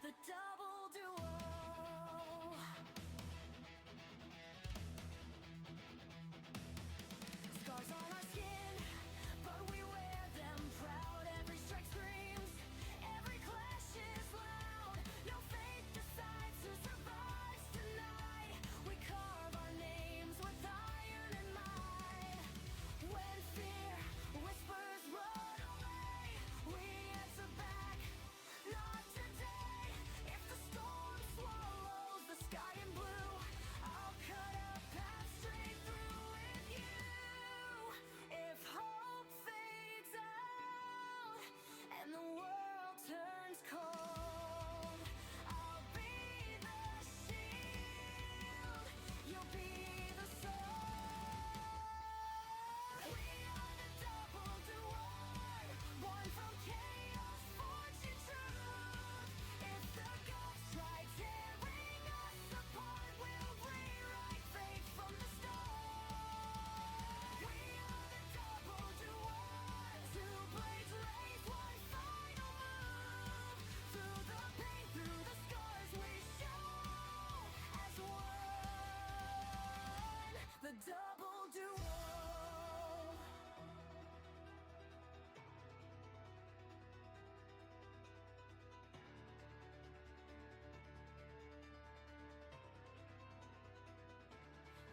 the double duo. Scars on our skin, but we wear them proud. Every strike screams, every clash is loud. No fate decides who survives tonight. We carve our names with iron and might. When fear whispers run away, we answer back, not today. If the storm swallows the sky in blue, I'll cut a path straight through with you. If hope fades out and the world turns cold, I'll be the shield, you'll be the sword. We are the double duo, born from chaos, forged in truth. If the ghosts try tearing us apart, we'll rewrite fate from the start. We are the double duo, two blades raised, one final move. Through the pain, through the scars, we show as one. The double duo.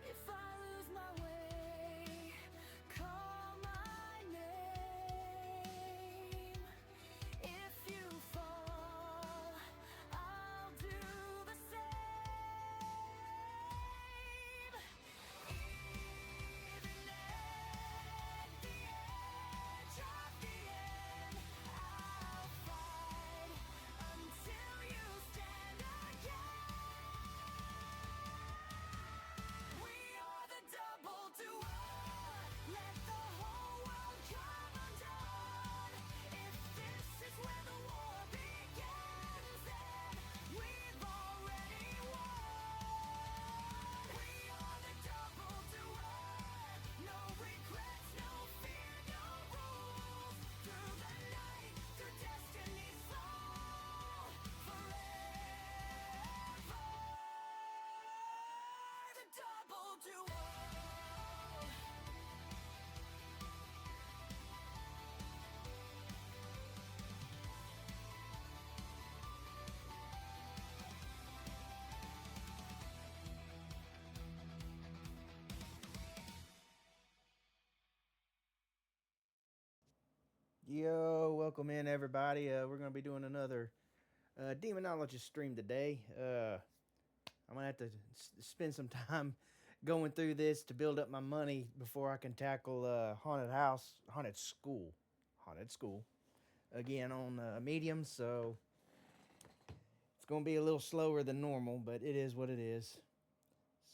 If I lose my way, call my name. If you fall, I'll do the same. Even at the edge of the end, I'll fight until you stand again. We are the double duo. Let the whole world come undone. If this is where the war begins, then we've already won. We are the double duo. No regrets, no fear, no rules. Through the night, through destiny's soul, forever. The double duo. Yo, welcome in everybody. We're going to be doing another Demonologist stream today. I'm going to have to spend some time going through this to build up my money before I can tackle haunted school again on medium. So it's going to be a little slower than normal, but it is what it is.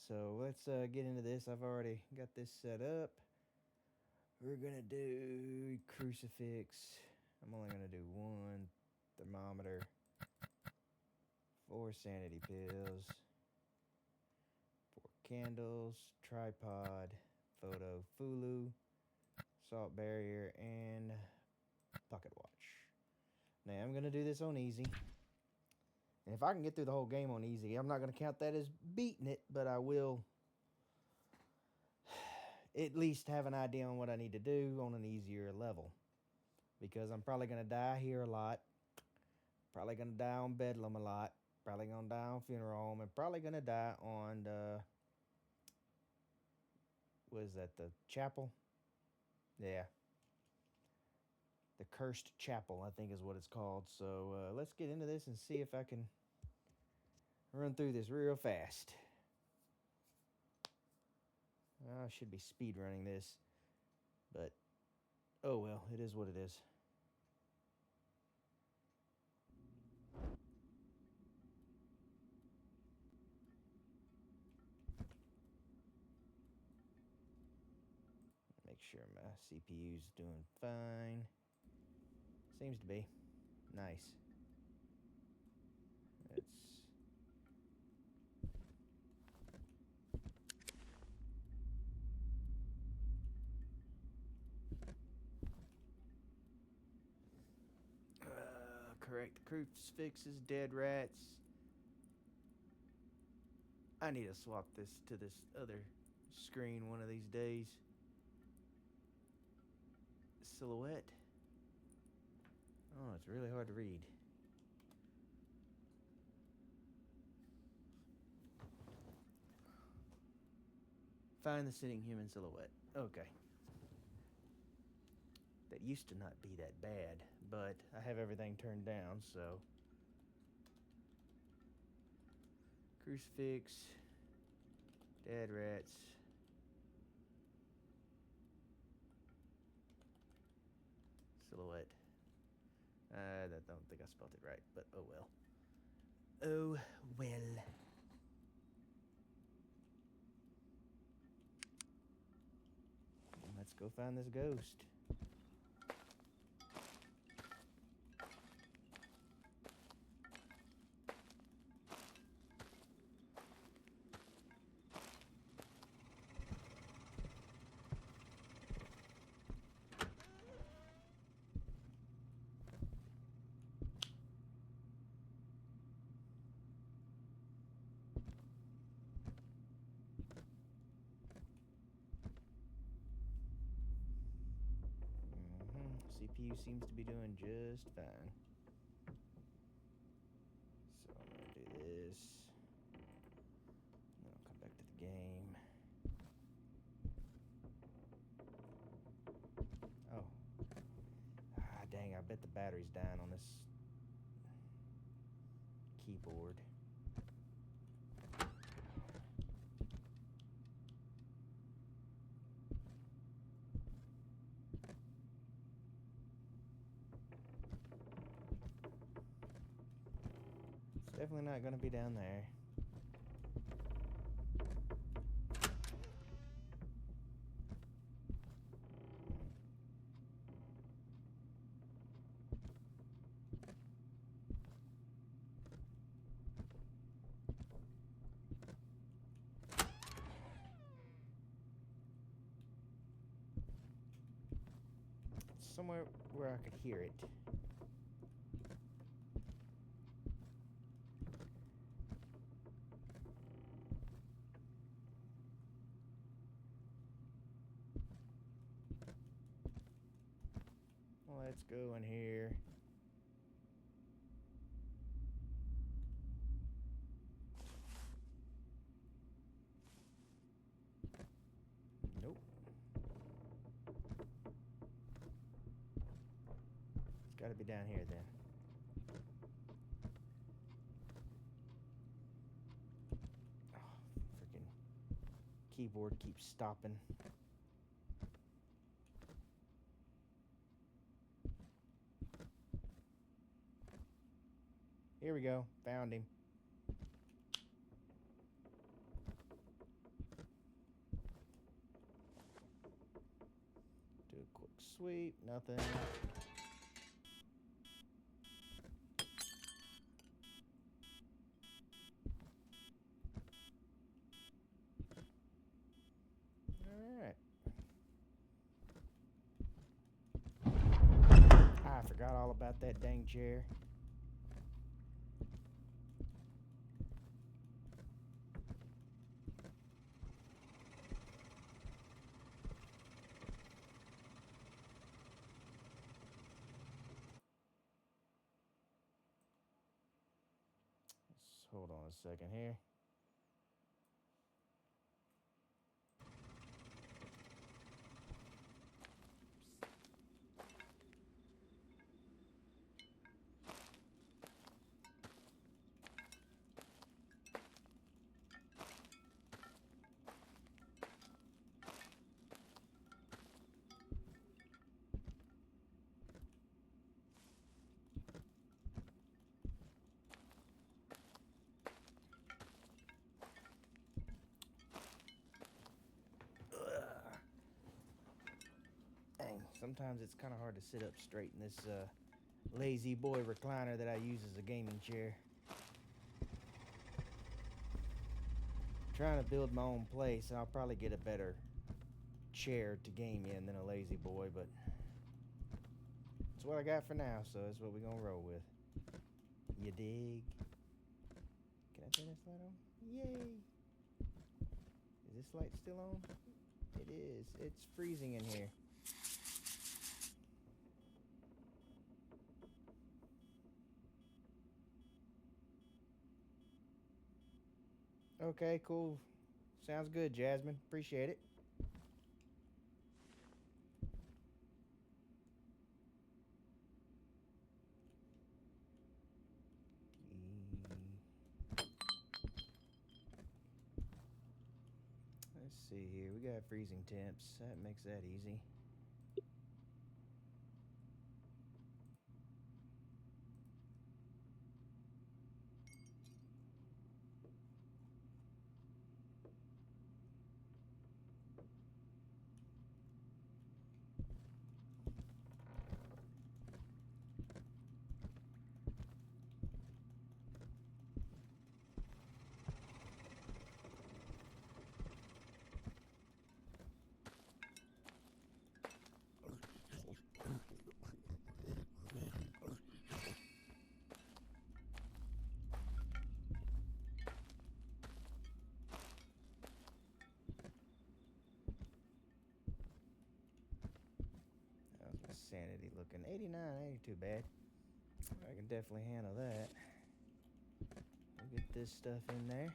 So let's get into this. I've already got this set up. We're going to do crucifix. I'm only going to do one thermometer, 4 sanity pills, 4 candles, tripod, photo fulu, salt barrier, and pocket watch. Now I'm going to do this on easy. And if I can get through the whole game on easy, I'm not going to count that as beating it, but I will at least have an idea on what I need to do on an easier level. Because I'm probably going to die here a lot. Probably going to die on Bedlam a lot. Probably going to die on Funeral Home. And probably going to die on the... What is that? The chapel? Yeah. The Cursed Chapel, I think is what it's called. So let's get into this and see if I can run through this real fast. I should be speed running this. But, oh well, it is what it is. Make sure my CPU's doing fine. Seems to be. Nice. It's... Alright, the crucifixes, dead rats. I need to swap this to this other screen one of these days. Silhouette. Oh, it's really hard to read. Find the sitting human silhouette. Okay. That used to not be that bad, but I have everything turned down, so. Crucifix. Dead rats. Silhouette. I don't think I spelled it right, but oh well. Oh well. Let's go find this ghost. CPU seems to be doing just fine. So I'm gonna do this. Then I'll come back to the game. Oh. Ah, dang, I bet the battery's down on this keyboard. It's definitely not gonna be down there. It's somewhere where I could hear it. Let's go in here. Nope. It's got to be down here then. Oh, freaking keyboard keeps stopping. Here we go. Found him. Do a quick sweep. Nothing. Alright. I forgot all about that dang chair. Let's hold on a second here. Dang, sometimes it's kind of hard to sit up straight in this lazy boy recliner that I use as a gaming chair. Trying to build my own place, and I'll probably get a better chair to game in than a lazy boy, but it's what I got for now, so that's what we're gonna roll with. You dig? Can I turn this light on? Yay! Is this light still on? It is. It's freezing in here. Okay, cool. Sounds good, Jasmine. Appreciate it. Let's see here. We got freezing temps. That makes that easy. How's my sanity looking? 89, ain't too bad. I can definitely handle that. We'll get this stuff in there.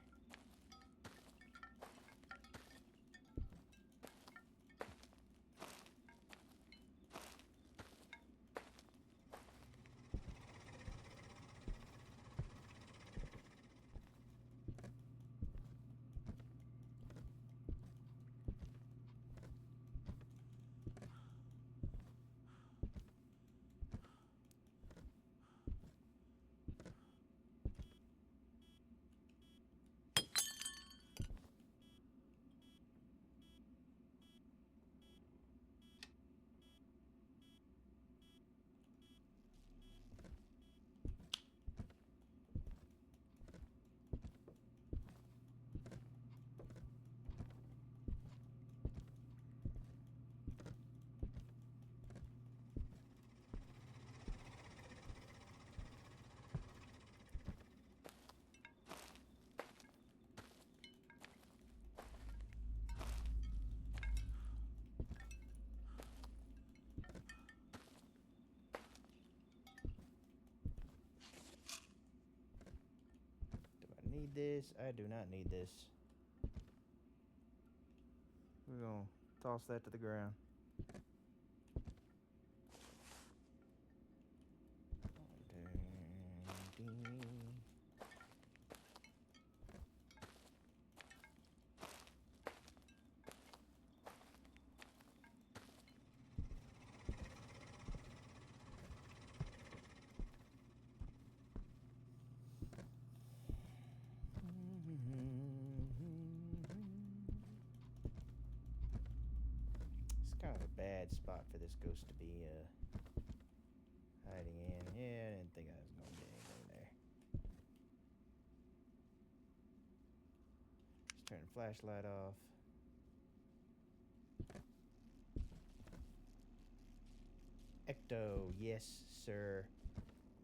Do I need this? I do not need this. We're gonna toss that to the ground. It's kind of a bad spot for this ghost to be hiding in. Yeah, I didn't think I was going to get anything there. Just turn the flashlight off. Ecto, yes, sir.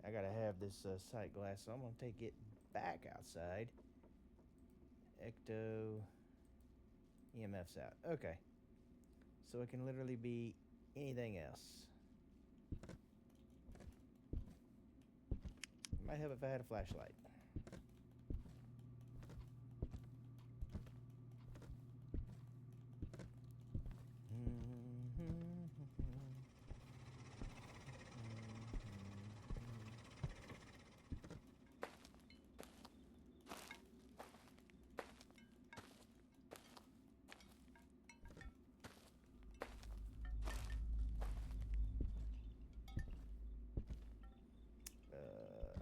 I gotta have this sight glass, so I'm gonna take it back outside. Ecto, EMF's out. Okay. So it can literally be anything else. Might help if I had a flashlight.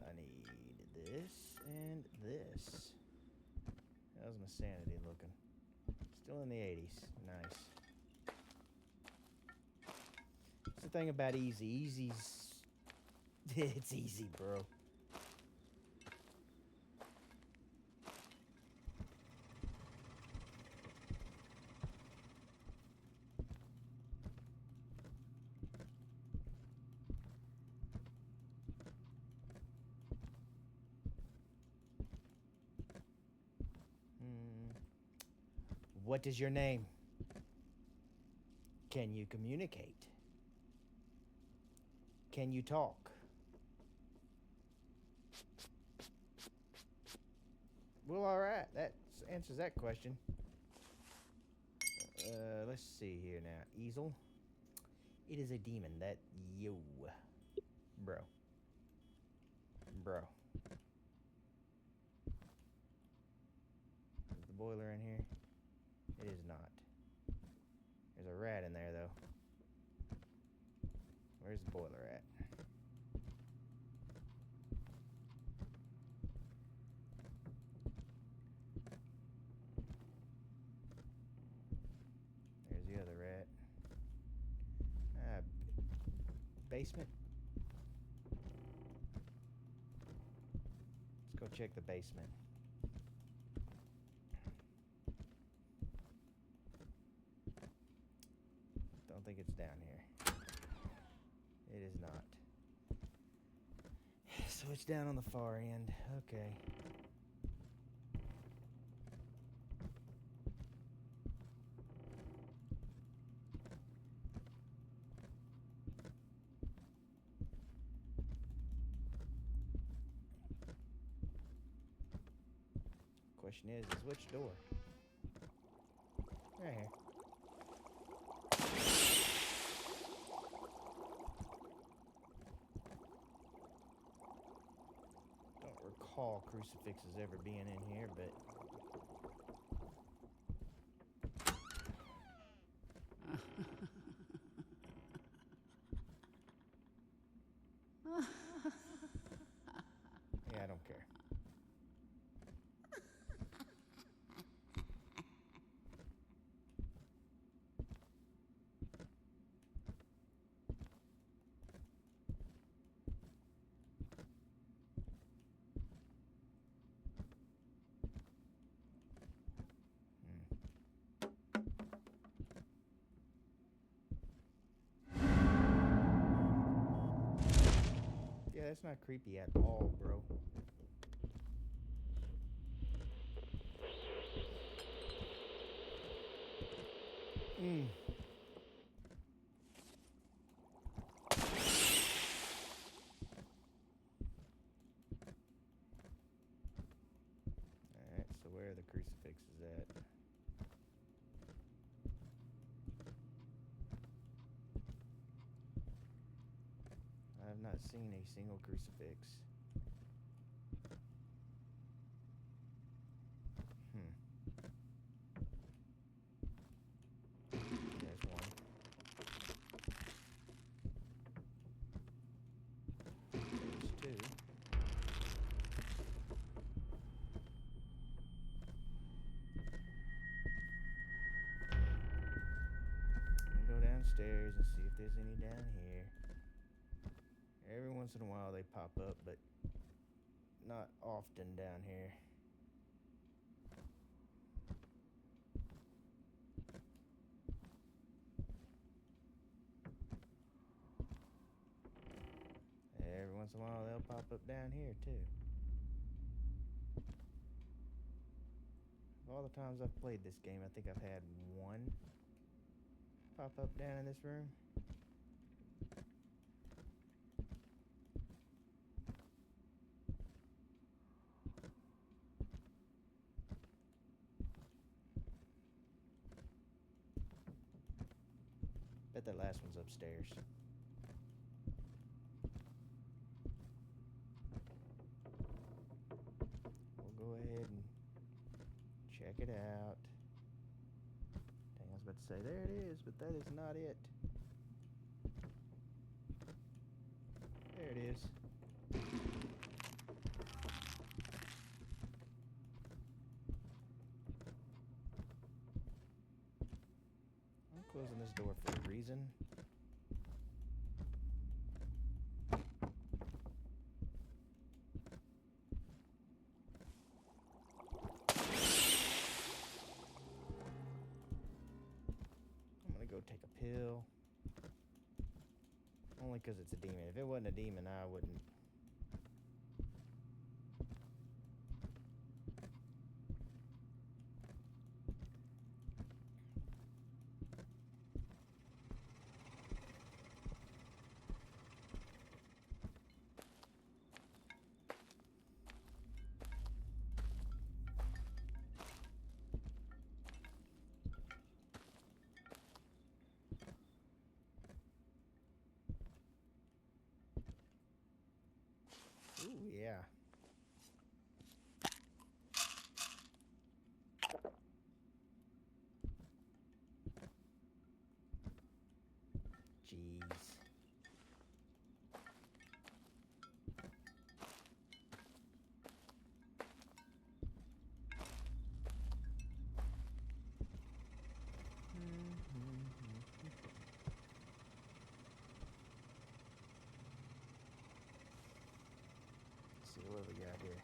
I need this and this. How's my sanity looking? Still in the 80s. Nice. That's the thing about easy. Easy's... it's easy, bro. What is your name? Can you communicate? Can you talk? Well, all right. That answers that question. Let's see here now. Easel. It is a demon. That yo, bro. Is the boiler in here? It is not. There's a rat in there though. Where's the boiler at? There's the other rat. Basement? Let's go check the basement. Don't think it's down here. It is not. So it's down on the far end. Okay. Question is which door? Right here. Don't recall crucifixes ever being in here, but yeah, I don't care. Yeah, that's not creepy at all, bro. Alright, so where are the crucifixes at? I've not seen a single crucifix. There's one. There's two. We'll go downstairs and see if there's any down here. Every once in a while they pop up, but not often down here. Every once in a while they'll pop up down here too. All the times I've played this game, I think I've had one pop up down in this room. Bet that last one's upstairs. We'll go ahead and check it out. Dang, I was about to say, there it is, but that is not it. There it is. I'm closing this door for a reason. I'm gonna go take a pill. Only because it's a demon. If it wasn't a demon, I wouldn't. Jeez. Let's see what we got here.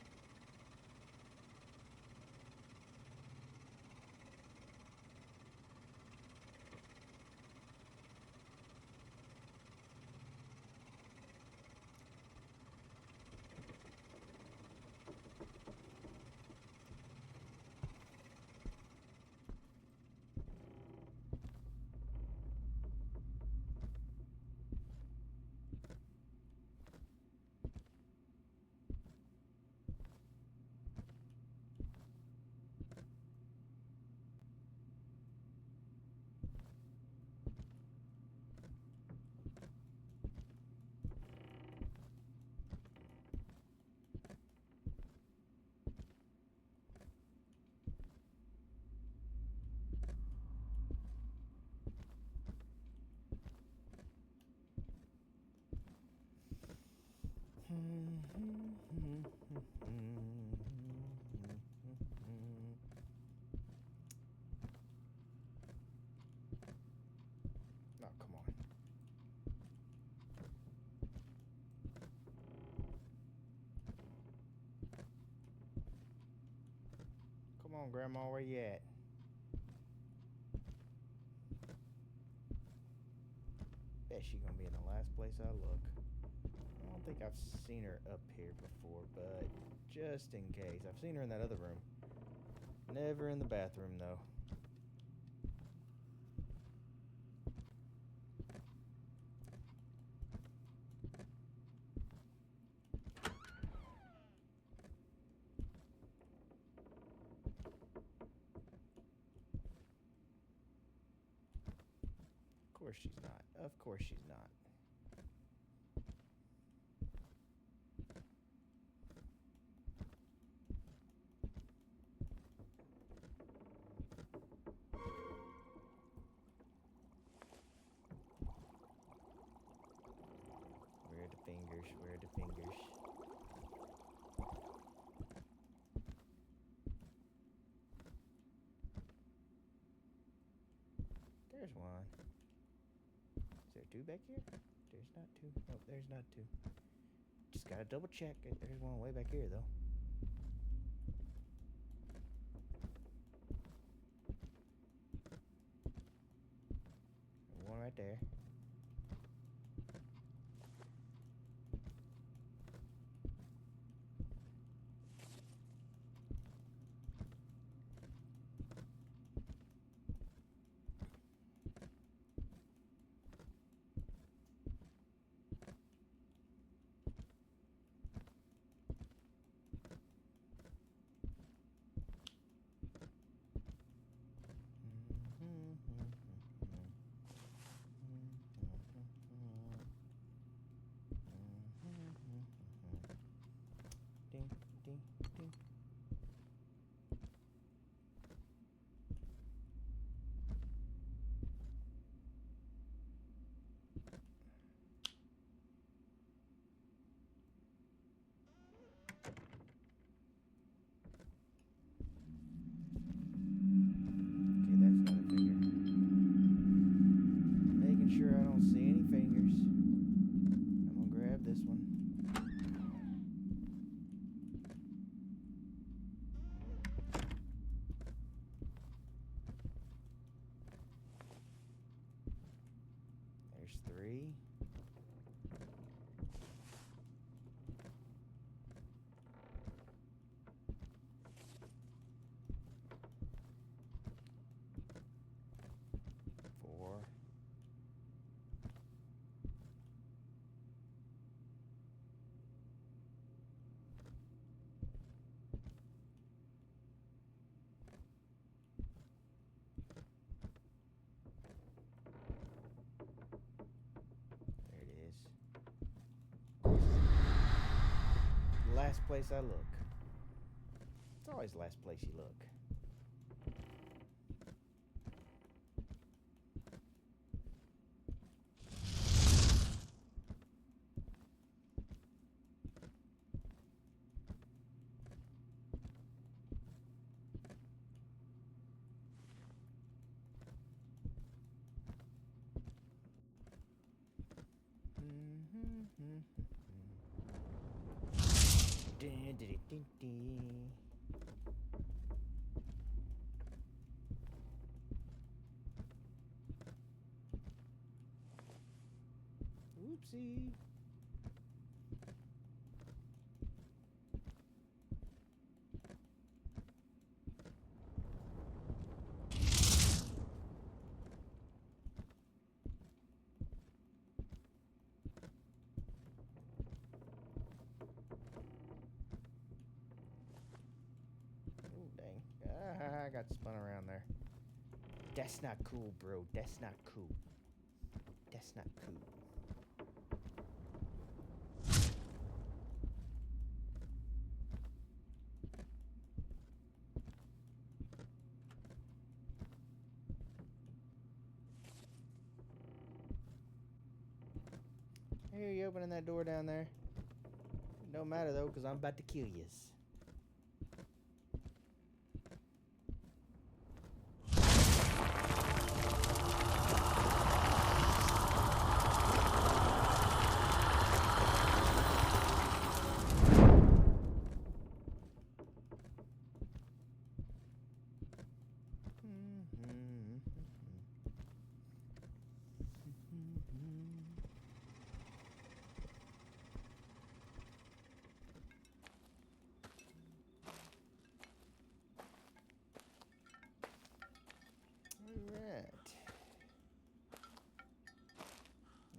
Oh, come on. Come on, Grandma, where you at? Bet she gonna be in the last place I look. I don't think I've seen her up here before, but just in case. I've seen her in that other room. Never in the bathroom, though. Of course she's not. Of course she's not. Where are the fingers? Where are the fingers? There's one. Is there two back here? There's not two. Nope, there's not two. Just gotta double check. There's one way back here, though. One right there. Ding, ding, ding. Okay, that's not a finger. Making sure I don't see any fingers. I'm gonna grab this one. There's three. Four. There it is. Last place I look. It's always the last place you look. Whoopsie. Oh, dang. Ah, I got spun around there. That's not cool, bro. That's not cool. That's not cool. I hear you opening that door down there. It don't matter though, because I'm about to kill yous. Alright.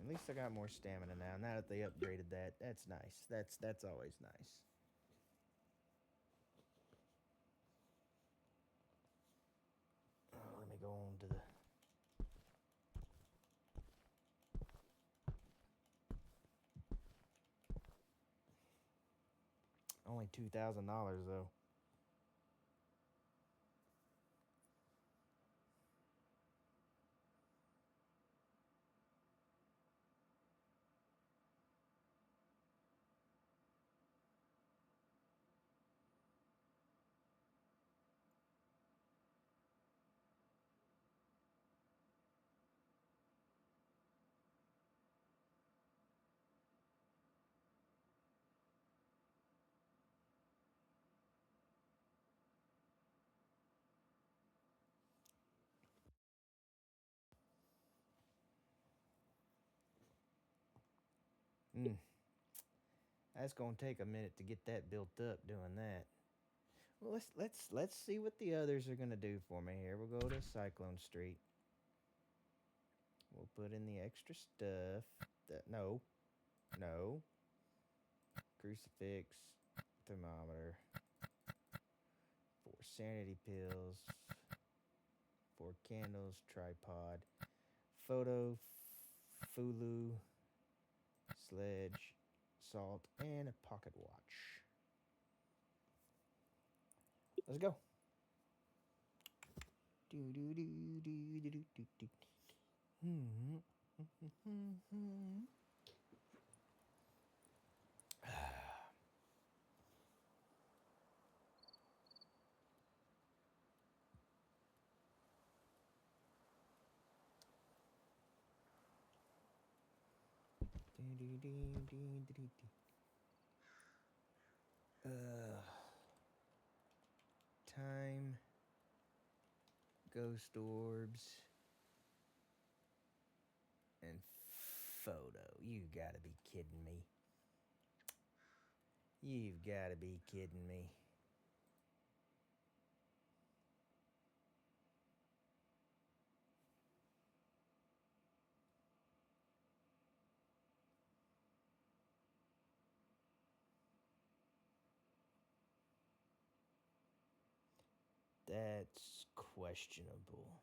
At least I got more stamina now. Now that they upgraded that, that's nice. That's always nice. Oh, let me go on to the only $2,000 though. Mm. That's gonna take a minute to get that built up doing that. Well, let's see what the others are gonna do for me here. We'll go to Cyclone Street. We'll put in the extra stuff. No. Crucifix, thermometer, 4 sanity pills, 4 candles, tripod, photo, fulu, sledge, salt, and a pocket watch. Let's go. Time, ghost orbs, and photo. You gotta be kidding me. You've gotta be kidding me. That's questionable.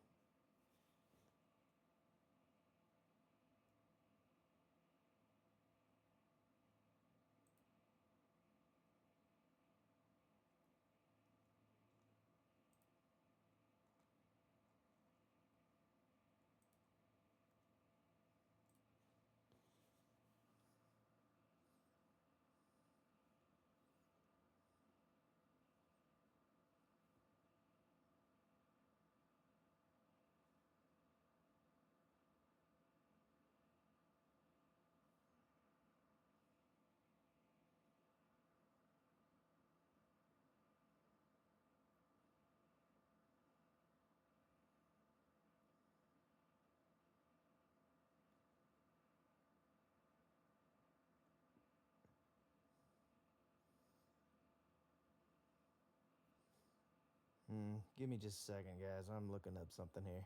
Give me just a second, guys. I'm looking up something here.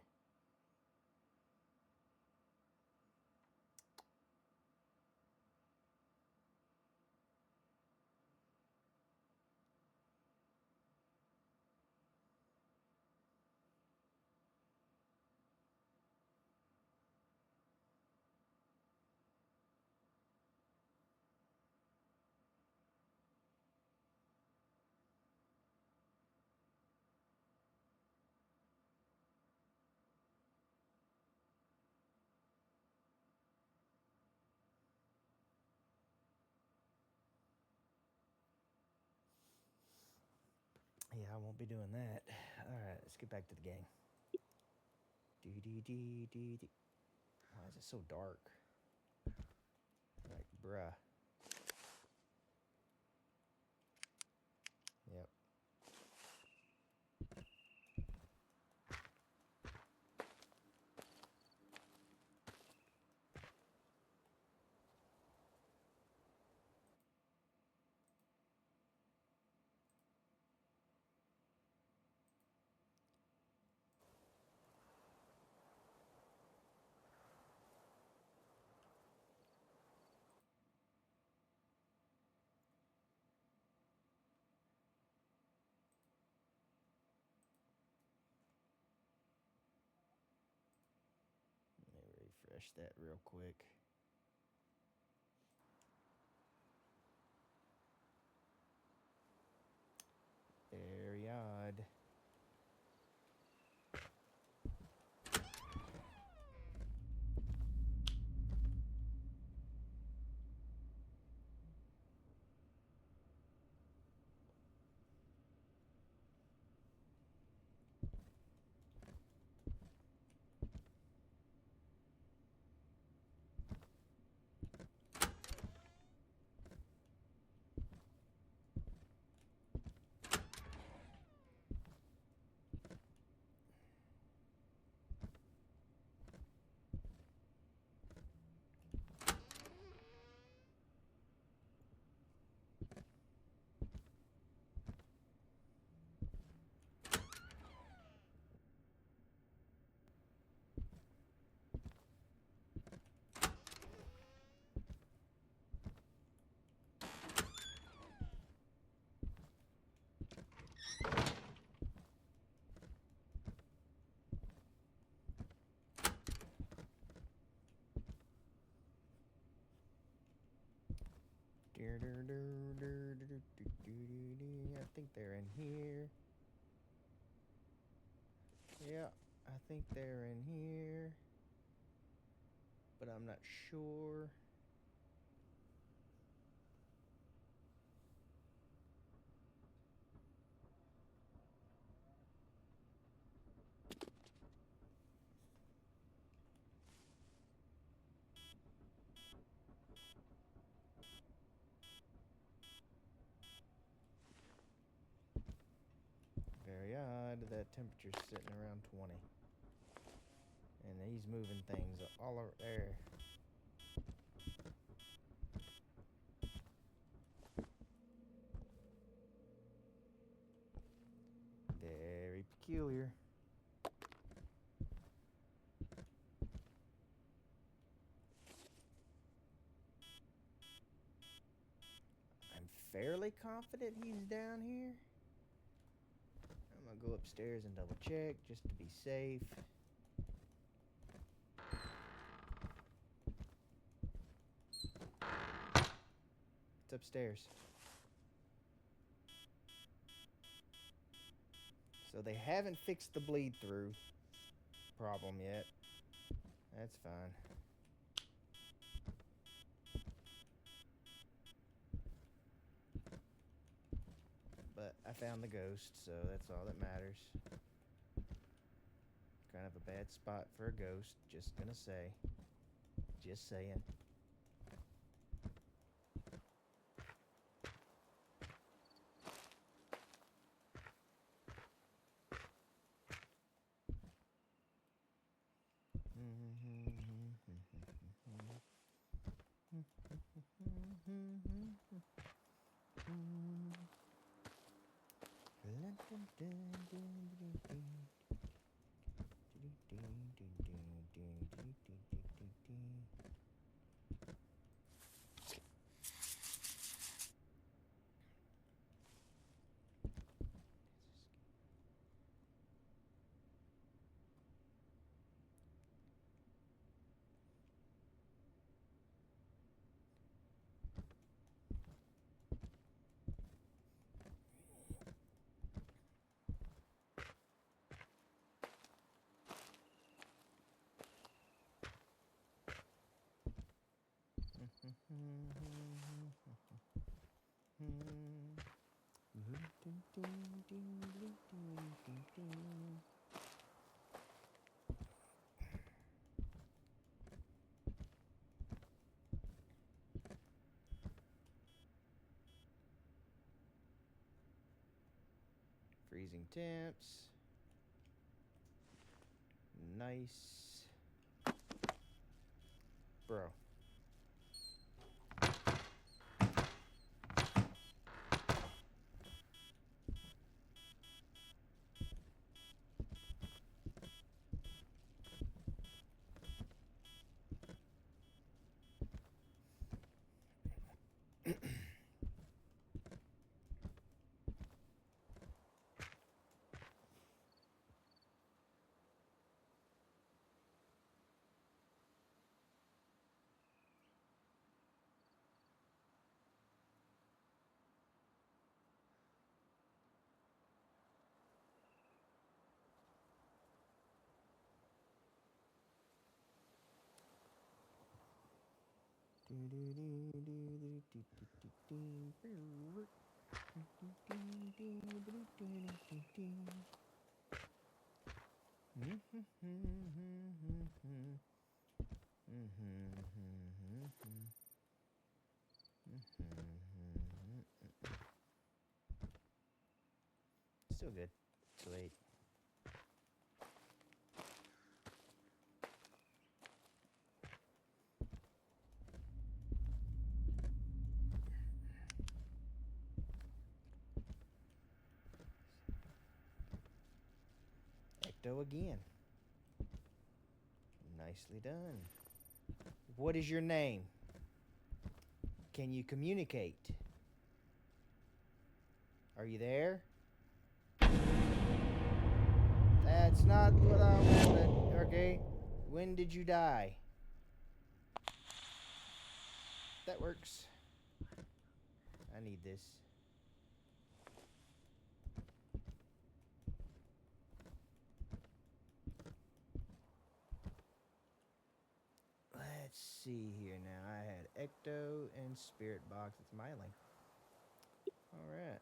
Yeah, I won't be doing that. Alright, let's get back to the game. Dee. Why is it so dark? Like, bruh. Yep. Let me refresh that real quick. Very odd. I think they're in here. Yeah, I think they're in here. But I'm not sure. Very odd. That temperature's sitting around 20. And he's moving things all over there. Very peculiar. I'm fairly confident he's down here. I'm gonna go upstairs and double check just to be safe. It's upstairs. So they haven't fixed the bleed through problem yet. That's fine. But I found the ghost, so that's all that matters. Kind of a bad spot for a ghost, just gonna say. Just saying. Freezing temps. Nice. Bro. Still good. Sweet. Ecto again. Nicely done. What is your name? Can you communicate? Are you there? That's not what I wanted. Okay. When did you die? That works. I need this. Let's see here now. I had Ecto and Spirit Box. It's Myling. Alright.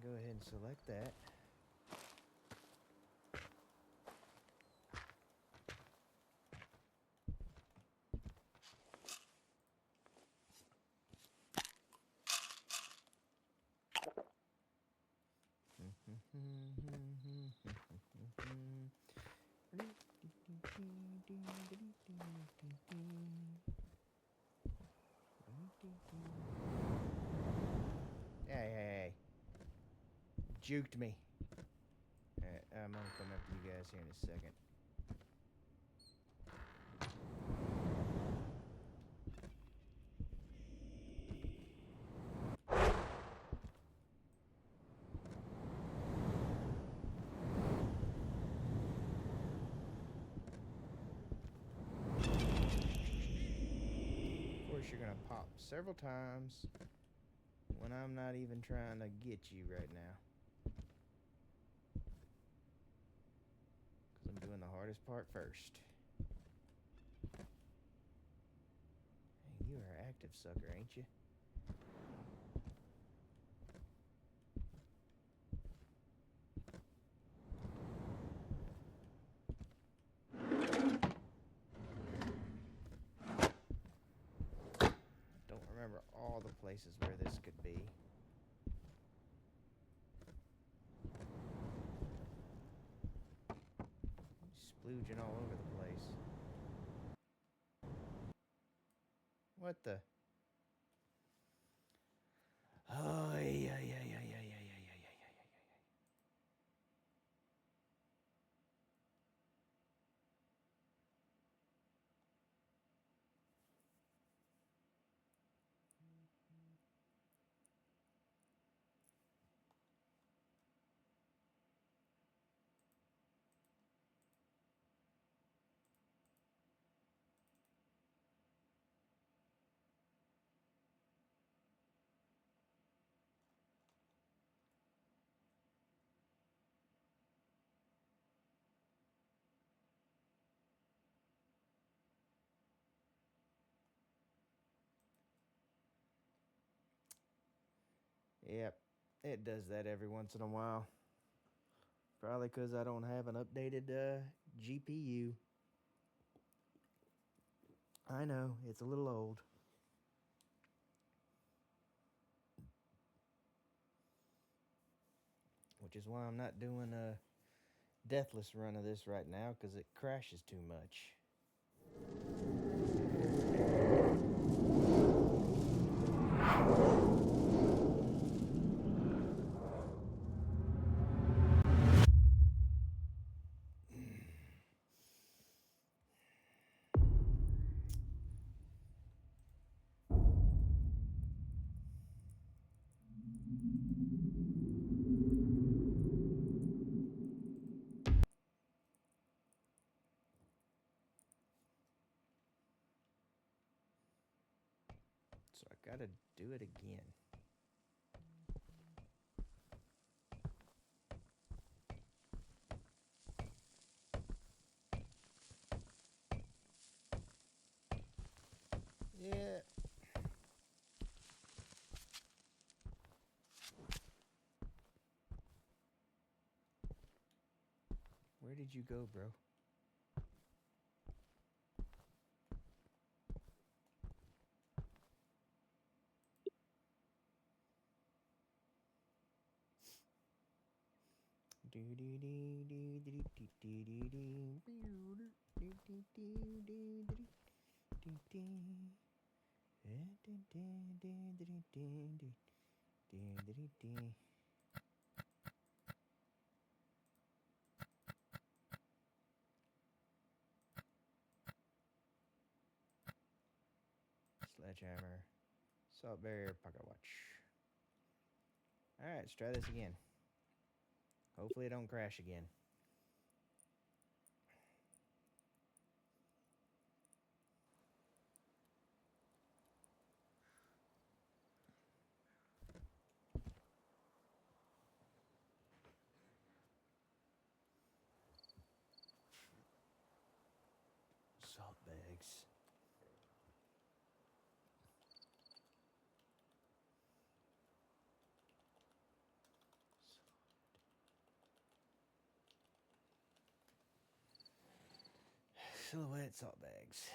Go ahead and select that. Hey. Juked me. Alright, I'm gonna come up to you guys here in a second. Of course, you're gonna pop several times when I'm not even trying to get you right now. Because I'm doing the hardest part first. Hey, you are an active sucker, ain't you? I don't remember all the places where this could be. Splooging all over the place. What the? Oh, yeah. Yep, it does that every once in a while. Probably because I don't have an updated GPU. I know, it's a little old. Which which is why I'm not doing a deathless run of this right now, because it crashes too much. So I gotta do it again. Yeah. Where did you go, bro? Sledgehammer, salt barrier, pocket watch. All right, let's try this again. Hopefully it don't crash again. Salt bags. Silhouette salt bags.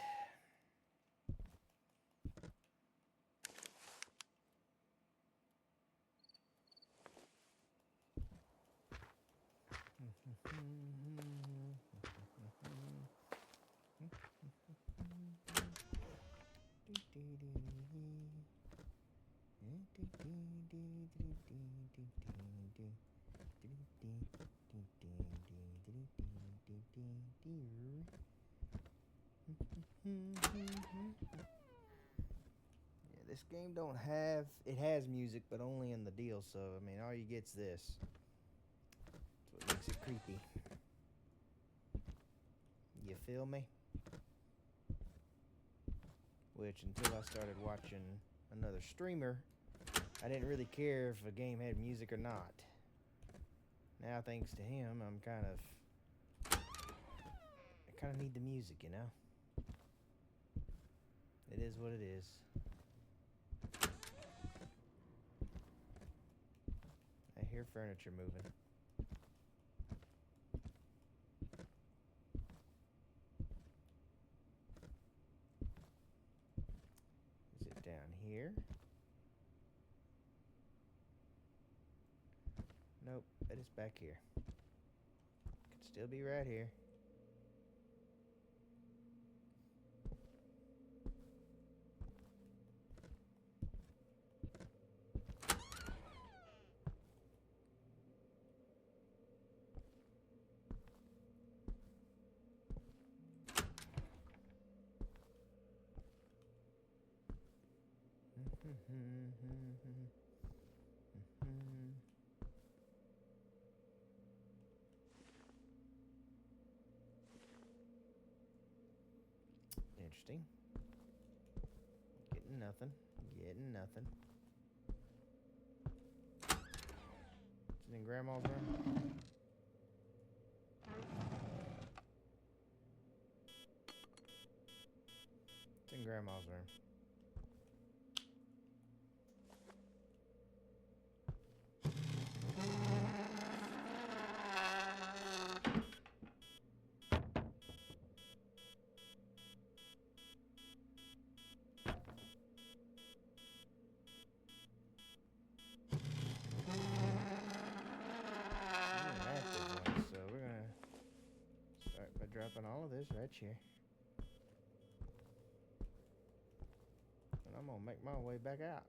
Yeah, this game don't have, it has music, but only in the deal, so I mean all you get's this. That's what makes it creepy. You feel me? Which, until I started watching another streamer, I didn't really care if a game had music or not. Now, thanks to him, I kind of need the music, you know? It is what it is. I hear furniture moving. Is it down here? Nope, bet it's back here. Could still be right here. Interesting. Getting nothing. Getting nothing. Is it in Grandma's room? It's in Grandma's room. up on all of this right here. And I'm gonna make my way back out.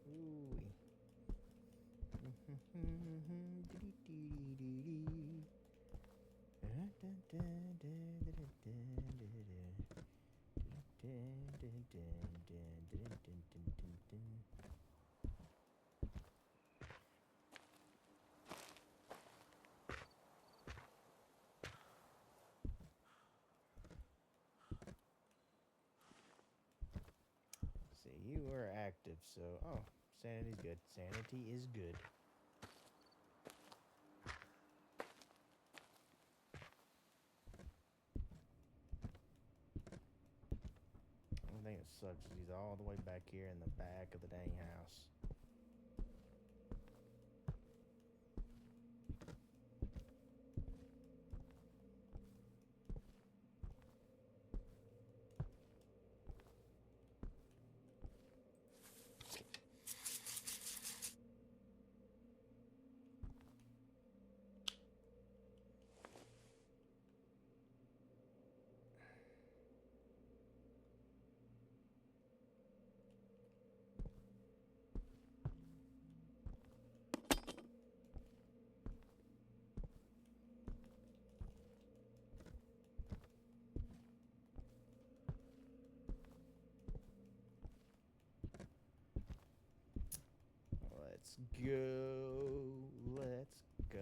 Ooh. See, you were active, so... Oh, sanity's good. Sanity is good. One thing that sucks is he's all the way back here in the back of the dang house. Let's go. Let's go.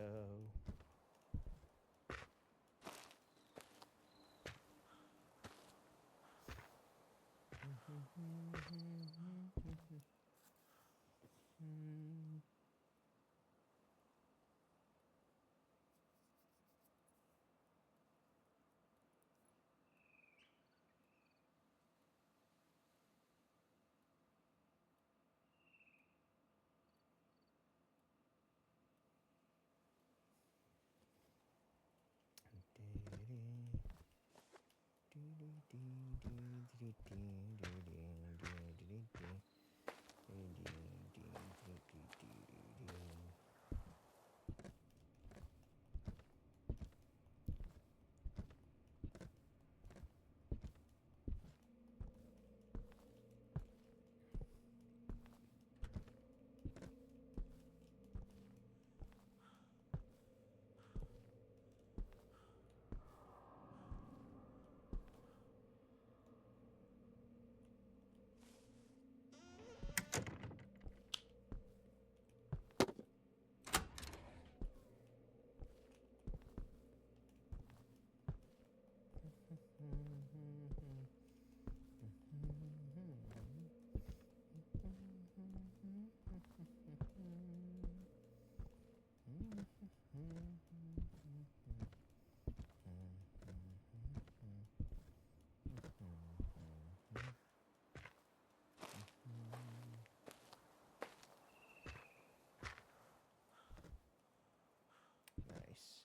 Nice.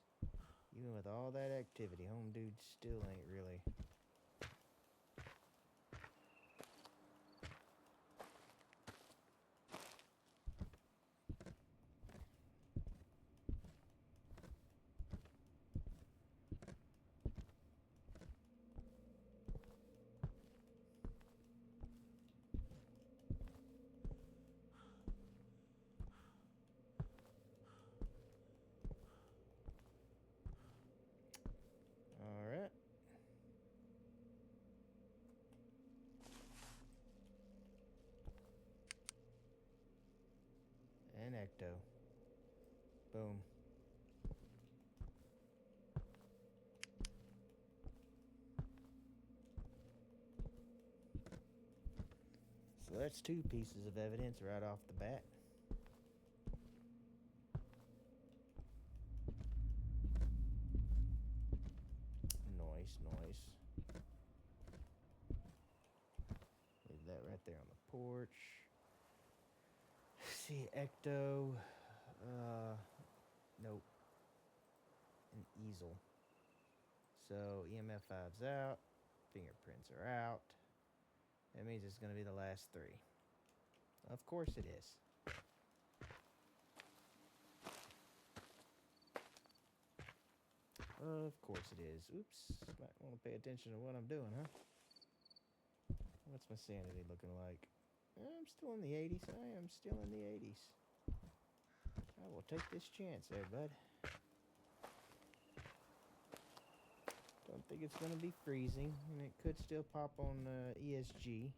Even with all that activity, home dude still ain't really... Alright. And ecto. Boom. So that's 2 pieces of evidence right off the bat. Noise. Leave that right there on the porch. See, ecto. Nope. An easel. So EMF 5's out. Fingerprints are out. That means it's going to be the last 3. Of course it is. Of course it is. Oops. Might want to pay attention to what I'm doing, huh? What's my sanity looking like? I'm still in the 80s. I am still in the 80s. I will take this chance there, bud. Don't think it's going to be freezing, and it could still pop on ESG.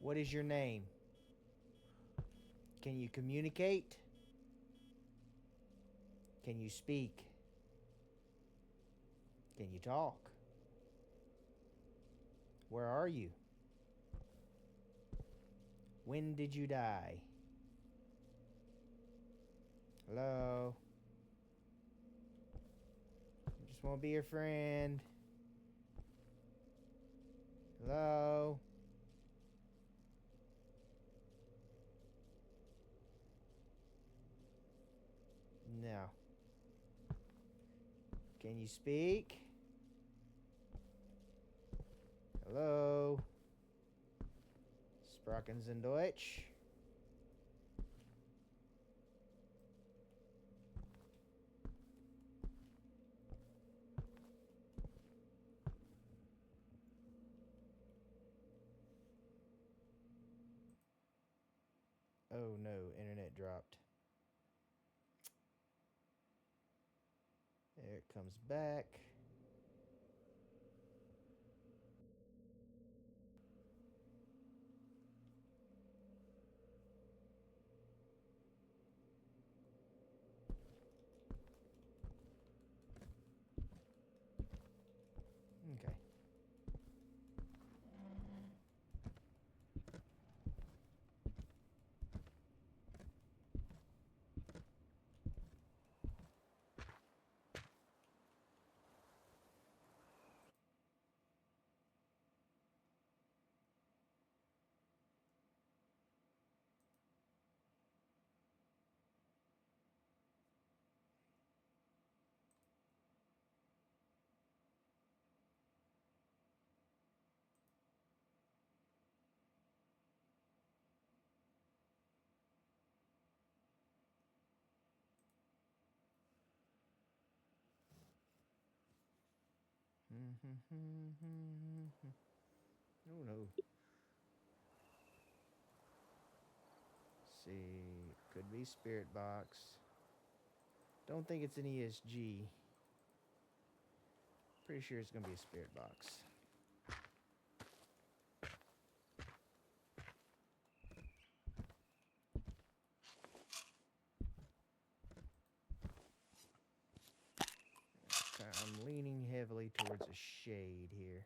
What is your name? Can you communicate? Can you speak? Can you talk? Where are you? When did you die? Hello? I just want to be your friend. Hello? No. Can you speak? Hello? Sprachen Sie Deutsch? Oh no, internet dropped. There it comes back. Okay. Oh no. See, could be Spirit Box. Don't think it's an ESG. Pretty sure it's gonna be a Spirit Box. Okay, I'm leaning heavily towards a shade here.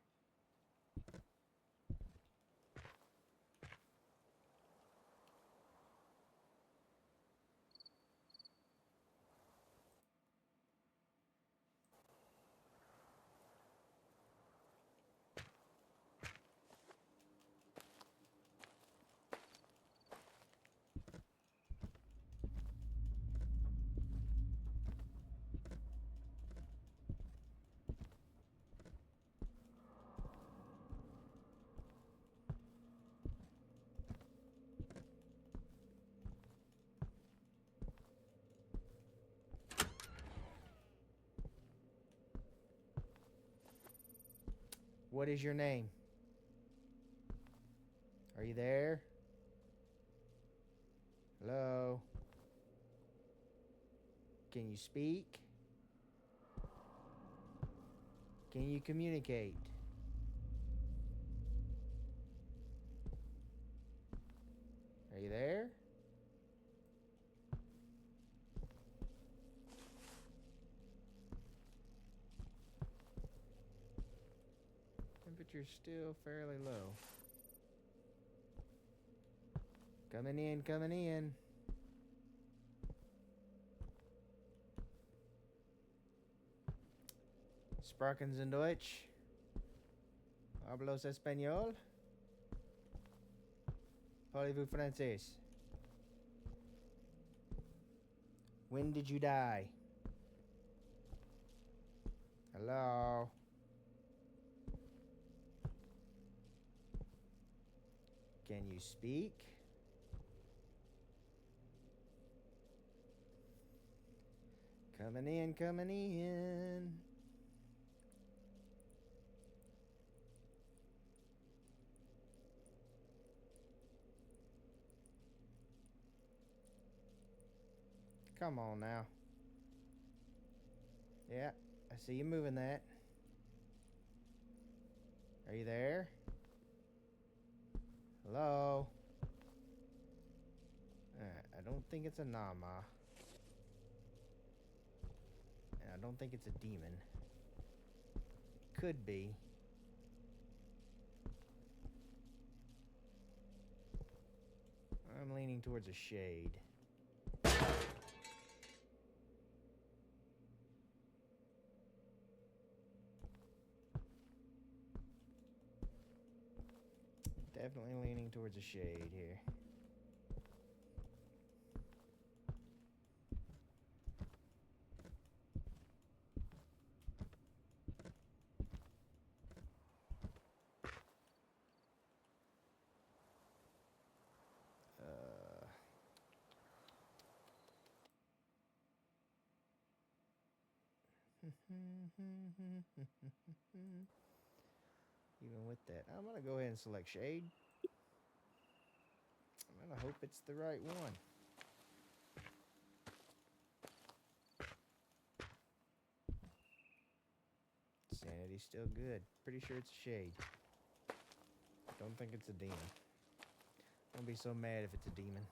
What is your name? Are you there? Hello? Can you speak? Can you communicate? Are you there? Temperature's still fairly low. Coming in, coming in. Sprachen Sie Deutsch? Hablos español? Parlez-vous français? When did you die? Hello? Can you speak? Coming in, coming in. Come on now. Yeah, I see you moving that. Are you there? Hello? I don't think it's a Nama. And I don't think it's a demon. Could be. I'm leaning towards a shade. Definitely leaning towards a shade here. Even with that, I'm gonna go ahead and select shade. I'm gonna hope it's the right one. Sanity's still good. Pretty sure it's a shade. Don't think it's a demon. I'll be so mad if it's a demon.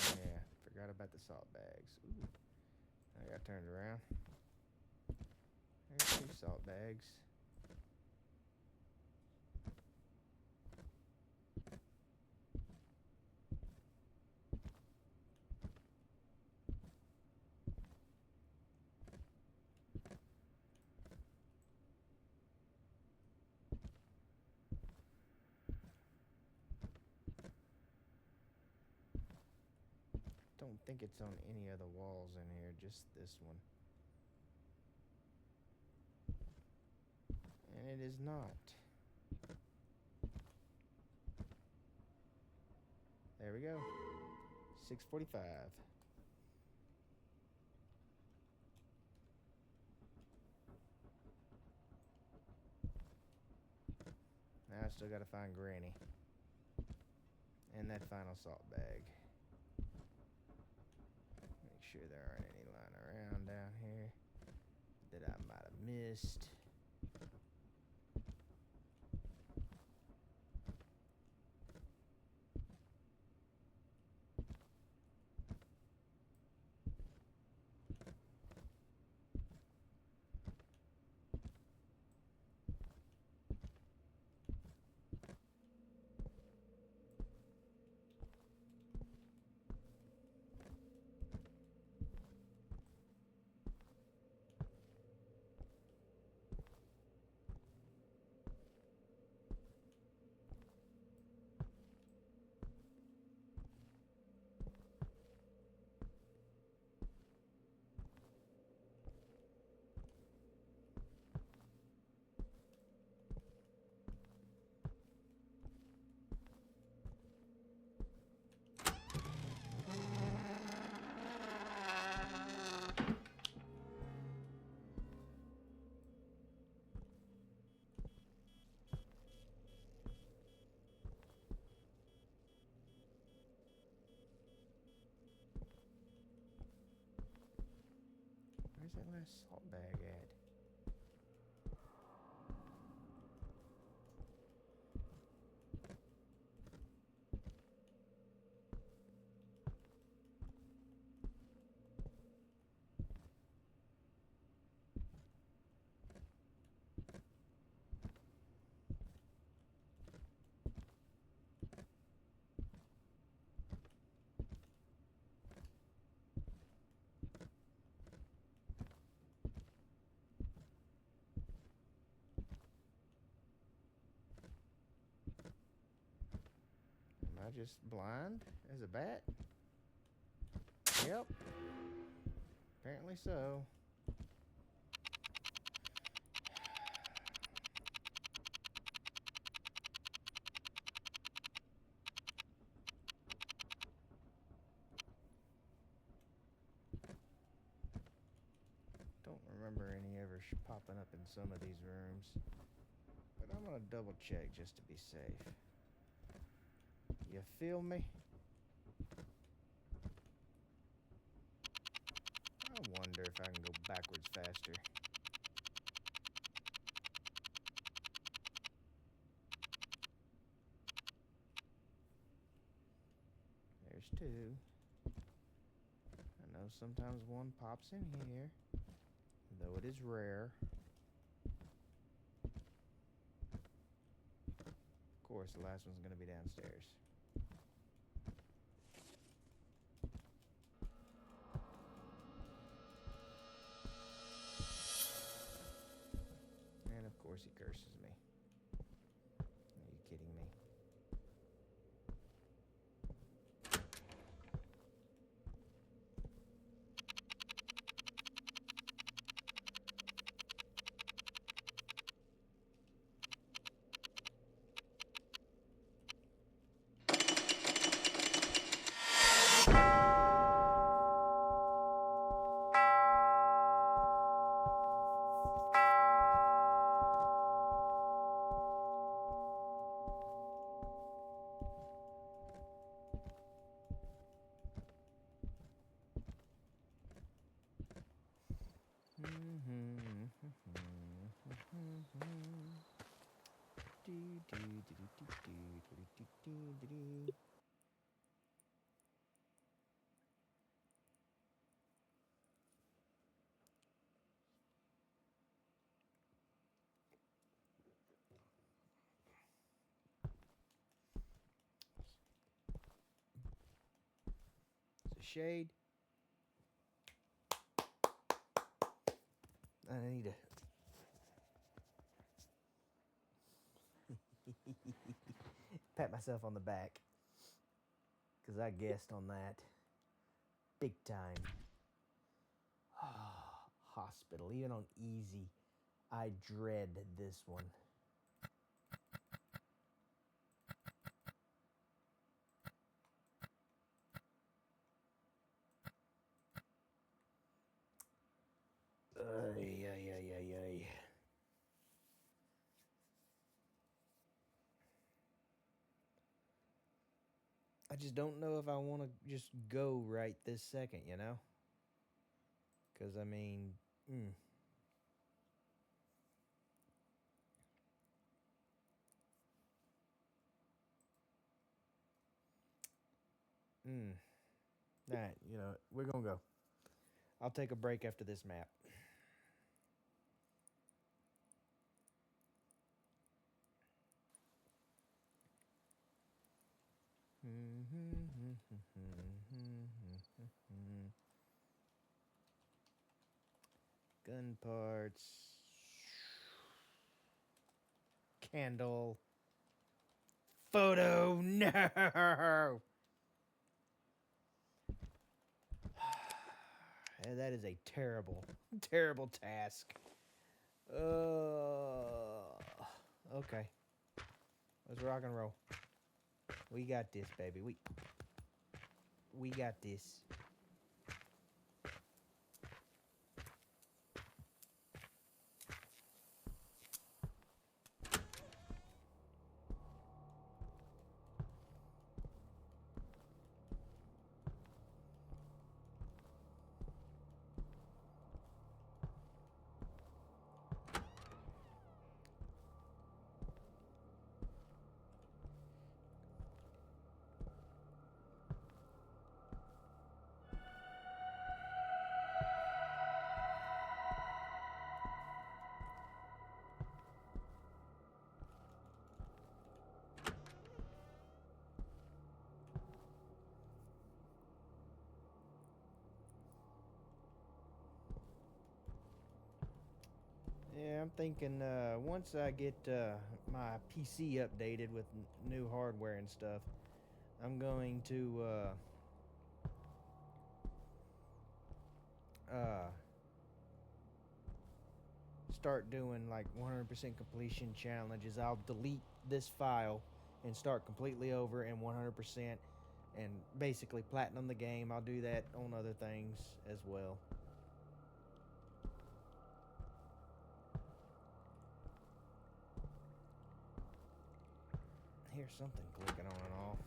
Yeah, forgot about the salt bags. Ooh, I got turned around. There's 2 salt bags. Don't think it's on any of the walls in here, just this one. And it is not. There we go. 6:45. Now I still gotta find Granny. And that final salt bag. Make sure there aren't any lying around down here that I might have missed. Where's that last salt bag at? I just blind as a bat? Yep. Apparently so. Don't remember any ever popping up in some of these rooms. But I'm gonna double check just to be safe. You feel me? I wonder if I can go backwards faster. There's two. I know sometimes one pops in here, though it is rare. Of course, the last one's gonna be downstairs. And of course he curses me. Are you kidding me? It's a shade. I need to pat myself on the back because I guessed on that big time. Hospital, even on easy, I dread this one. Ay, ay, ay, ay, ay. I just don't know if I want to just go right this second, you know? Because, I mean, Alright, you know, we're going to go. I'll take a break after this map. Gun parts. Candle. Photo. No. That is a terrible, terrible task. Okay. Let's rock and roll. We got this, baby. We got this. Yeah, I'm thinking once I get my PC updated with new hardware and stuff, I'm going to start doing like 100% completion challenges. I'll delete this file and start completely over in 100% and basically platinum the game. I'll do that on other things as well. Here's something clicking on and off.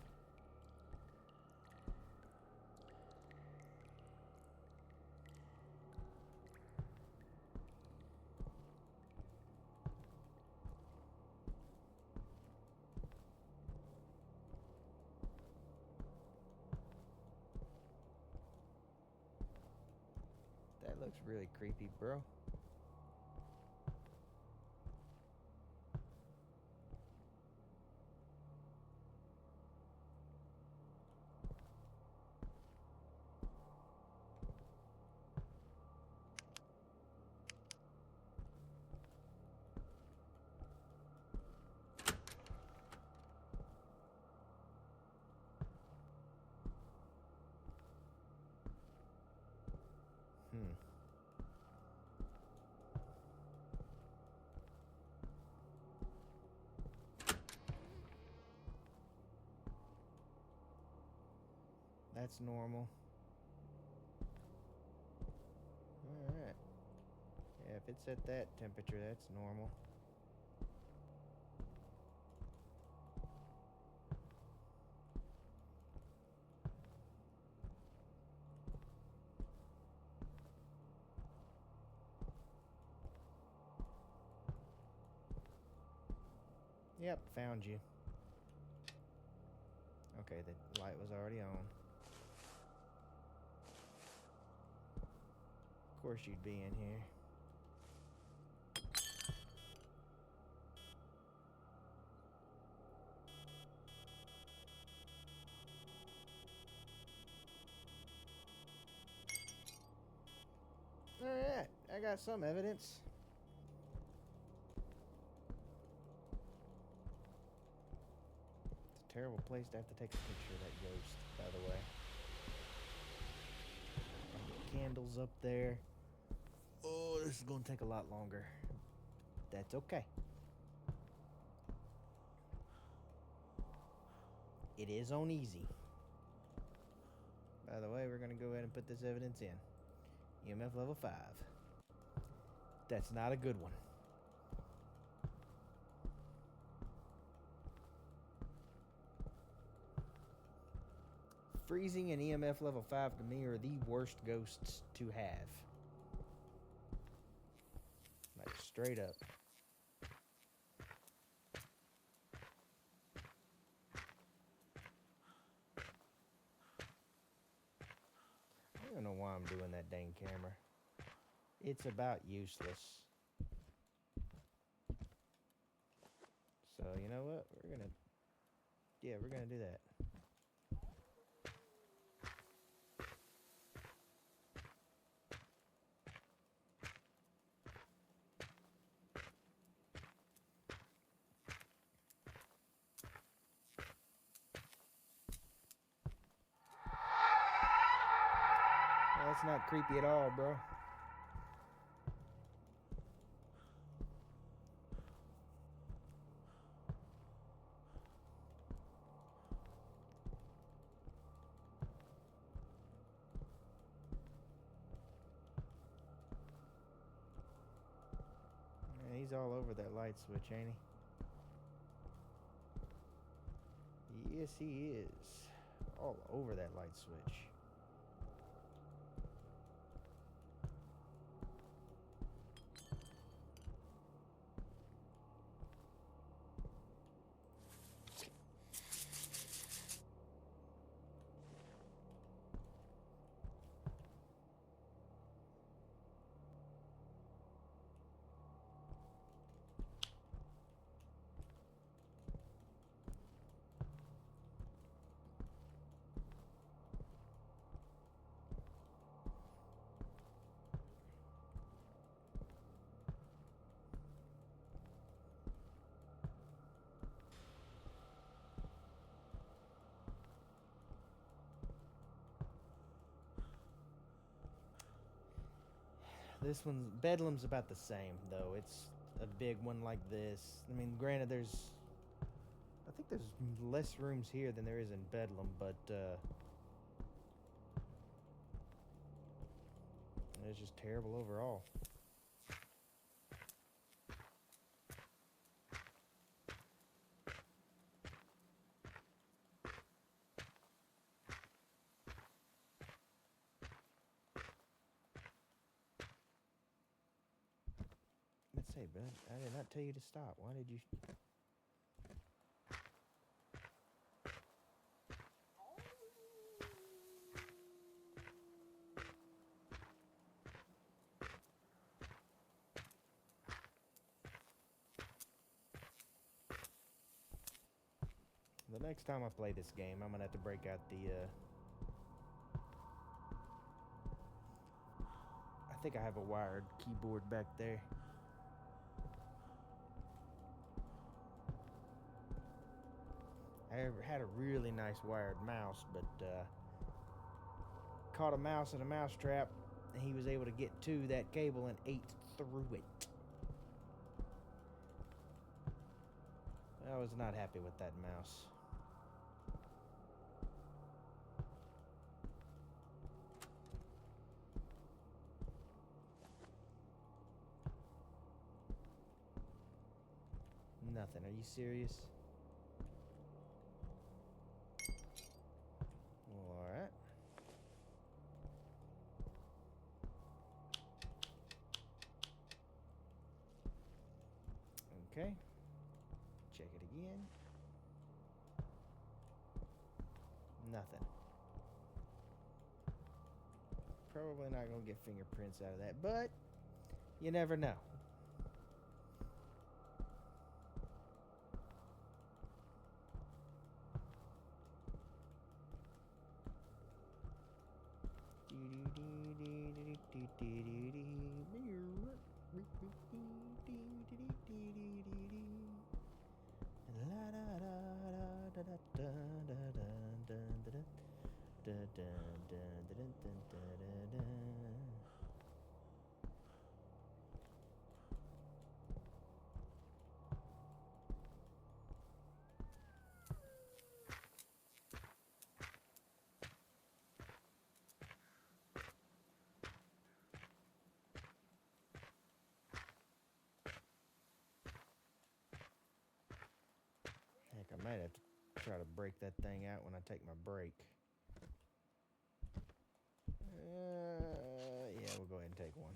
That looks really creepy, bro. That's normal. Alright. Yeah, if it's at that temperature, that's normal. Yep, found you. Okay, the light was already on. Of course you'd be in here. Alright, I got some evidence. It's a terrible place to have to take a picture of that ghost, by the way. Candles up there. Oh, this is going to take a lot longer. That's okay. It is on easy. By the way, we're going to go ahead and put this evidence in. EMF level 5. That's not a good one. Freezing and EMF level 5 to me are the worst ghosts to have. Like, straight up. I don't know why I'm doing that dang camera. It's about useless. So, you know what? We're gonna do that. That's not creepy at all, bro. Yeah, he's all over that light switch, ain't he? Yes, he is. All over that light switch. This one's Bedlam's about the same though. It's a big one like this. I mean, granted, I think there's less rooms here than there is in Bedlam, but it's just terrible overall. Let's say, bud, I did not tell you to stop. Why did you? The next time I play this game, I'm gonna have to break out the. I think I have a wired keyboard back there. I had a really nice wired mouse, but caught a mouse in a mouse trap, and he was able to get to that cable and ate through it. I was not happy with that mouse. Nothing. Are you serious? Alright. Okay. Check it again. Nothing. Probably not going to get fingerprints out of that, but you never know. Heck, I might have to try to break that thing out when I take my break. Yeah, we'll go ahead and take one.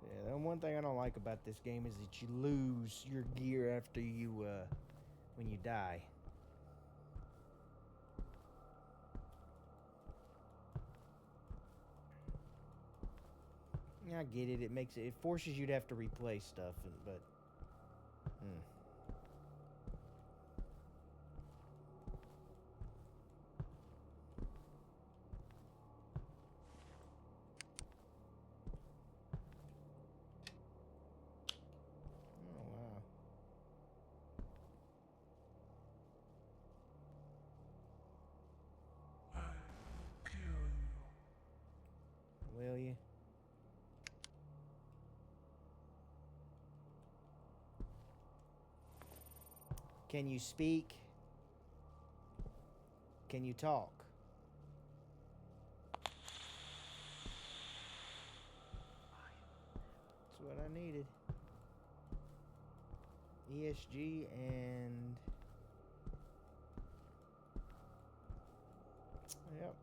Yeah, the one thing I don't like about this game is that you lose your gear after when you die. I get it. It forces you to have to replay stuff, but. Oh wow. Will you? Can you speak? Can you talk? That's what I needed. ESG and... Yep.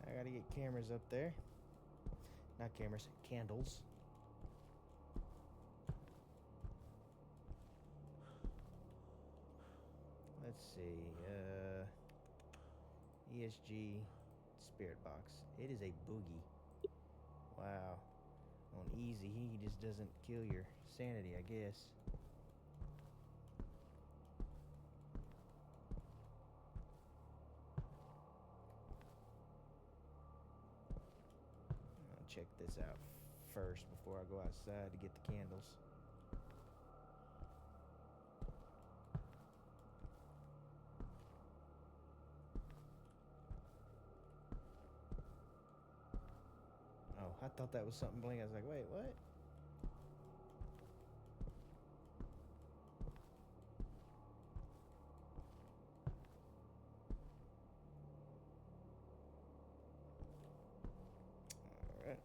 I gotta get cameras up there. Not cameras, candles. Let's see. ESG spirit box. It is a boogie. Wow. On easy, he just doesn't kill your sanity, I guess. I'll check this out first before I go outside to get the candles. Oh, I thought that was something blinking. I was like, wait, what? Alright.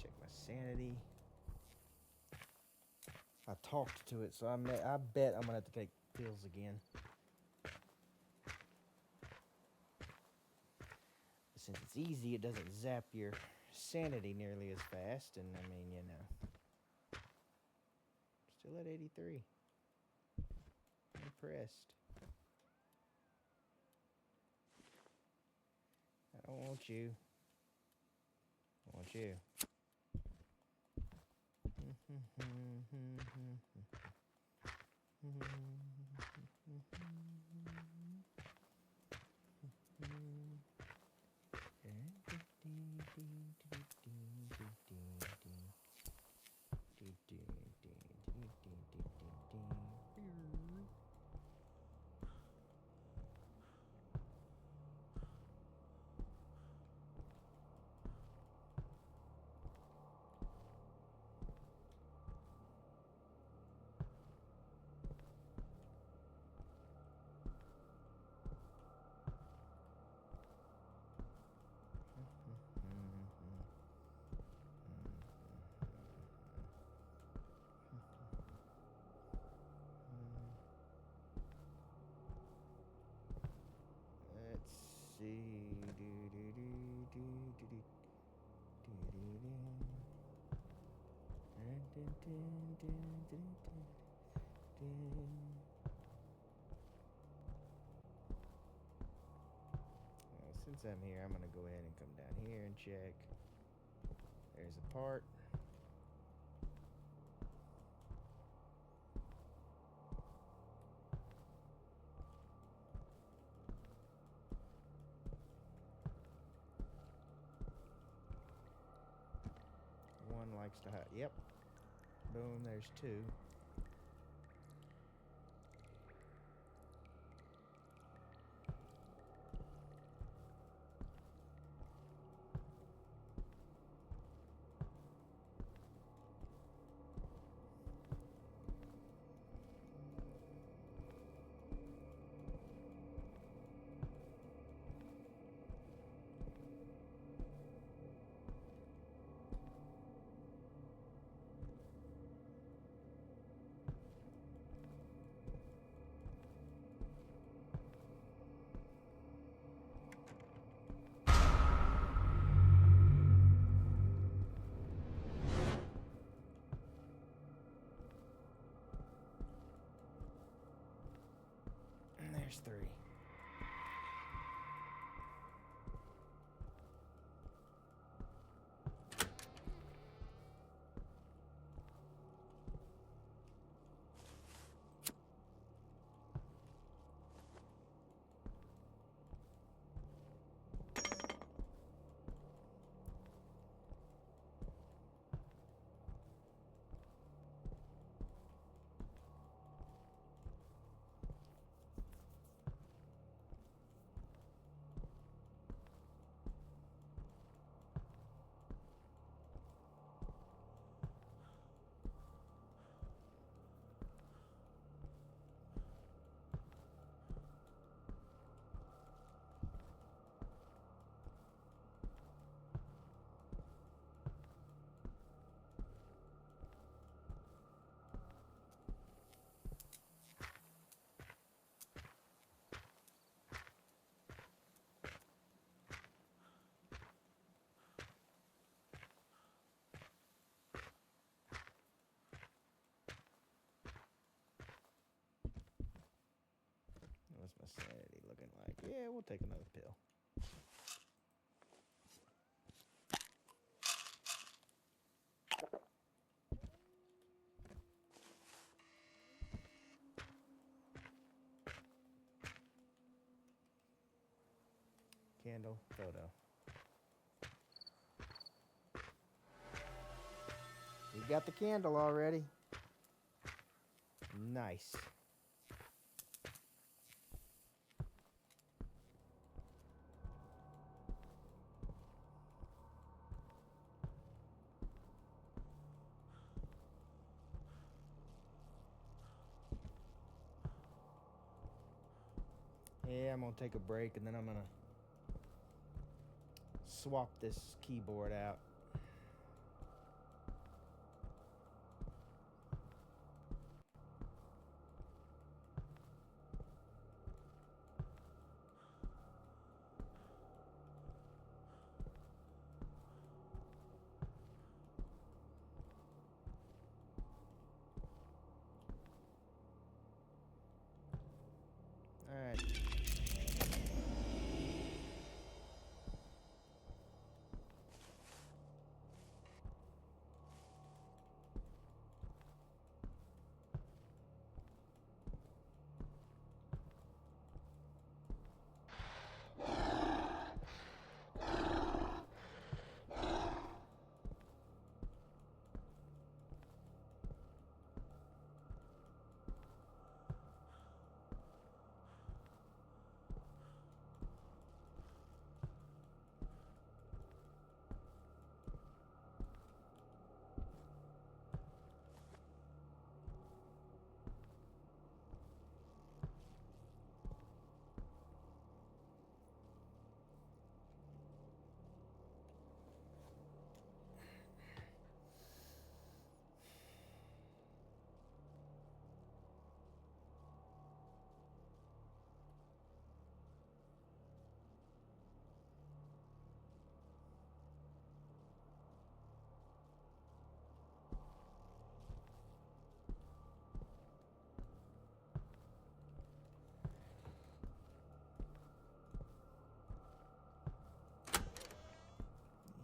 Check my sanity. I talked to it, so I bet I'm gonna have to take pills again. Since it's easy, it doesn't zap your sanity nearly as fast, and I mean, you know. Still at 83. Impressed. I don't want you. I want you. Let's see. Since I'm here, I'm gonna go ahead and come down here and check. There's a part. One likes to hide. Yep. Boom, there's two. And there's three. Sanity looking like? Yeah, we'll take another pill. Candle, photo. We got the candle already. Nice. Yeah, I'm gonna take a break and then I'm gonna swap this keyboard out. Alright.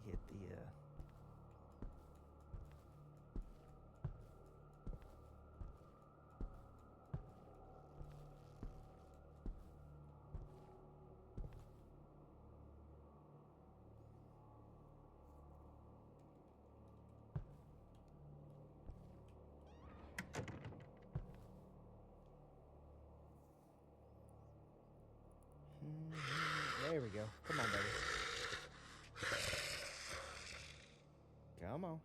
Hit the There we go. Come on, baby. Come on.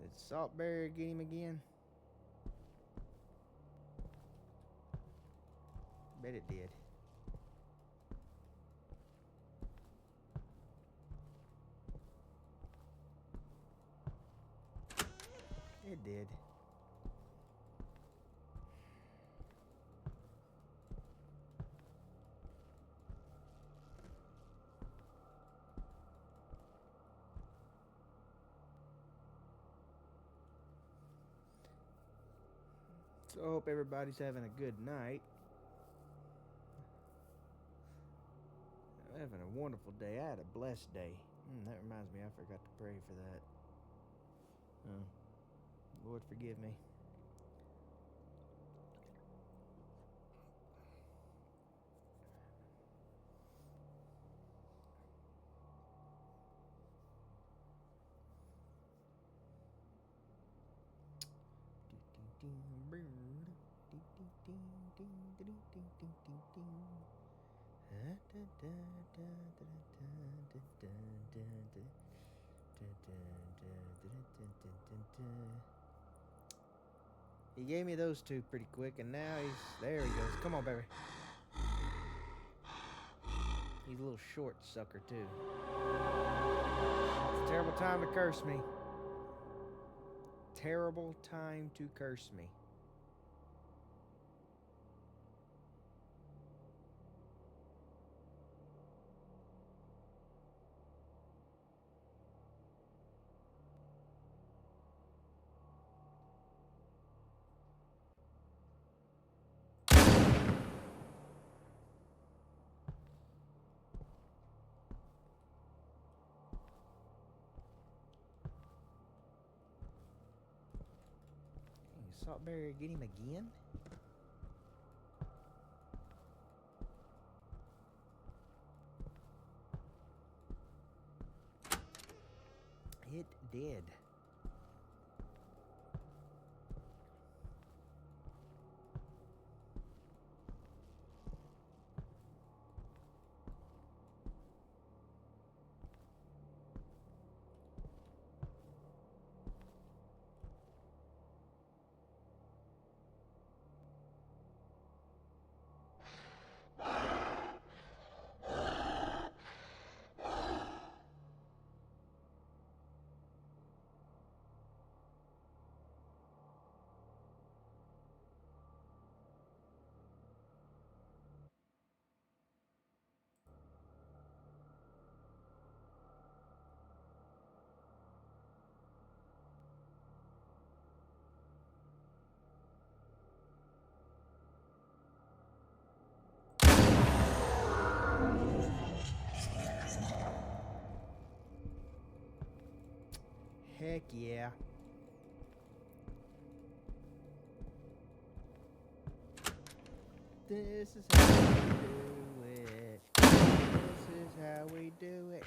Did Salt Barrier get him again? Bet it did. It did. So I hope everybody's having a good night. Having a wonderful day. I had a blessed day. That reminds me, I forgot to pray for that. Lord, forgive me. He gave me those two pretty quick, and now there he goes. Come on, baby. He's a little short sucker, too. It's a terrible time to curse me. Terrible time to curse me. Saltberry get him again? It did. Heck yeah. This is how we do it. This is how we do it.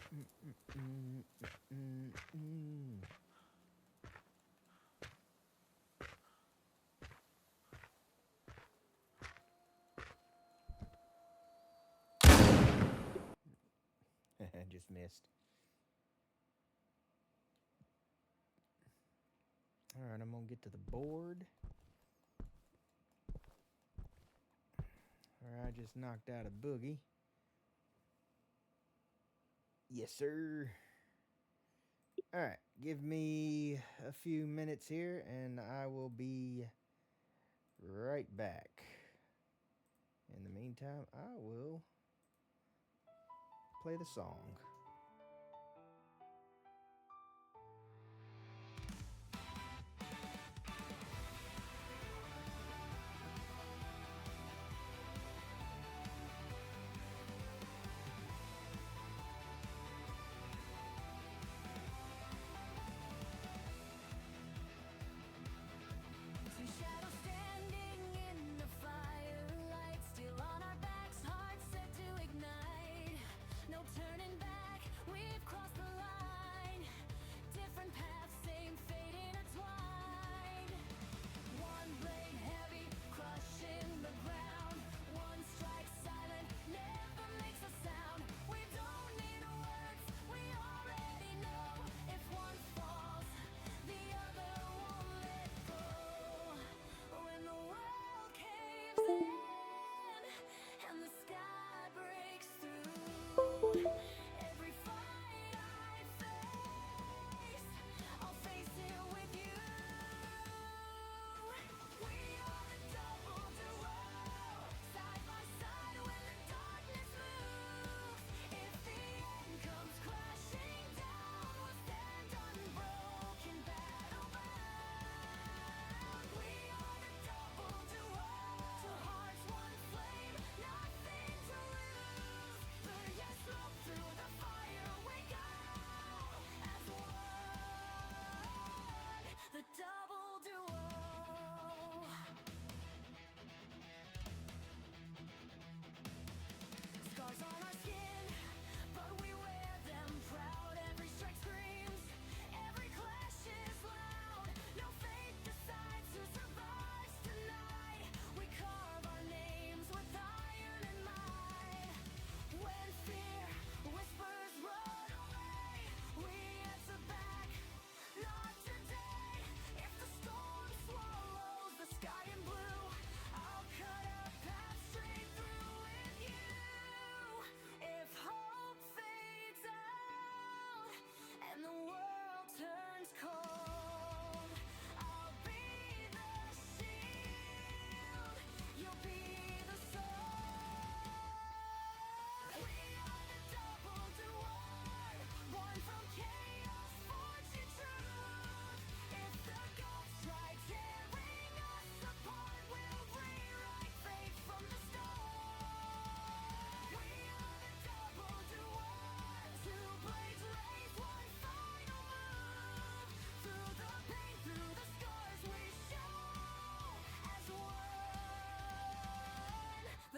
Just missed. Alright, I'm gonna get to the board. Alright, I just knocked out a boogie. Yes, sir. Alright, give me a few minutes here and I will be right back. In the meantime, I will play the song. Two shadows standing in the firelight, still on our backs, hearts set to ignite. No turning back.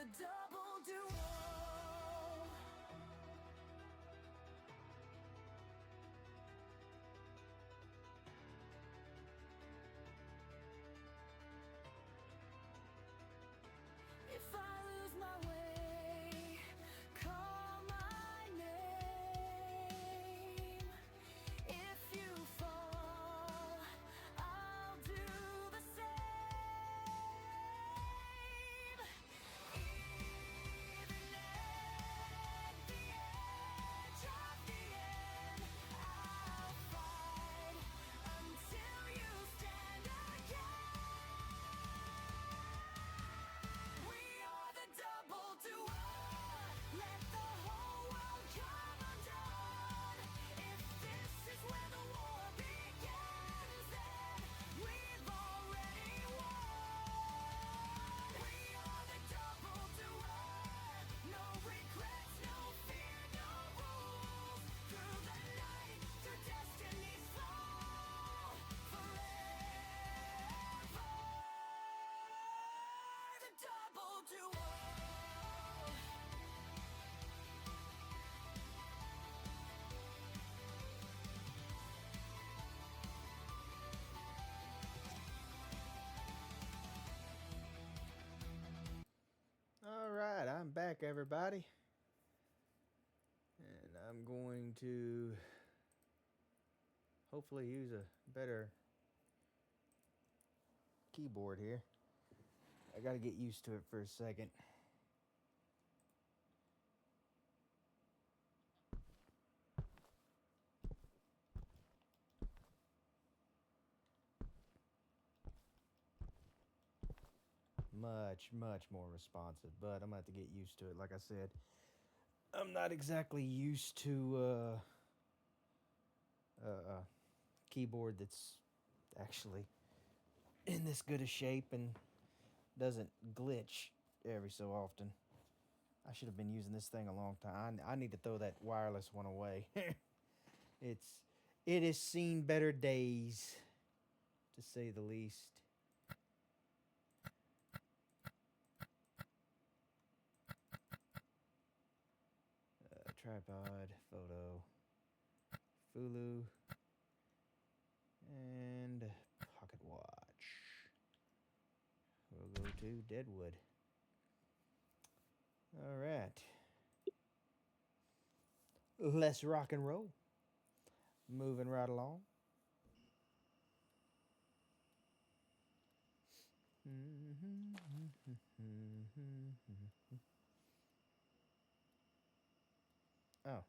the double duo. If I lose my way, call my name. If you fall, I'll do the same. Even at the edge of the end, I'll fight until you stand again. We are the double duo. Let the whole world come undone. If this is where the war begins, then we've already won. We are the double duo. No regrets, no fear, no rules. Through the night, through destiny's fall, forever. The double duo. All right, I'm back, everybody. And I'm going to hopefully use a better keyboard here. I got to get used to it for a second. Much more responsive, but I'm gonna have to get used to it. Like I said, I'm not exactly used to a keyboard that's actually in this good a shape and doesn't glitch every so often. I should have been using this thing a long time. I need to throw that wireless one away. It has seen better days, to say the least. Tripod, photo, Fulu, and pocket watch. We'll go to Deadwood. All right. Let's rock and roll. Moving right along. Oh.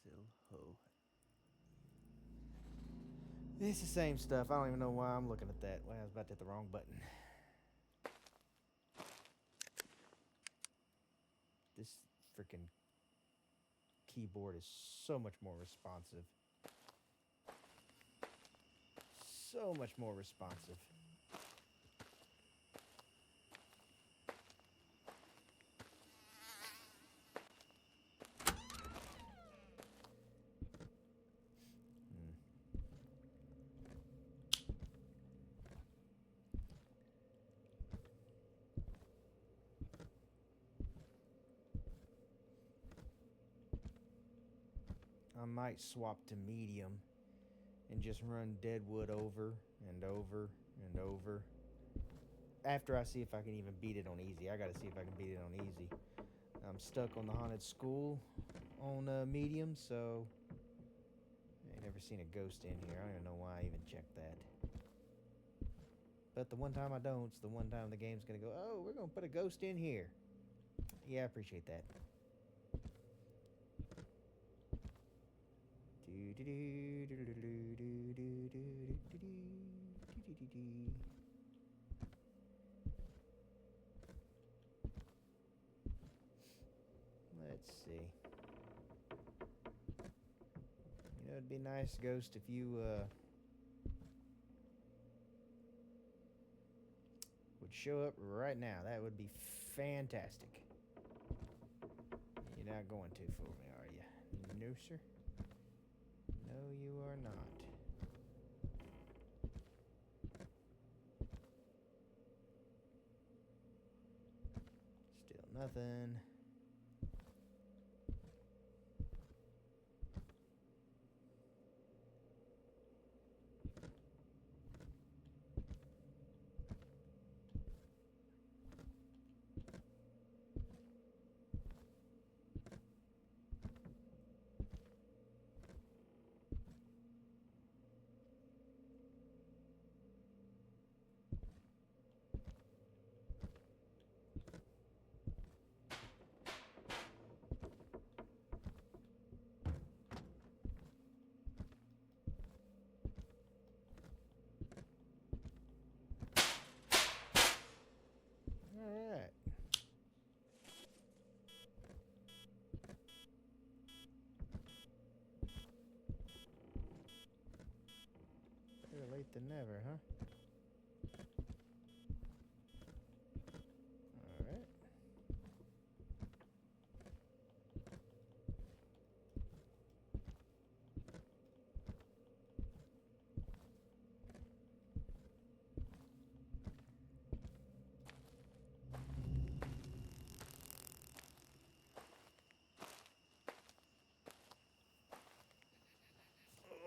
Silho. It's the same stuff. I don't even know why I'm looking at that. Well, I was about to hit the wrong button. This freaking keyboard is so much more responsive. So much more responsive. I might swap to medium and just run Deadwood over and over and over. After I see if I can even beat it on easy. I gotta see if I can beat it on easy. I'm stuck on the Haunted School on medium, so I ain't never seen a ghost in here. I don't even know why I even checked that. But the one time I don't, it's the one time the game's gonna go, oh, we're gonna put a ghost in here. Yeah, I appreciate that. Let's see. You know, it'd be nice, Ghost, if you would show up right now. That would be fantastic. You're not going to for me, are you? No, sir. No, you are not. Nothing. Alright. Better late than never, huh? Alright.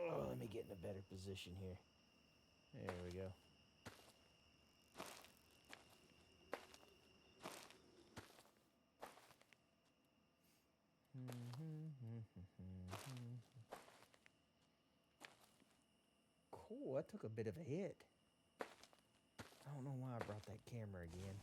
Oh, let me get in a better position here. There we go. Cool, that took a bit of a hit. I don't know why I brought that camera again.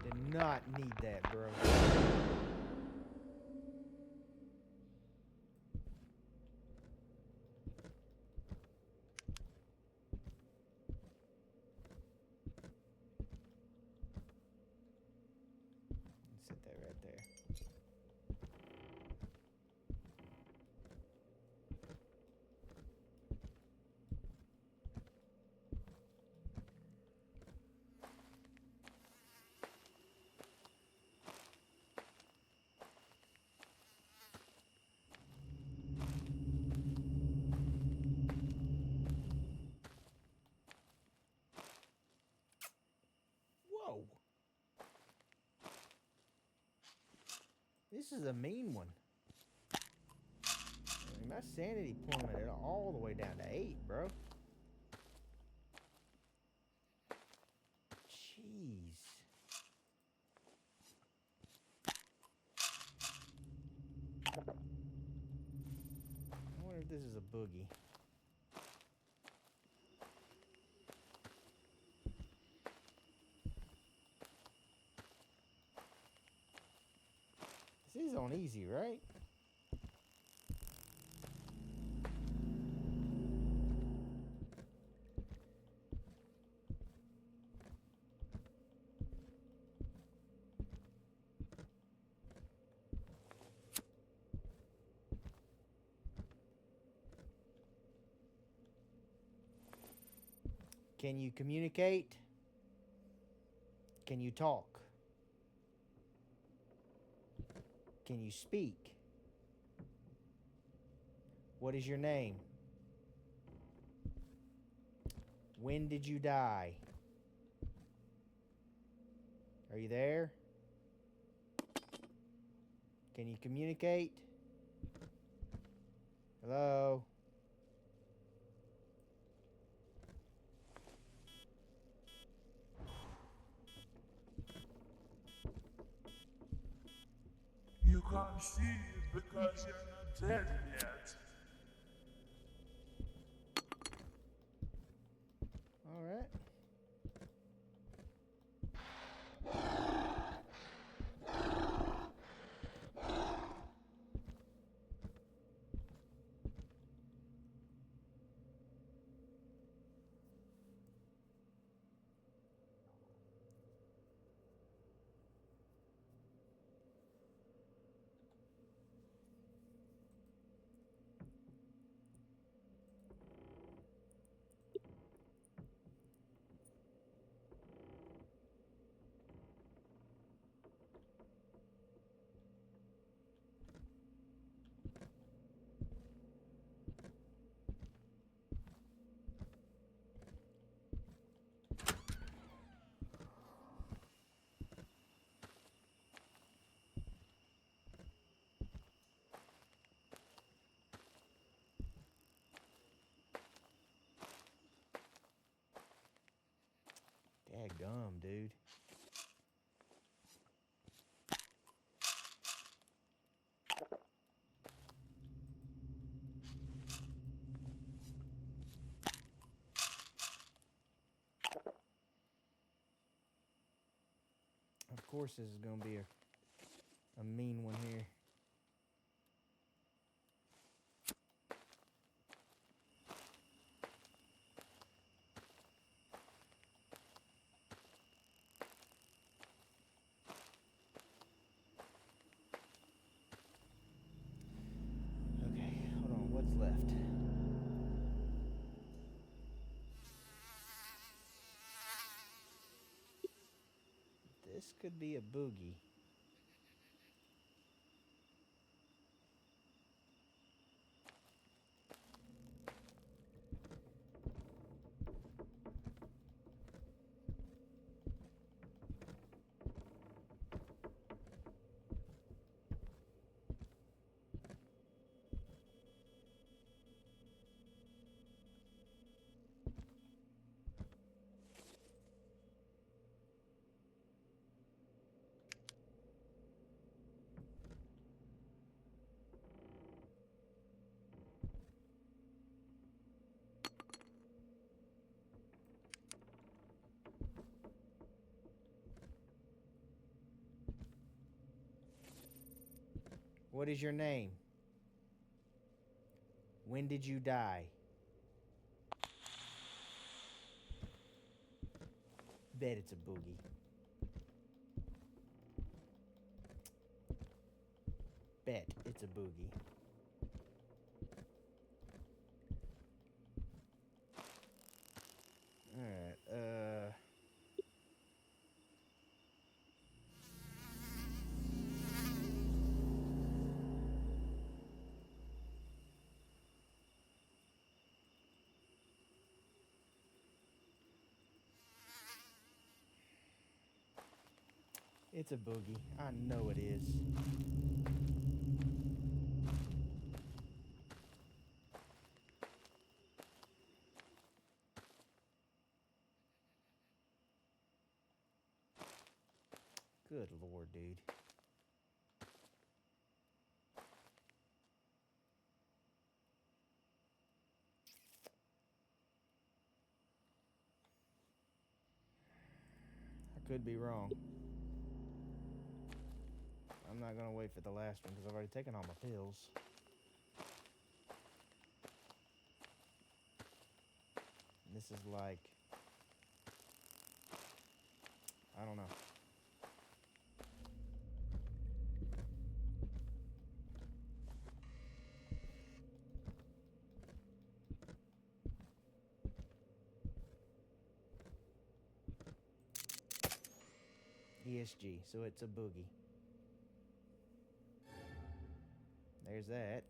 Did not need that, bro. Set that right there. Whoa. This is a mean one. I mean, my sanity plummeted all the way down to 8, bro. Jeez. I wonder if this is a boogie. This is on easy, right? Can you communicate? Can you talk? Can you speak? What is your name? When did you die? Are you there? Can you communicate? Hello? You can't see it because you're not dead yet. All right. Daggum, dude. Of course, this is gonna be a mean one here. Okay, hold on. What's left? This could be a boogie. What is your name? When did you die? Bet it's a boogie. Bet it's a boogie. Alright, it's a boogie. I know it is. Good lord, dude. I could be wrong. I'm not going to wait for the last one because I've already taken all my pills. And this is like, I don't know. ESG, so it's a boogie. There's that.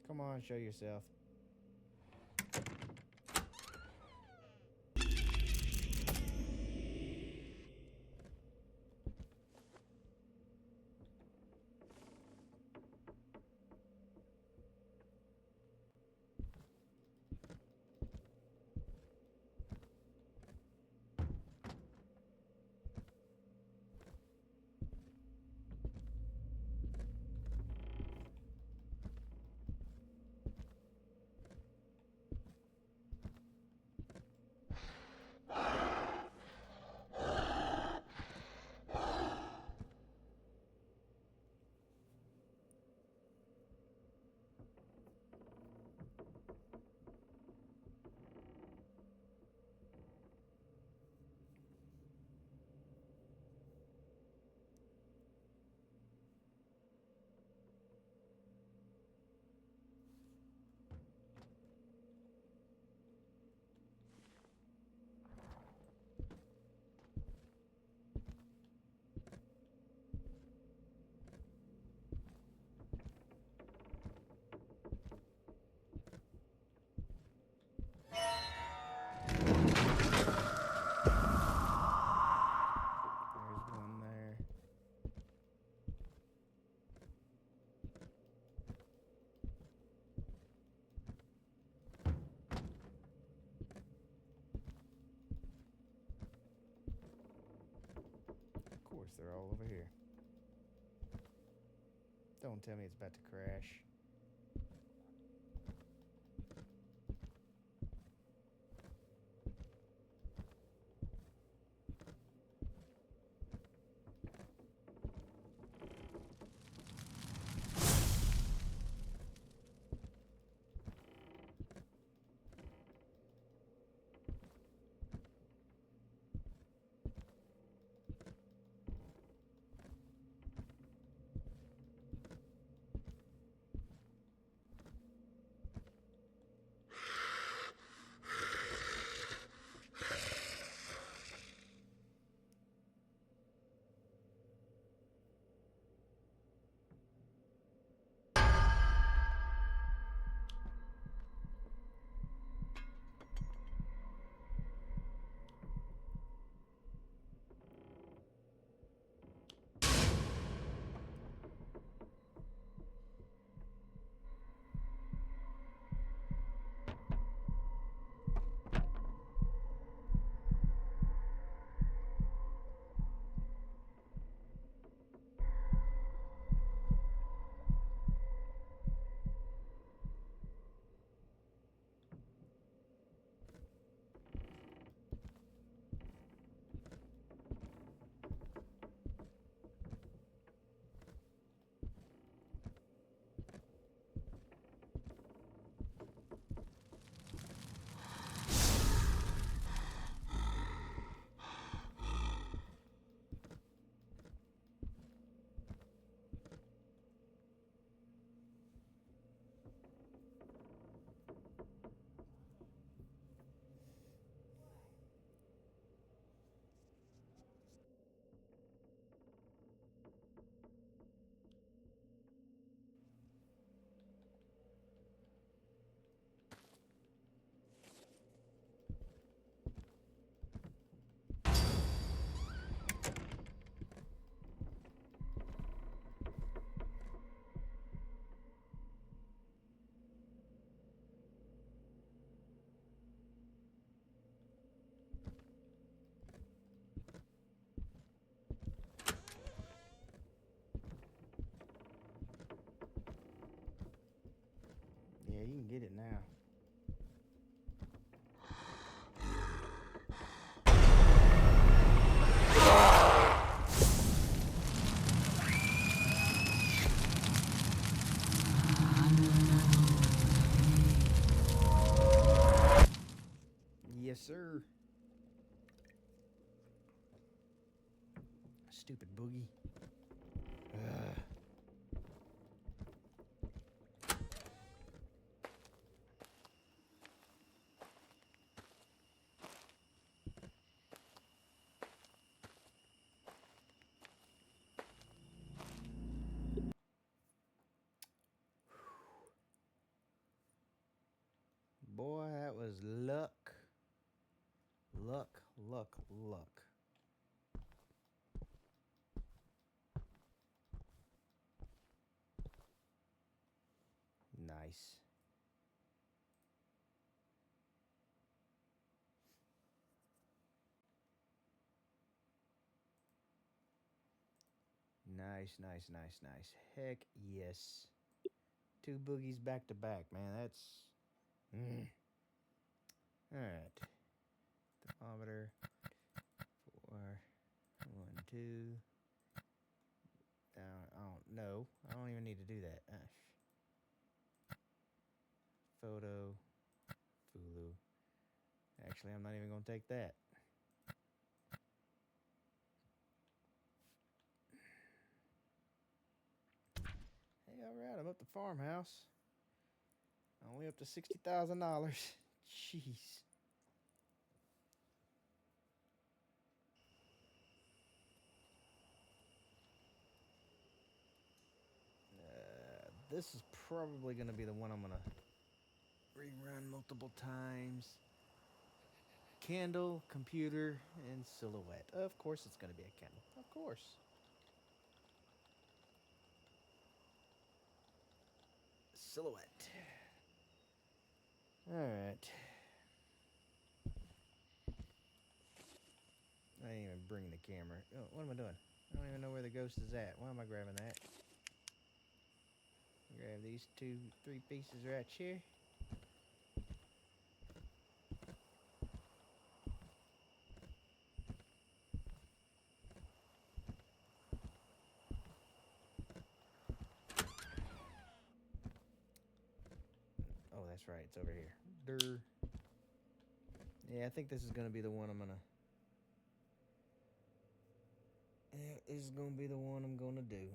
Come on, show yourself. There's one there. Of course, they're all over here. Don't tell me it's about to crash. hit it now. Yes, sir. Stupid boogie. Ugh. Boy, that was luck. Luck, luck, luck. Nice. Nice, nice, nice, nice. Heck yes. 2 boogies back to back, man. That's... Alright. Thermometer. 4. 1, 2. I don't know. I don't even need to do that. Photo. Fulu. Actually, I'm not even going to take that. Hey, alright. I'm up to farmhouse. Only up to $60,000. Jeez. This is probably going to be the one I'm going to rerun multiple times. Candle, computer, and silhouette. Of course it's going to be a candle. Of course. Silhouette. Alright. I didn't even bring the camera. Oh, what am I doing? I don't even know where the ghost is at. Why am I grabbing that? Grab these 3 pieces right here. Oh, that's right. It's over here. Durr. Yeah, I think this is going to be the one I'm going to... It is going to be the one I'm going to do.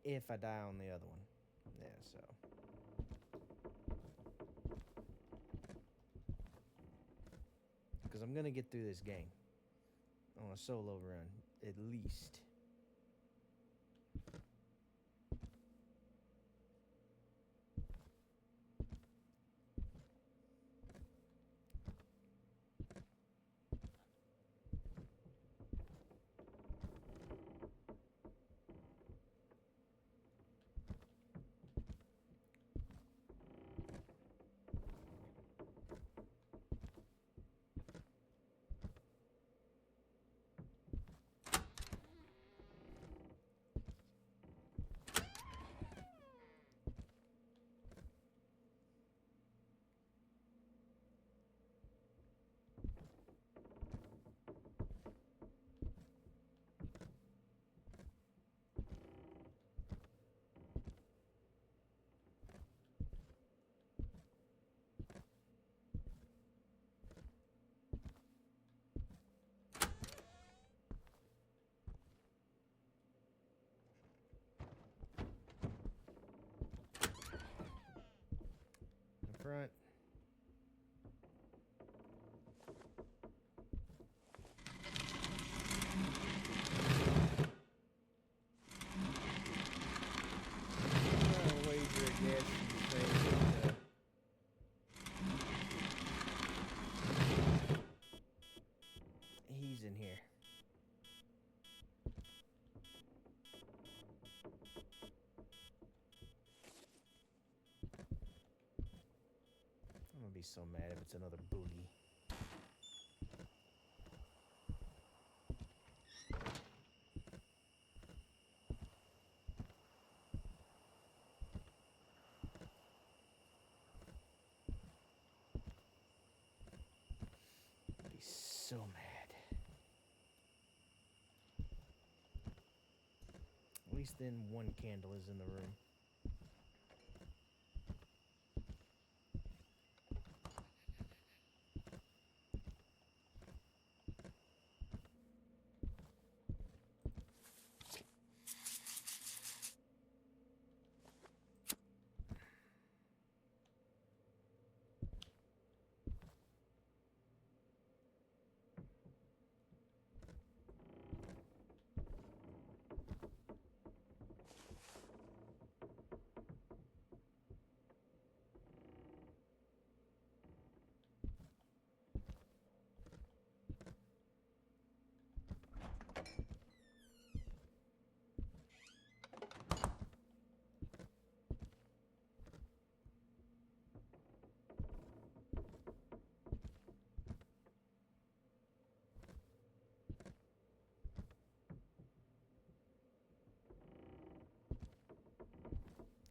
If I die on the other one. Yeah, so... Because I'm going to get through this game. On a solo run, at least. In front. I'll wager a guess and say that, he's in here. I'm gonna be so mad if it's another boogie. so mad. At least then one candle is in the room.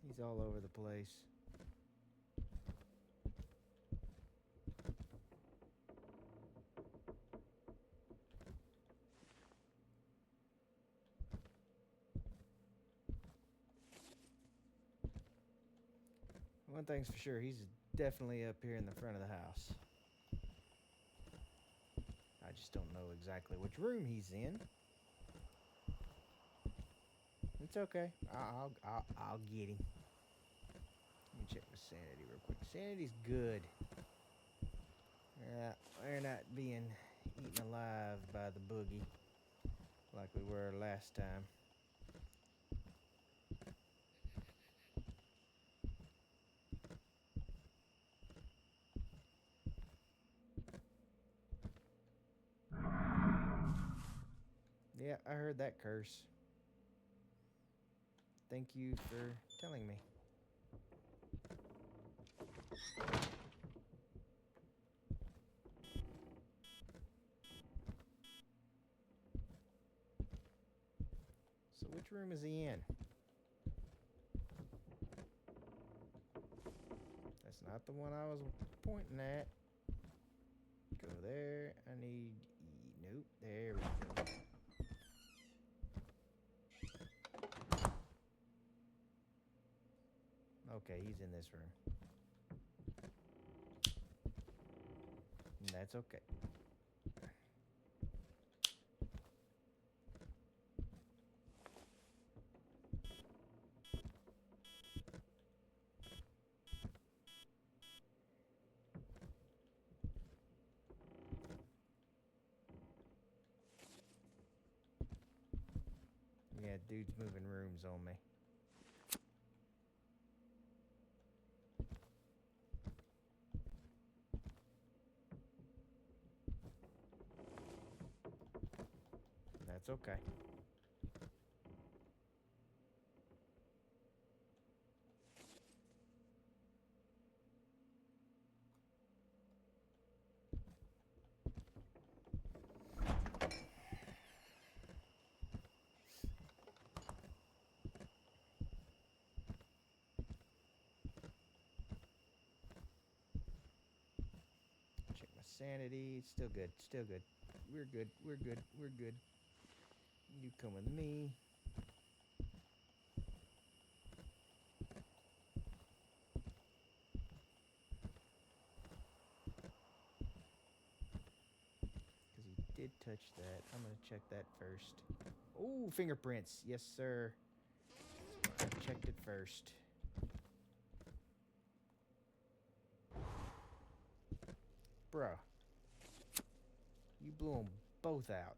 He's all over the place. One thing's for sure, he's definitely up here in the front of the house. I just don't know exactly which room he's in. It's okay. I'll get him. Let me check my sanity real quick. Sanity's good. We're not being eaten alive by the boogie like we were last time. Yeah, I heard that curse. Thank you for telling me. So which room is he in? That's not the one I was pointing at. Go there. I need... Nope. There we go. Okay, he's in this room. That's okay. Yeah, dude's moving rooms on me. That's okay. Check my sanity. Still good. Still good. We're good. We're good. We're good. You come with me. Because he did touch that. I'm going to check that first. Oh, fingerprints. Yes, sir. I checked it first. Bruh. You blew them both out.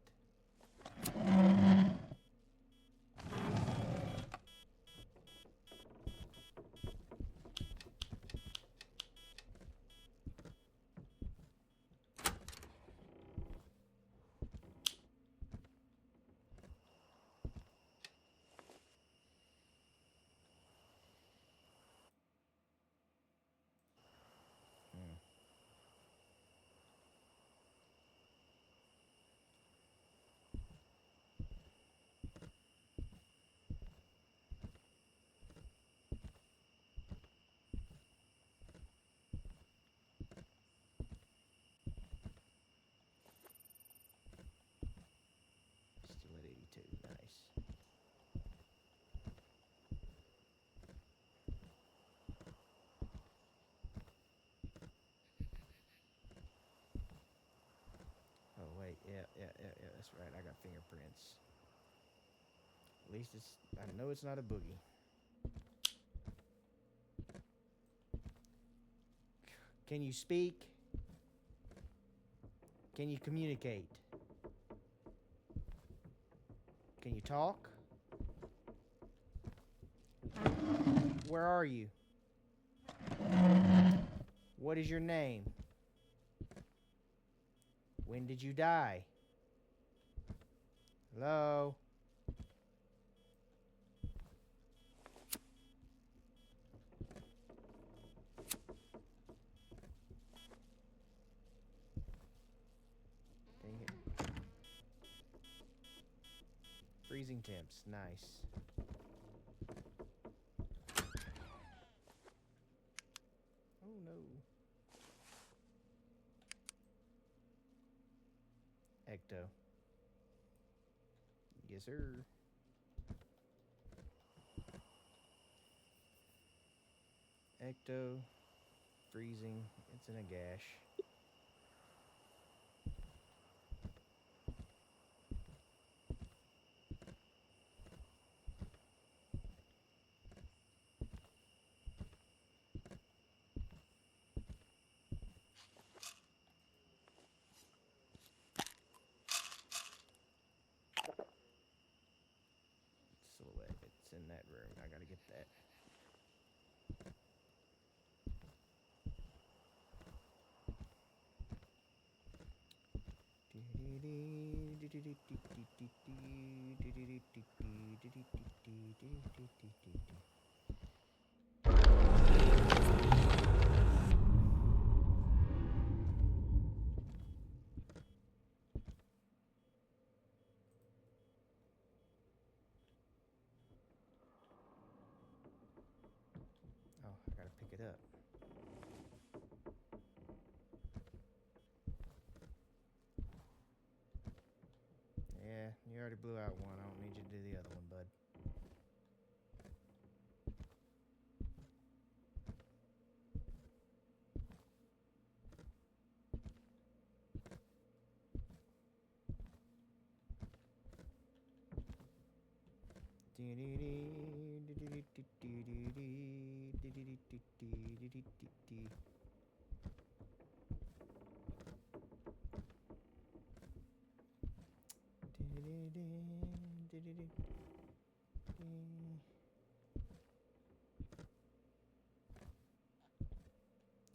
that's right. I got fingerprints. At least it's. I know it's not a boogie. Can you speak? Can you communicate? Can you talk? Where are you? What is your name? When did you die? Hello? Dang it. Freezing temps. Nice. Oh no. Ecto. Yes, sir. Ecto. Freezing. It's in a gash. Silhouette. It's in that room. I gotta get that. Oh, I gotta pick it up. Yeah, you already blew out one. I don't need you to do the other one, bud.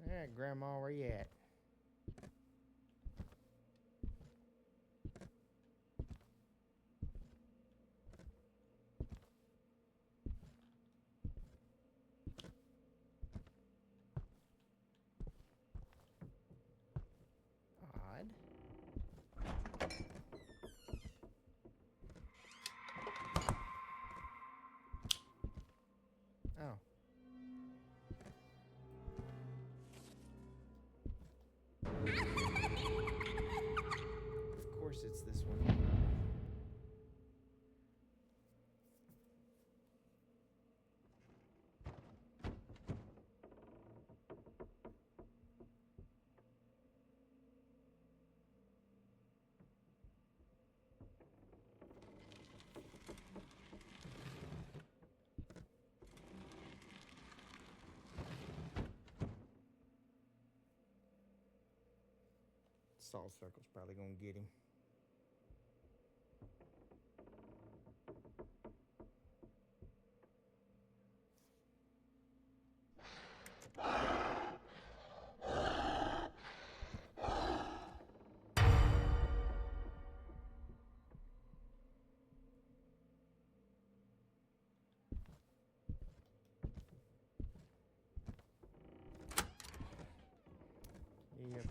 Alright, Grandma, where you at? Odd. Oh. Of course it's this one. Salt Circle's probably gonna get him. Yep.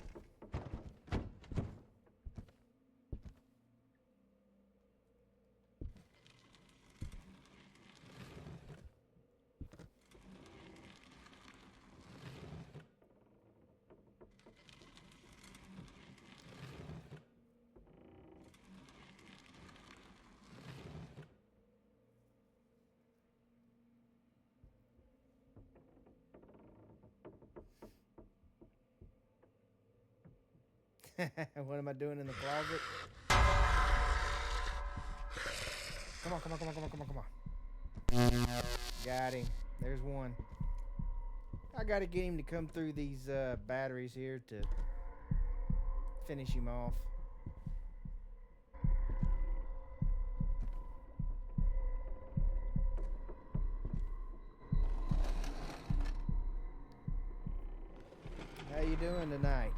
What am I doing in the closet? Come on, come on, come on, come on, come on, come on. Got him. There's one. I gotta get him to come through these batteries here to finish him off. How you doing tonight?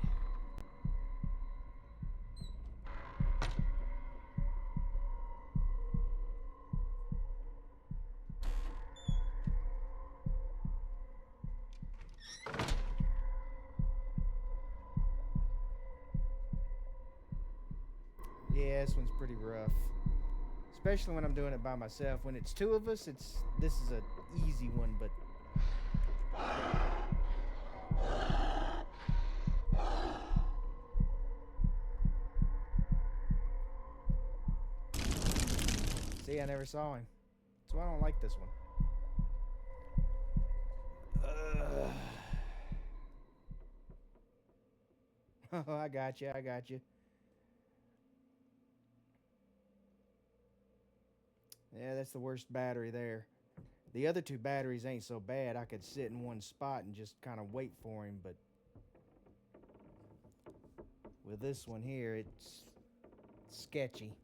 Yeah, this one's pretty rough. Especially when I'm doing it by myself. When it's two of us, this is an easy one, but see, I never saw him. That's why I don't like this one. Oh, I got you. I got you. Yeah, that's the worst battery there. The other two batteries ain't so bad. I could sit in one spot and just kind of wait for him, but with this one here, it's sketchy.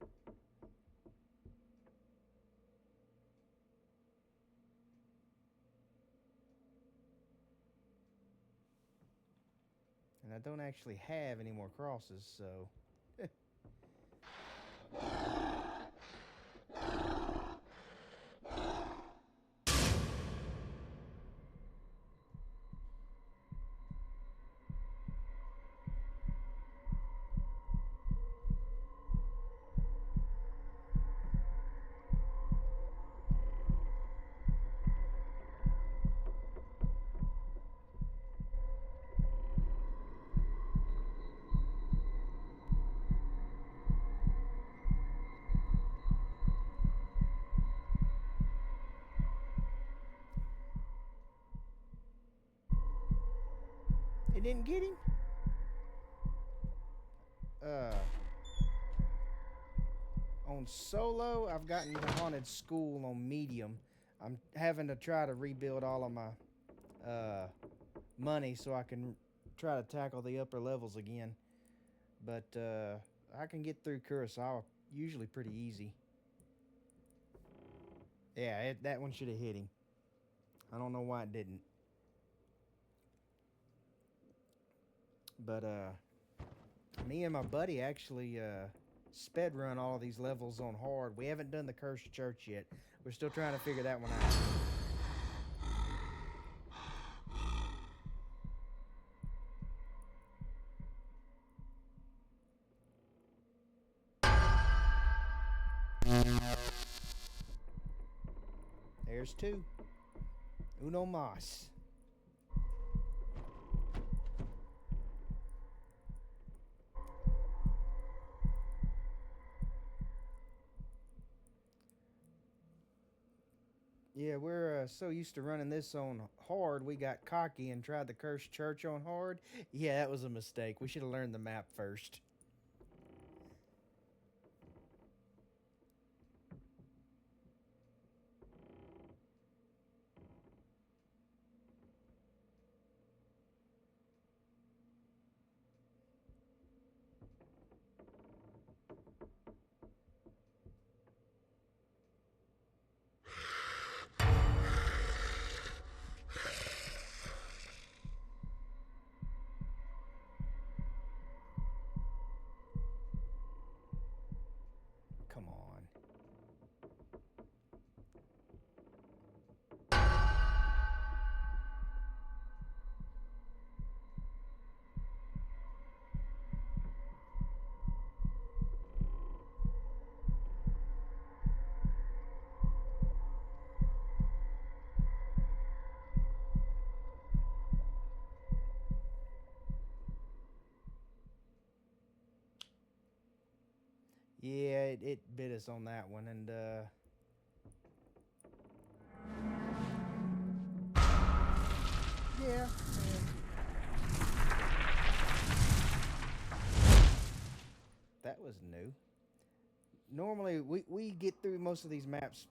And I don't actually have any more crosses, so... It didn't get him? On solo, I've gotten the haunted school on medium. I'm having to try to rebuild all of my money so I can try to tackle the upper levels again. But I can get through Kurosawa usually pretty easy. Yeah, that one should have hit him. I don't know why it didn't. But me and my buddy actually sped run all of these levels on hard. We haven't done the Cursed Church yet. We're still trying to figure that one out. There's two. Uno mas. Yeah, we're so used to running this on hard, we got cocky and tried the Cursed Church on hard. Yeah, that was a mistake. We should have learned the map first. Come on. Yeah, it bit us on that one, and yeah. That was new. normally we get through most of these maps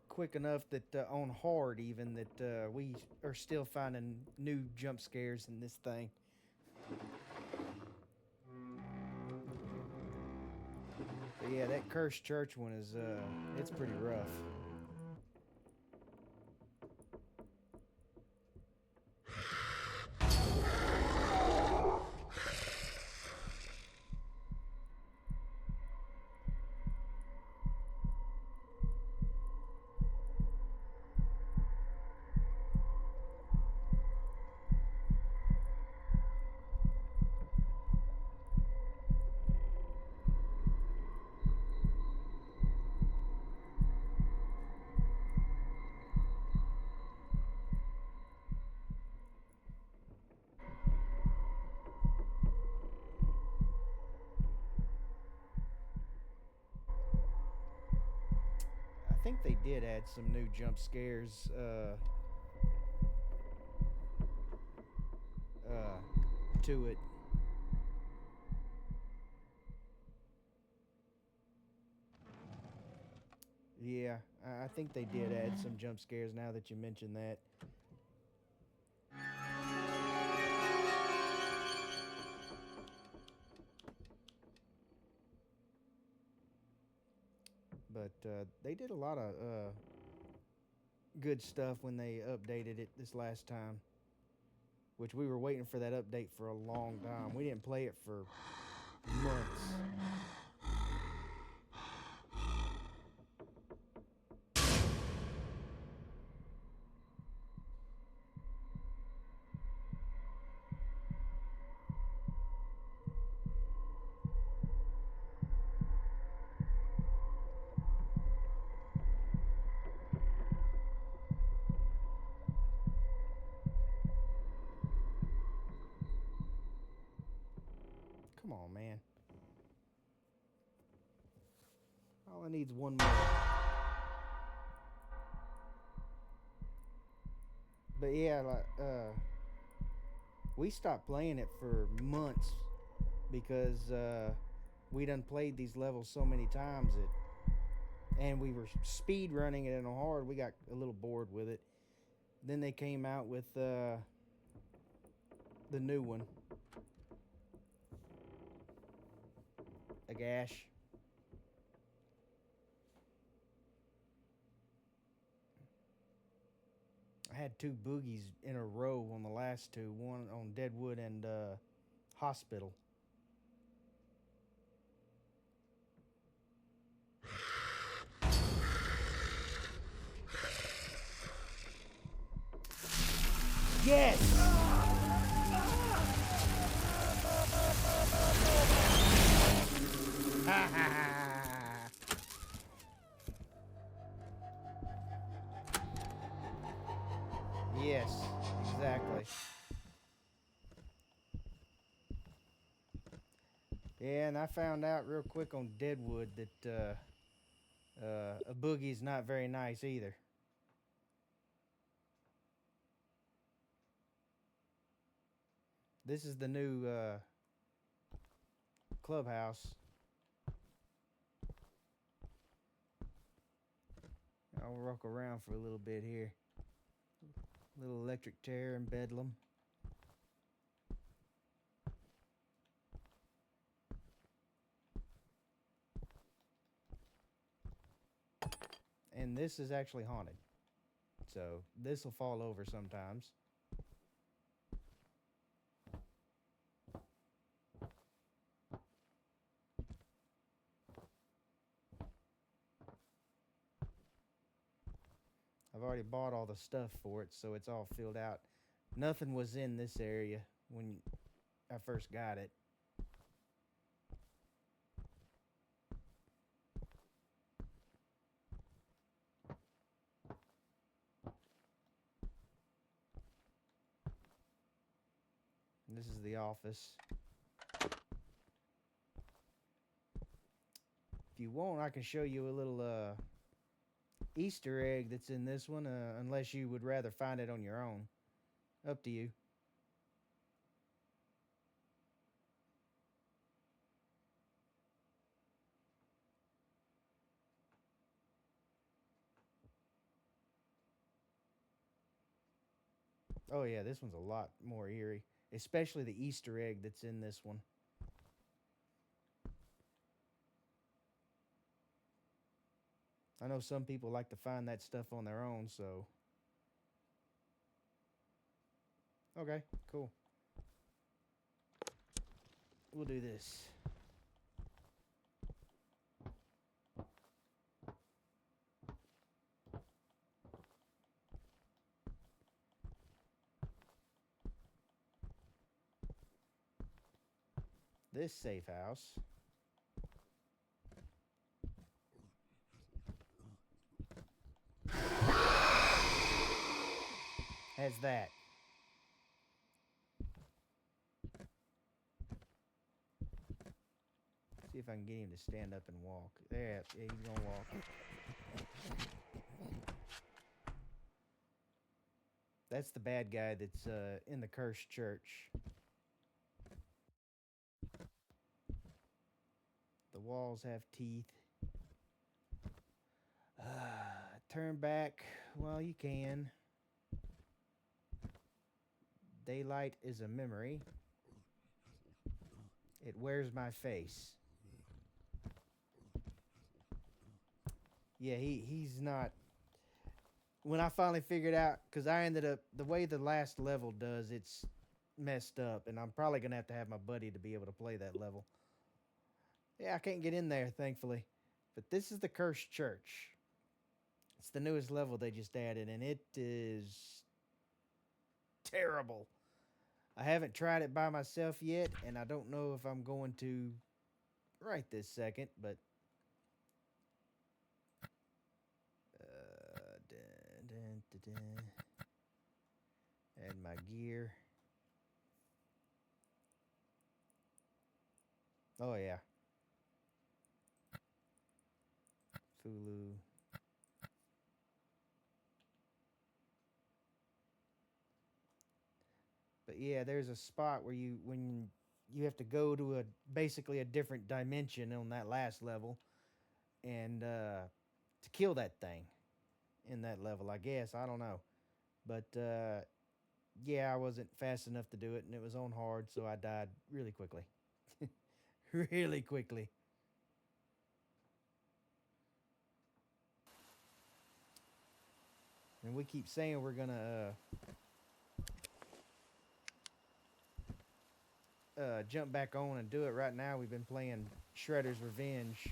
quick enough that on hard even that we are still finding new jump scares in this thing. But yeah, that cursed church one is it's pretty rough. I think they did add some new jump scares to it. Yeah, I think they did add some jump scares now that you mentioned that. But they did a lot of good stuff when they updated it this last time. Which we were waiting for that update for a long time. We didn't play it for months. Come on, man. All I need's one more. But yeah, like we stopped playing it for months because we done played these levels so many times and we were speed running it in a hard. We got a little bored with it. Then they came out with the new one, Agash. I had two boogies in a row on the last two, one on Deadwood and Hospital. Yes! Ha ha ha! Yes, exactly. Yeah, and I found out real quick on Deadwood that a boogie's not very nice either. This is the new clubhouse. I'll walk around for a little bit here. Little electric chair and bedlam. And this is actually haunted. So this will fall over sometimes. I've already bought all the stuff for it, so it's all filled out. Nothing was in this area when I first got it. And this is the office. If you want, I can show you a little Easter egg that's in this one, unless you would rather find it on your own. Up to you. Oh yeah, this one's a lot more eerie, especially the Easter egg that's in this one. I know some people like to find that stuff on their own, so. Okay, cool. We'll do this. This safe house has that. See if I can get him to stand up and walk. There, yeah, he's gonna walk. That's the bad guy that's in the cursed church. The walls have teeth. Turn back while you can. Daylight is a memory. It wears my face. Yeah, he's not. When I finally figured out, because I ended up, the way the last level does, it's messed up, and I'm probably going to have my buddy to be able to play that level. Yeah, I can't get in there, thankfully. But this is the Cursed Church. It's the newest level they just added, and it is terrible. I haven't tried it by myself yet, and I don't know if I'm going to right this second, but add my gear. Oh yeah. Fulu. But yeah, there's a spot where when you have to go to basically a different dimension on that last level, and to kill that thing in that level, I guess. I don't know. But yeah, I wasn't fast enough to do it, and it was on hard, so I died really quickly. Really quickly. And we keep saying we're gonna jump back on and do it right now. We've been playing Shredder's Revenge.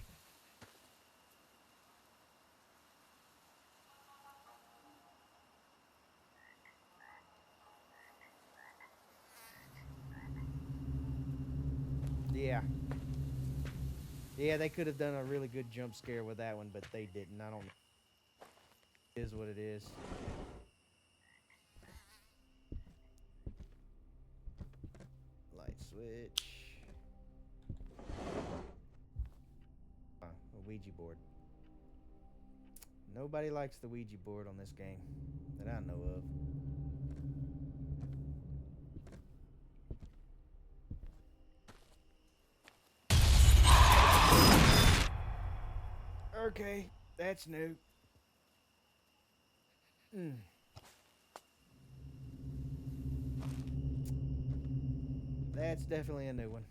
Yeah. Yeah, they could have done a really good jump scare with that one, but they didn't. I don't know. It is what it is. Light switch. A Ouija board. Nobody likes the Ouija board on this game that I know of. Okay, that's new. That's definitely a new one.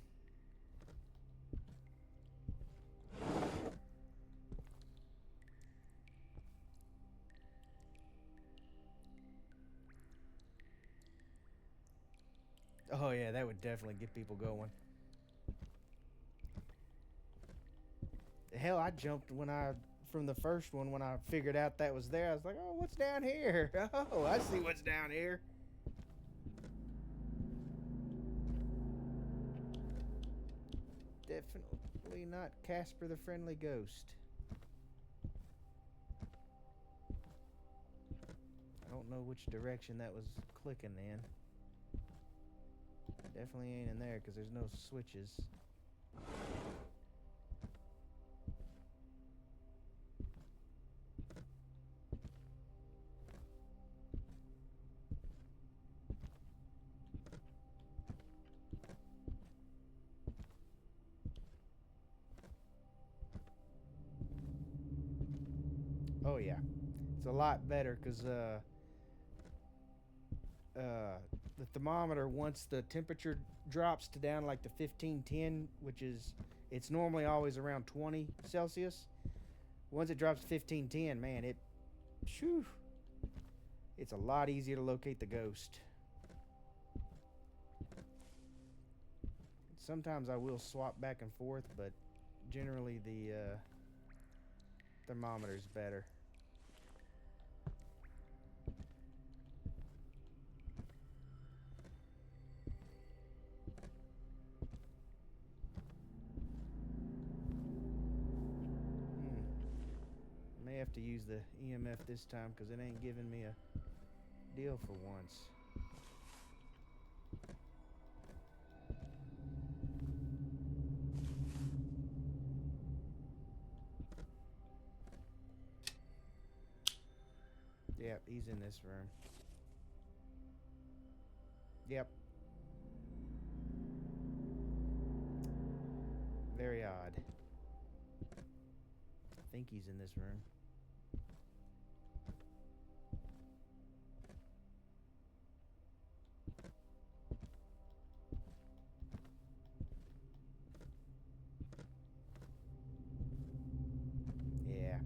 Oh yeah, that would definitely get people going. Hell, I jumped from the first one when I figured out that was there. I was like, oh, what's down here? Oh, I see what's down here. Definitely not Casper the Friendly Ghost. I don't know which direction that was clicking in. Definitely ain't in there because there's no switches. Oh yeah, it's a lot better because the thermometer, once the temperature drops to down like the 1510, which is, it's normally always around 20 Celsius. Once it drops to 1510, man, phew, it's a lot easier to locate the ghost. Sometimes I will swap back and forth, but generally the thermometer's better. May have to use the EMF this time because it ain't giving me a deal for once. Yep, he's in this room. Yep. Very odd. I think he's in this room. Yeah.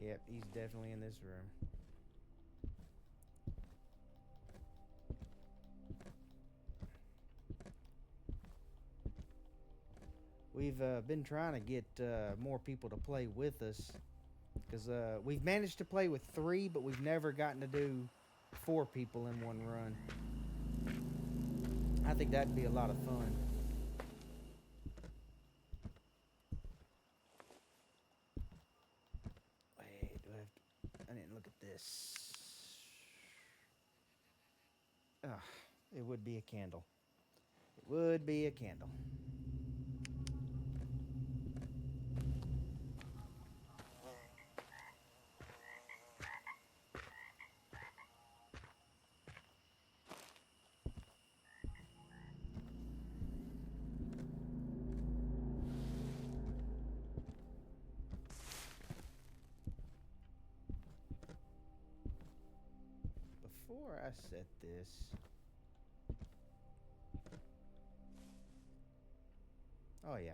Yep, he's definitely in this room. We've been trying to get more people to play with us because we've managed to play with 3, but we've never gotten to do 4 people in one run. I think that'd be a lot of fun. Wait, do I have to... I didn't look at this. It would be a candle. It would be a candle. Before I set this... Oh, yeah.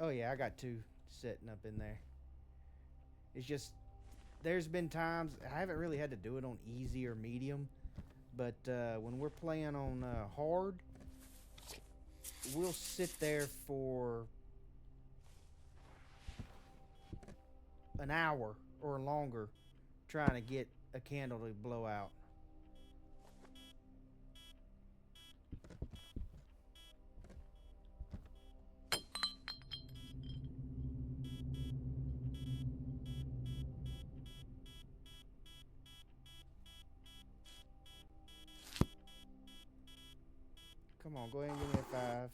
Oh, yeah, I got 2 setting up in there. It's just, there's been times, I haven't really had to do it on easy or medium, but when we're playing on hard, we'll sit there for an hour or longer trying to get a candle to blow out. Come on, go ahead and give me a 5.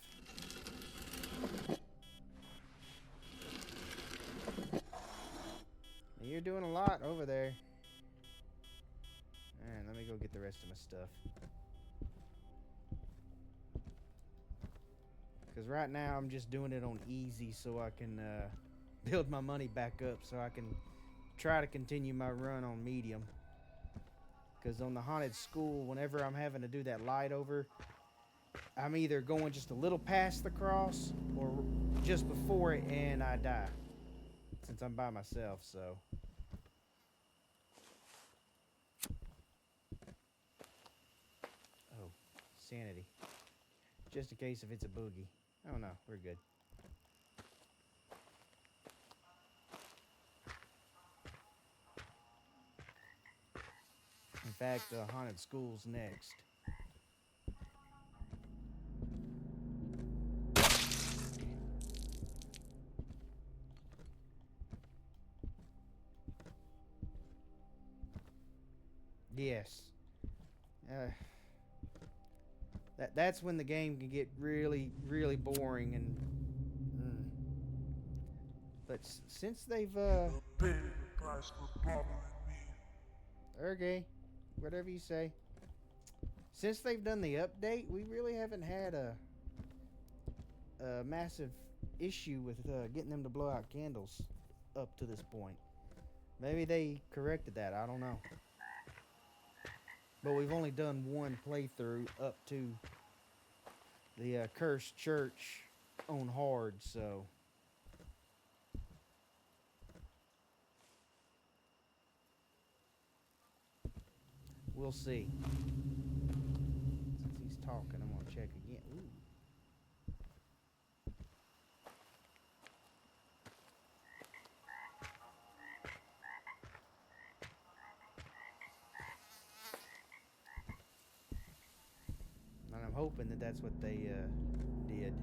You're doing a lot over there. Alright, let me go get the rest of my stuff. Because right now I'm just doing it on easy so I can build my money back up so I can try to continue my run on medium. Because on the haunted school, whenever I'm having to do that light over, I'm either going just a little past the cross or just before it and I die. Since I'm by myself, so. Oh, sanity. Just in case if it's a boogie. Oh no, we're good. In fact, haunted school's next. Yes. That's when the game can get really, really boring and. But since they've You'll pay the price for bothering me. Okay, whatever you say. Since they've done the update, we really haven't had a massive issue with getting them to blow out candles up to this point. Maybe they corrected that. I don't know. But we've only done one playthrough up to the Cursed Church on hard, so we'll see. Since he's talking, I'm gonna check again. Ooh. And I'm hoping that that's what they did.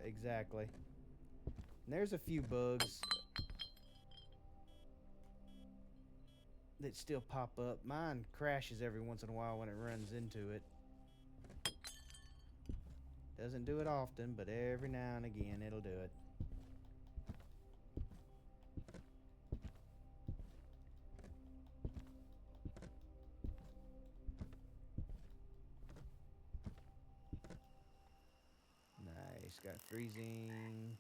Exactly. And there's a few bugs that still pop up. Mine crashes every once in a while when it runs into it. Doesn't do it often, but every now and again it'll do it. Nice. Got freezing.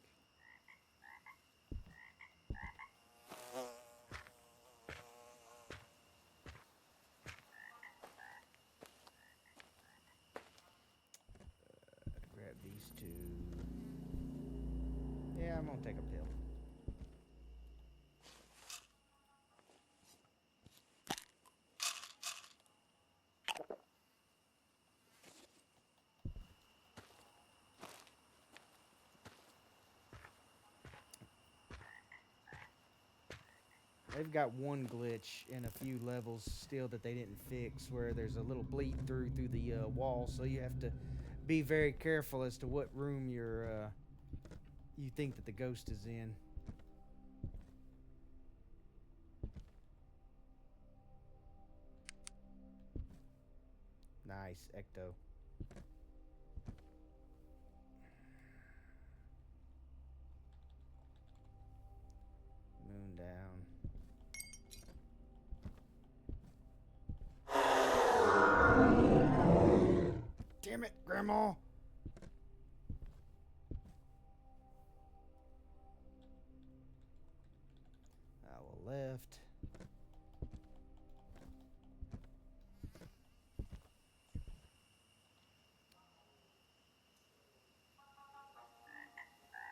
Grab these two. Yeah, I'm gonna take a pill. They've got one glitch in a few levels still that they didn't fix, where there's a little bleed through the wall, so you have to be very careful as to what room you think that the ghost is in. Nice, Ecto. Moon down. Damn it, Grandma! Owl left.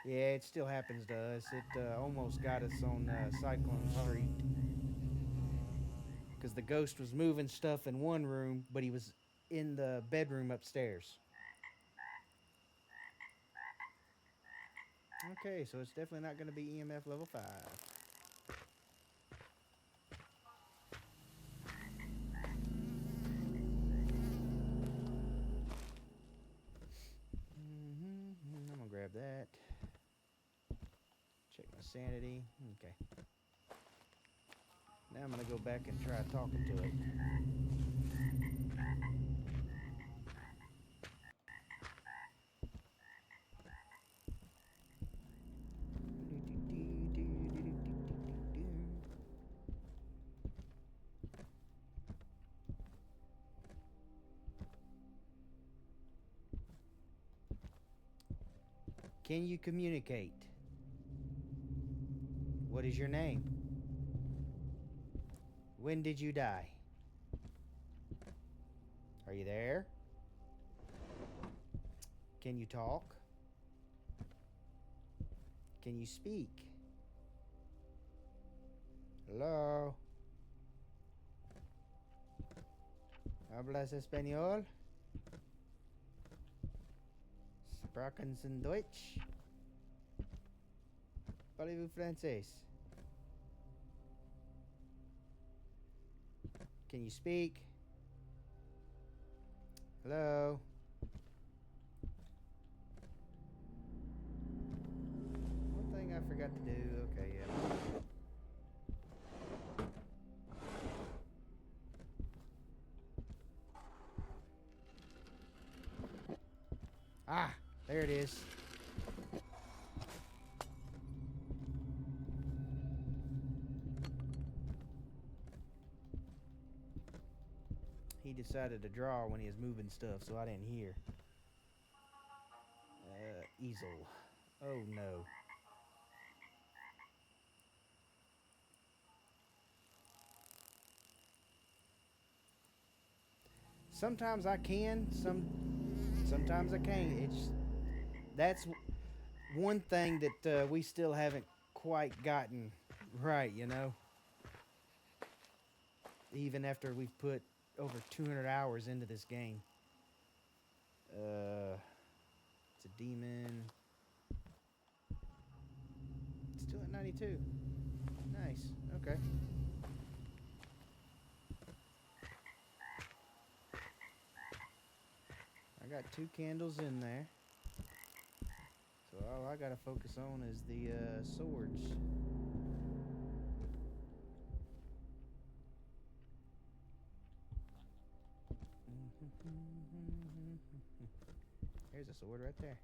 Yeah, it still happens to us. It almost got us on Cyclone Street. Because the ghost was moving stuff in one room, but he was in the bedroom upstairs. Okay, so it's definitely not going to be EMF level 5. I'm going to grab that. Check my sanity. Okay. Now I'm going to go back and try talking to it. Can you communicate? What is your name? When did you die? Are you there? Can you talk? Can you speak? Hello? ¿Hablas español? Sprachen Sie Deutsch? Parlez-vous français? Can you speak? Hello? One thing I forgot to do. Okay, yeah. Ah, there it is. He decided to draw when he was moving stuff, so I didn't hear. Easy weasel. Oh no. Sometimes I can, sometimes I can't. That's one thing that we still haven't quite gotten right, you know. Even after we've put over 200 hours into this game. It's a demon. Still at 92. Nice. Okay. I got 2 candles in there. So all I gotta focus on is the swords. There's a sword right there.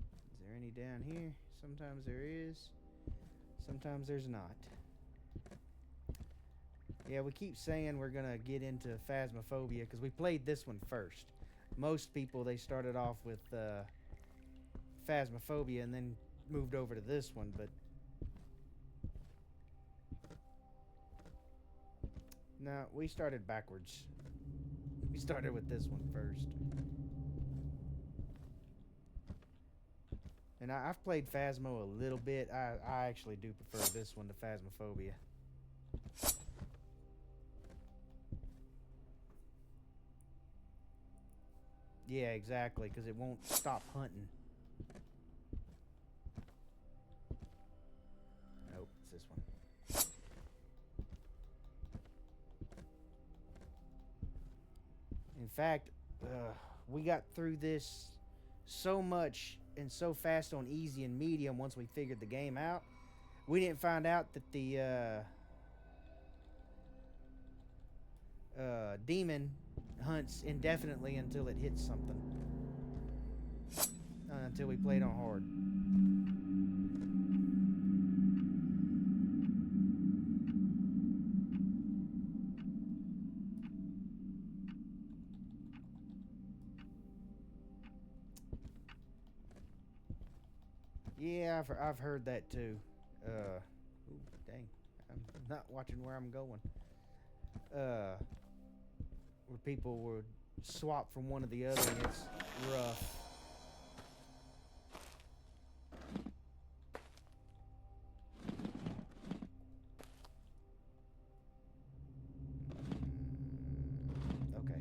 Is there any down here? Sometimes there is. Sometimes there's not. Yeah, we keep saying we're gonna get into Phasmophobia because we played this one first. Most people, they started off with Phasmophobia and then moved over to this one, but no, we started backwards. We started with this one first. And I've played Phasmo a little bit. I actually do prefer this one to Phasmophobia. Yeah, exactly, because it won't stop hunting. Nope, it's this one. In fact, we got through this so much and so fast on easy and medium once we figured the game out. We didn't find out that the demon hunts indefinitely until it hits something. Until we played on hard. Yeah, I've heard that too. Ooh, dang. I'm not watching where I'm going. Where people would swap from one to the other and it's rough. Okay.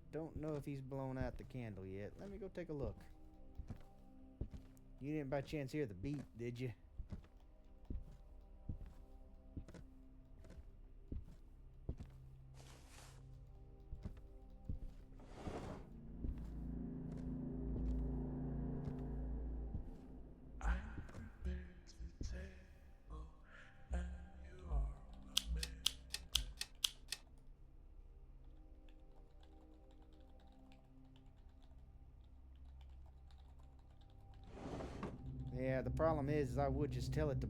I don't know if he's blown out the candle yet. Let me go take a look. You didn't by chance hear the beep, did you? I prepared the table, and you are a man. Yeah, the problem is I would just tell it to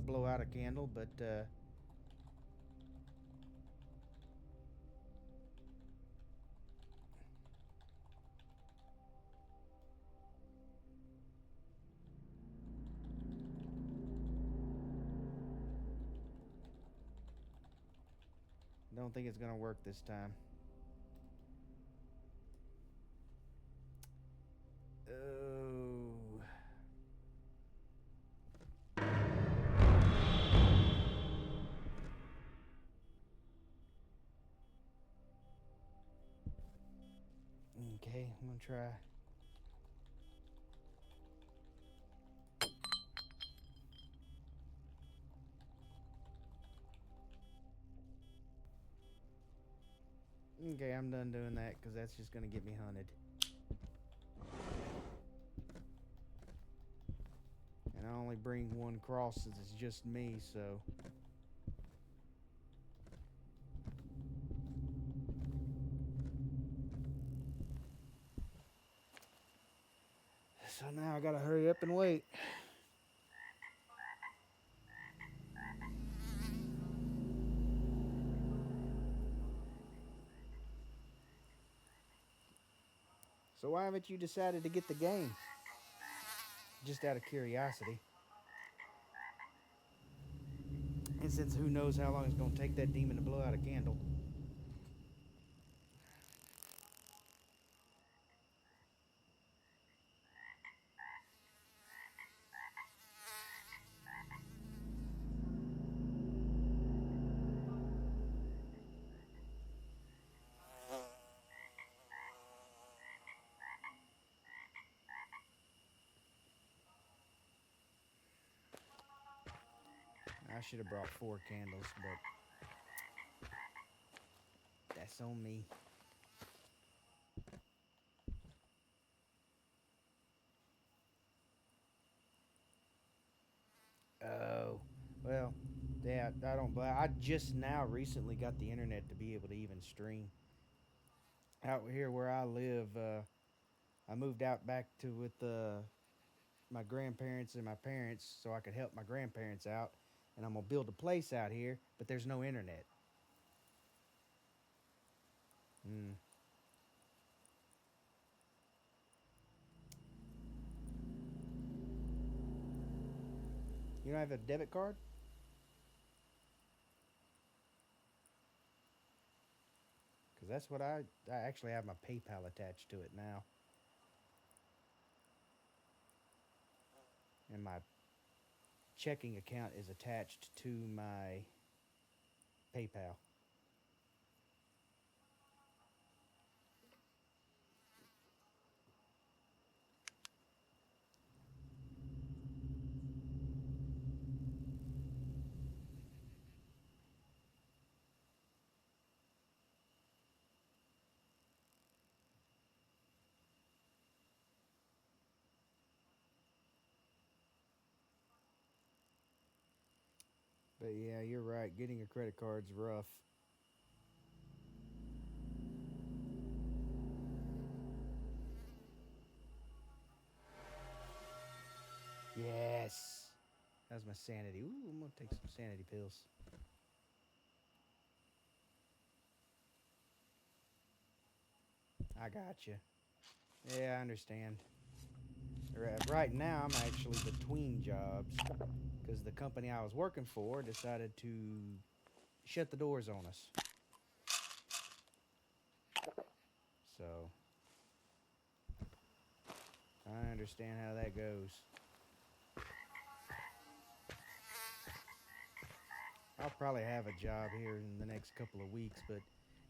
blow out a candle, but don't think it's gonna work this time. Oh. Okay, I'm gonna try. Okay, I'm done doing that because that's just gonna get me hunted. And I only bring one cross since it's just me, so. So now I gotta hurry up and wait. So why haven't you decided to get the game? Just out of curiosity. And since who knows how long it's going to take that demon to blow out a candle. I should have brought 4 candles, but that's on me. Oh, well, yeah, I don't. But I just now recently got the internet to be able to even stream. Out here where I live, I moved out back to with my grandparents and my parents so I could help my grandparents out, and I'm gonna build a place out here, but there's no internet. Mm. You don't have a debit card? Because that's what I actually have my PayPal attached to it now. And my checking account is attached to my PayPal. But yeah, you're right. Getting a credit card's rough. Yes. That's my sanity. Ooh, I'm gonna take some sanity pills. I got you. Yeah, I understand. Right now, I'm actually between jobs because the company I was working for decided to shut the doors on us. So I understand how that goes. I'll probably have a job here in the next couple of weeks, but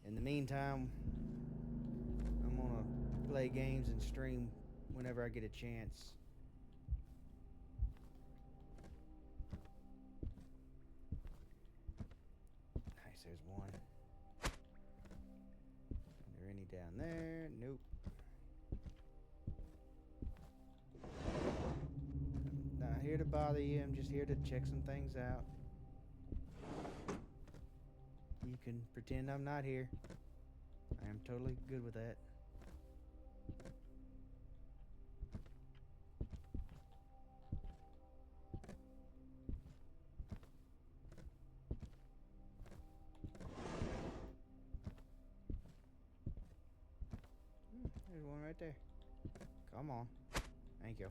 in the meantime, I'm gonna play games and stream whenever I get a chance. Nice, there's one. Are there any down there? Nope. I'm not here to bother you. I'm just here to check some things out. You can pretend I'm not here. I am totally good with that. There's one right there. Come on. Thank you.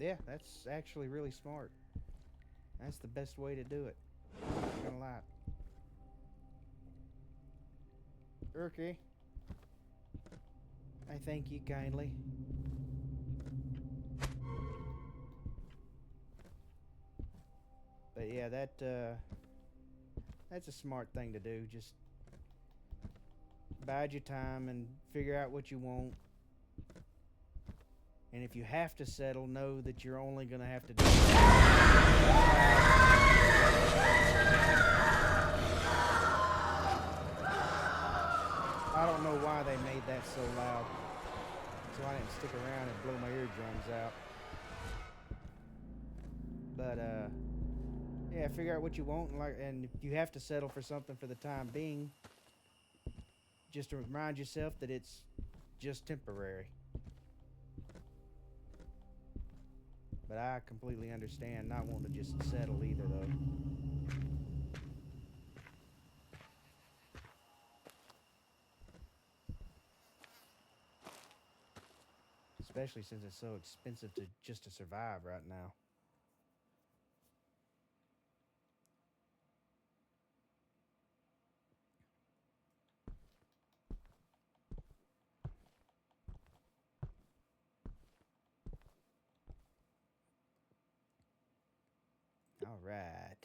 Yeah, that's actually really smart. That's the best way to do it. I'm not gonna lie. Urky, I thank you kindly. But yeah, that's a smart thing to do. Just bide your time and figure out what you want. And if you have to settle, know that you're only gonna have to do it. I don't know why they made that so loud. So I didn't stick around and blow my eardrums out. But yeah, figure out what you want, and if you have to settle for something for the time being, just to remind yourself that it's just temporary. But I completely understand not wanting to just settle either, though. Especially since it's so expensive to survive right now. All right.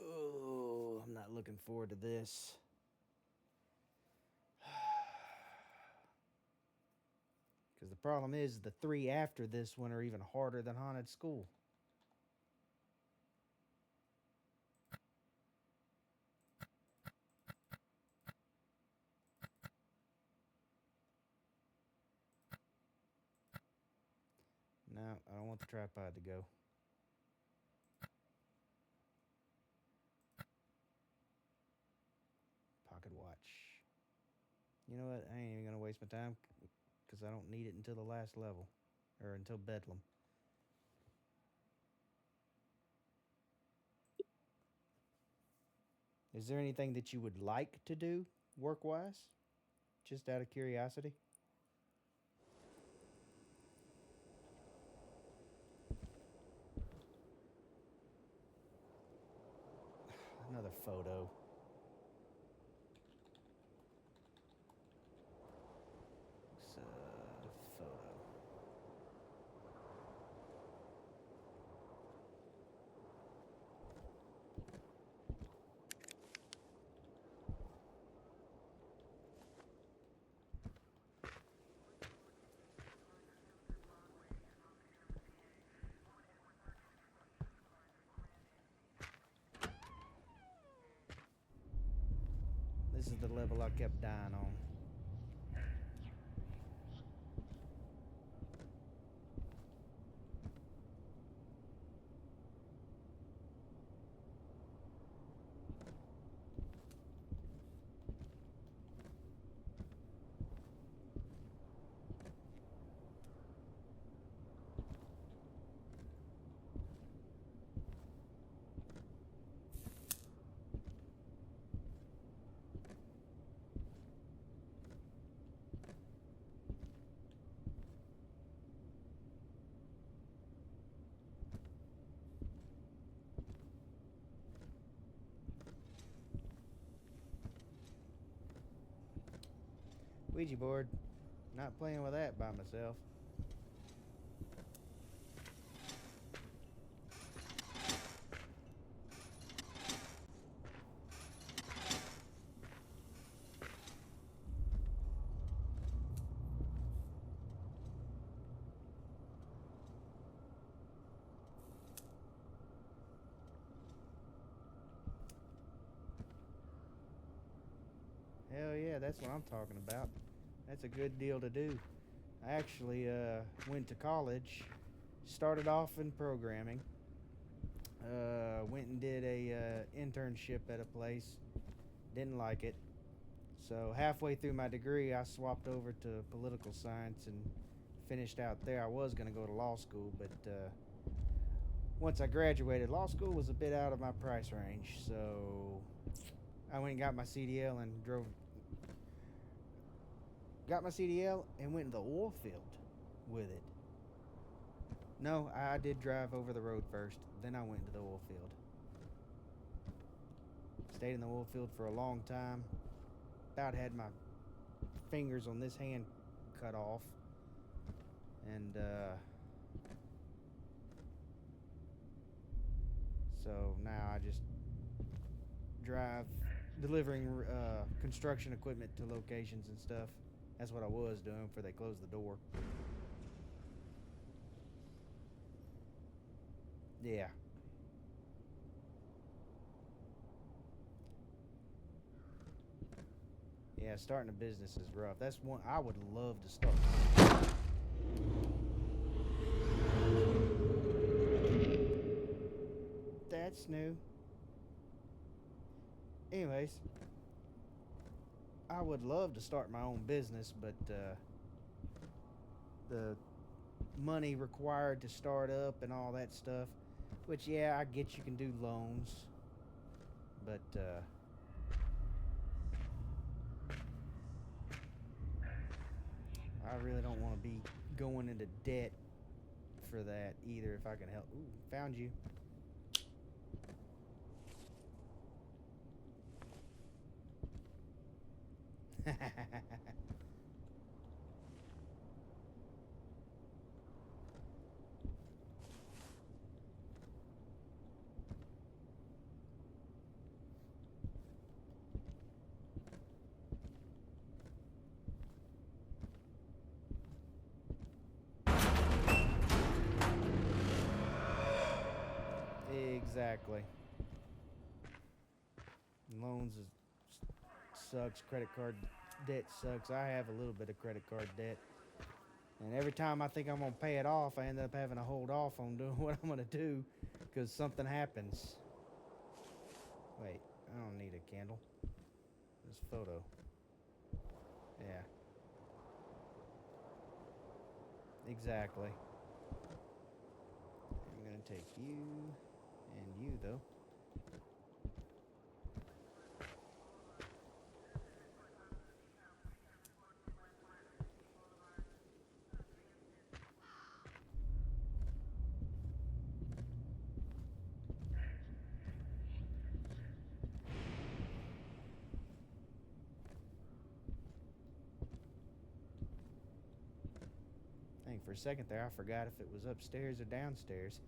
Oh, I'm not looking forward to this. Because the problem is the 3 after this one are even harder than Haunted School. No, I don't want the tripod to go. Pocket watch. You know what? I ain't even going to waste my time because I don't need it until the last level. Or until Bedlam. Is there anything that you would like to do work-wise? Just out of curiosity? Another photo. Photo. This is the level I kept dying on. Ouija board. Not playing with that by myself. Hell yeah, that's what I'm talking about. That's a good deal to do. I actually went to college, started off in programming, went and did a internship at a place, didn't like it. So halfway through my degree, I swapped over to political science and finished out there. I was going to go to law school, but once I graduated, law school was a bit out of my price range. So I went and got my CDL and got my CDL and went to the oil field with it. No, I did drive over the road first, then I went to the oil field. Stayed in the oil field for a long time. About had my fingers on this hand cut off. And so now I just drive delivering construction equipment to locations and stuff. That's what I was doing before they closed the door. Yeah. Yeah, starting a business is rough. That's one I would love to start. That's new. Anyways, I would love to start my own business, but the money required to start up and all that stuff, which, yeah, I get you can do loans, but I really don't want to be going into debt for that either if I can help. Ooh, found you. Exactly. Loans sucks. Credit card debt sucks. I have a little bit of credit card debt. And every time I think I'm going to pay it off, I end up having to hold off on doing what I'm going to do because something happens. Wait, I don't need a candle. This photo. Yeah. Exactly. I'm going to take you and you, though. I think for a second there, I forgot if it was upstairs or downstairs.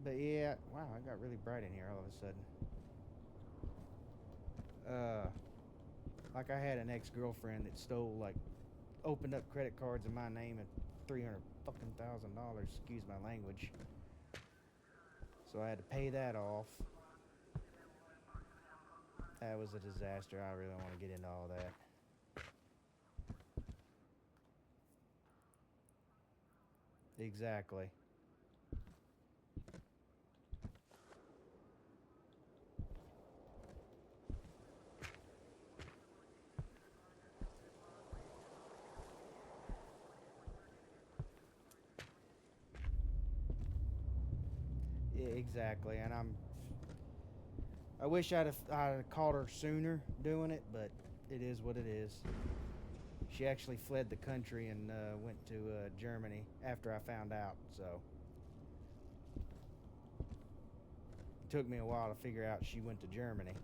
But yeah, wow, it got really bright in here all of a sudden. Like I had an ex-girlfriend that stole, like, opened up credit cards in my name at $300,000. Excuse my language. So I had to pay that off. That was a disaster. I really don't want to get into all that. Exactly. Yeah, exactly. And I wish I'd have caught her sooner doing it, but it is what it is. She actually fled the country and went to Germany after I found out, so it took me a while to figure out she went to Germany.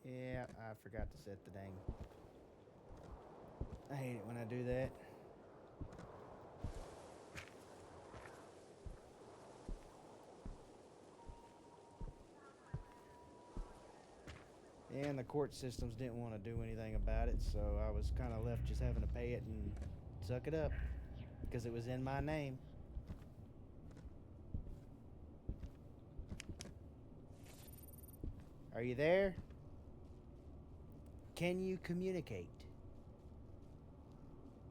Yeah, I forgot to set the dang. I hate it when I do that. And the court systems didn't want to do anything about it, so I was kind of left just having to pay it and suck it up because it was in my name. Are you there? Can you communicate?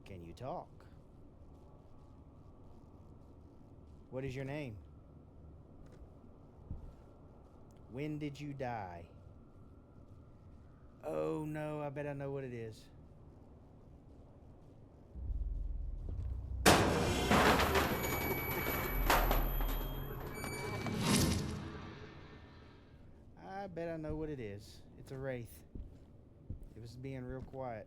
Can you talk? What is your name? When did you die? Oh no, I bet I know what it is. I bet I know what it is. It's a wraith. It was being real quiet.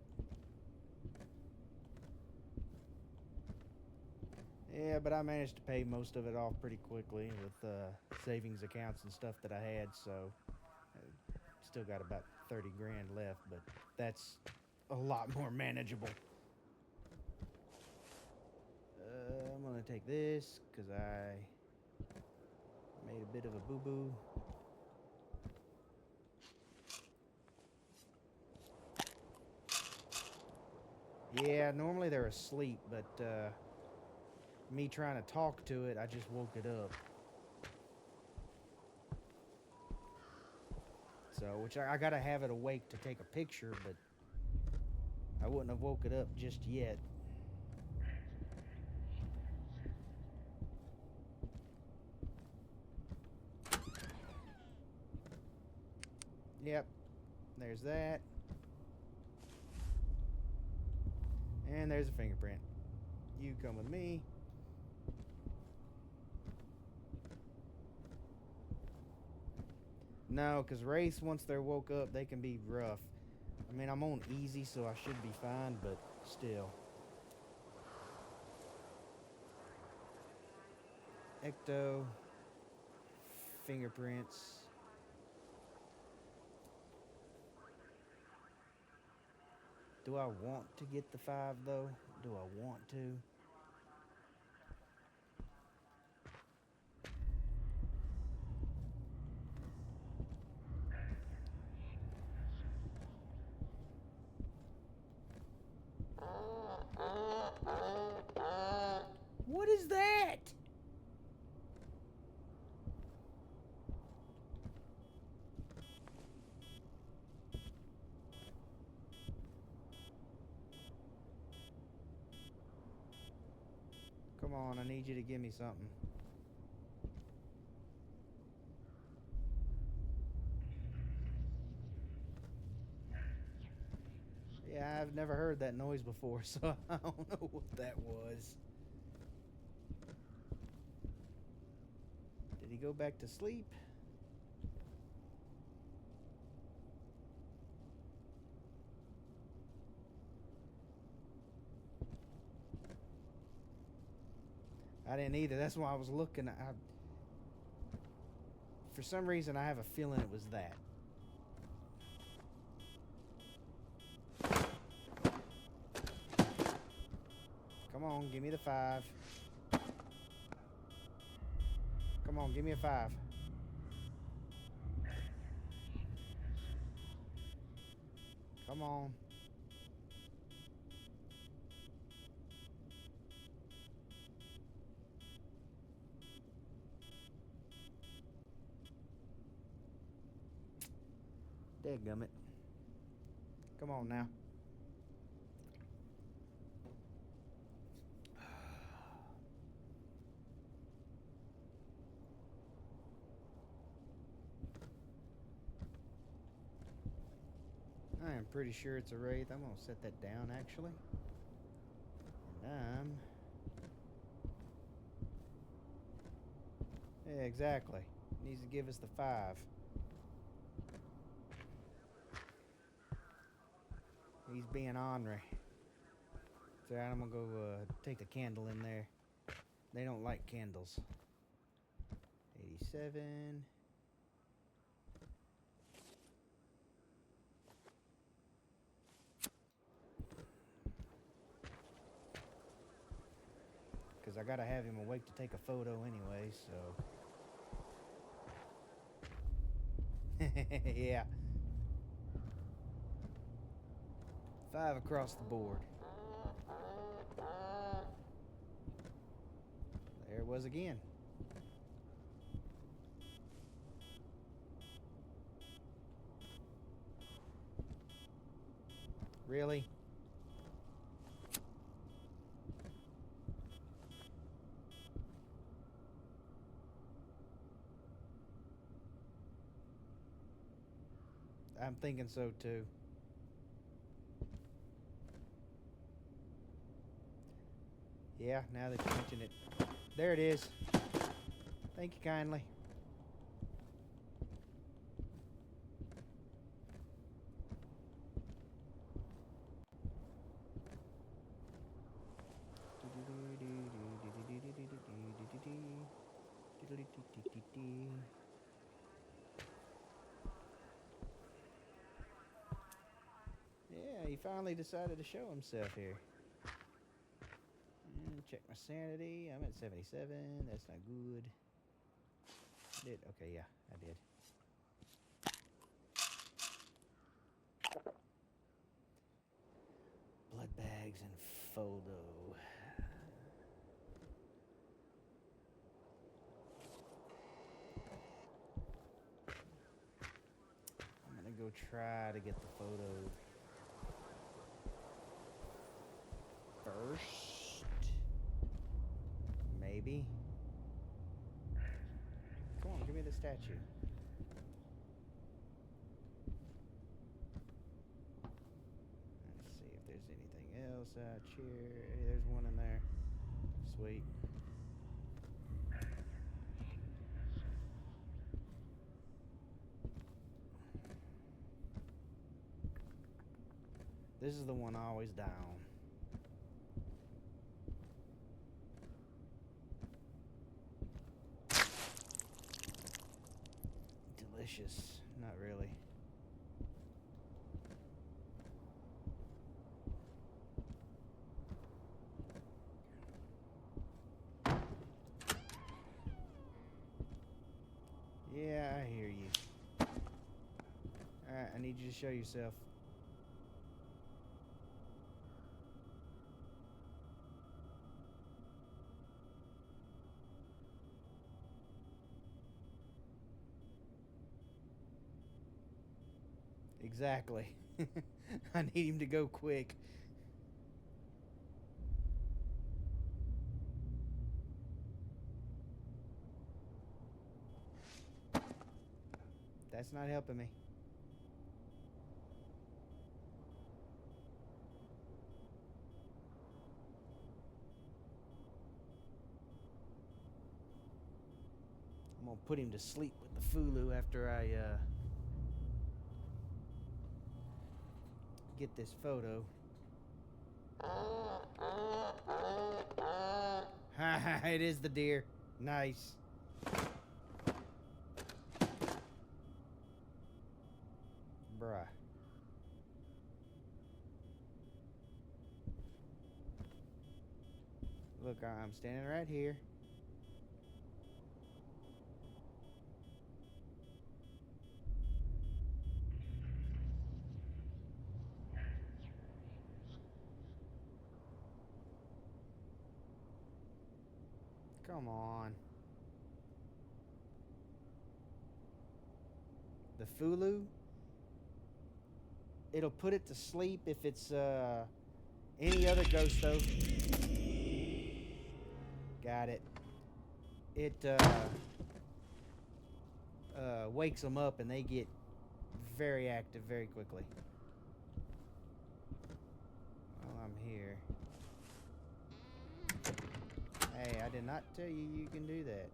Yeah, but I managed to pay most of it off pretty quickly with savings accounts and stuff that I had, so I still got about 30 grand left, but that's a lot more manageable. I'm gonna take this because I made a bit of a boo-boo. Yeah, normally they're asleep, but me trying to talk to it, I just woke it up. So, which I gotta have it awake to take a picture, but I wouldn't have woke it up just yet. Yep, there's that. And there's a fingerprint. You come with me. No, because Wraiths, once they're woke up, they can be rough. I mean, I'm on easy, so I should be fine, but still. Ecto. Fingerprints. Do I want to get the 5, though? Do I want to? What is that? Come on, I need you to give me something. Yeah, I've never heard that noise before, so I don't know what that was. Did he go back to sleep? I didn't either. That's why I was looking. For some reason, I have a feeling it was that. Come on, give me the 5. Come on, give me a 5. Come on. Dadgummit. Come on now. I am pretty sure it's a Wraith. I'm going to set that down, actually. And yeah, exactly. Needs to give us the 5. He's being ornery. So I'm going to go take the candle in there. They don't like candles. 87. Because I got to have him awake to take a photo anyway, so... yeah. 5 across the board. There it was again. Really? I'm thinking so too. Yeah, now that you mention it. There it is. Thank you kindly. Yeah, he finally decided to show himself here. And check my sanity. I'm at 77. That's not good. Did okay? Yeah, I did. Blood bags. tags and photo. I'm gonna go try to get the photo first. Maybe. Come on, give me the statue. Let's see if there's anything else out here. Hey, there's one in there. Sweet. This is the one always down. Delicious. Not really. Yeah, I hear you. Alright, I need you to show yourself. Exactly. I need him to go quick. That's not helping me. I'm gonna put him to sleep with the Fulu after I get this photo. Ha! It is the deer. Nice. Bruh. Look, I'm standing right here. Come on. The Fulu, it'll put it to sleep if it's any other ghost though. Got it. It wakes them up and they get very active very quickly. While I'm here. Hey, I did not tell you you can do that.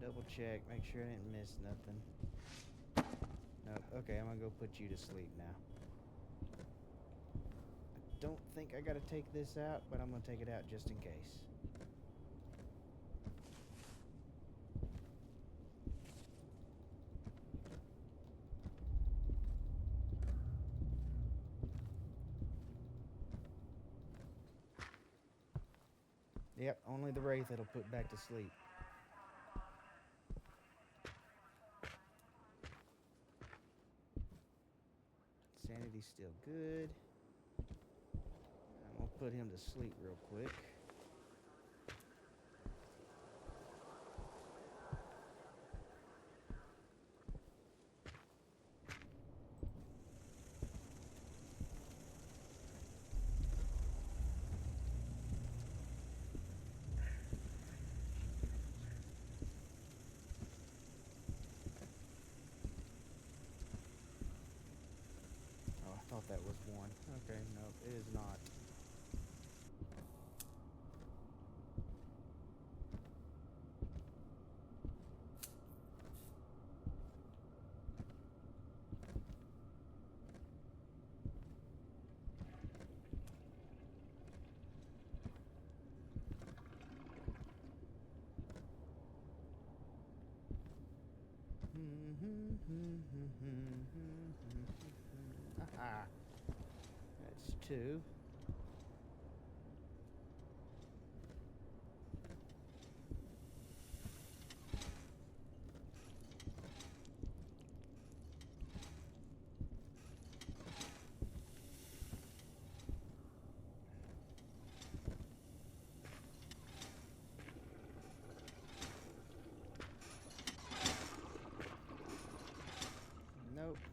Double check, make sure I didn't miss nothing. Nope. Okay, I'm gonna go put you to sleep now. I don't think I gotta take this out, but I'm gonna take it out just in case. Yep, only the Wraith it'll put back to sleep. Sanity's still good. I'm gonna put him to sleep real quick. Oh, I thought that was one. Okay, no, it is not. Haha. That's two.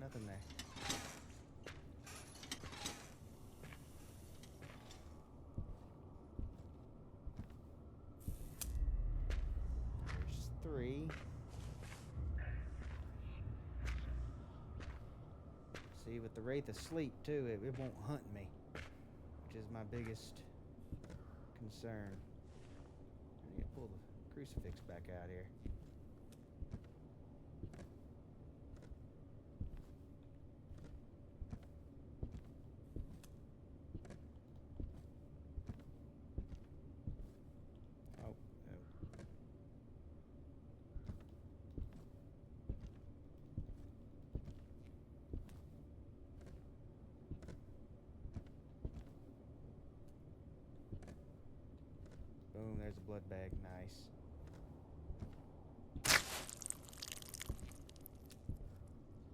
Nothing there. There's 3. See, with the Wraith of Sleep, too, it won't hunt me, which is my biggest concern. I need to pull the crucifix back out here. Oh, no. Boom, there's a blood bag. Nice.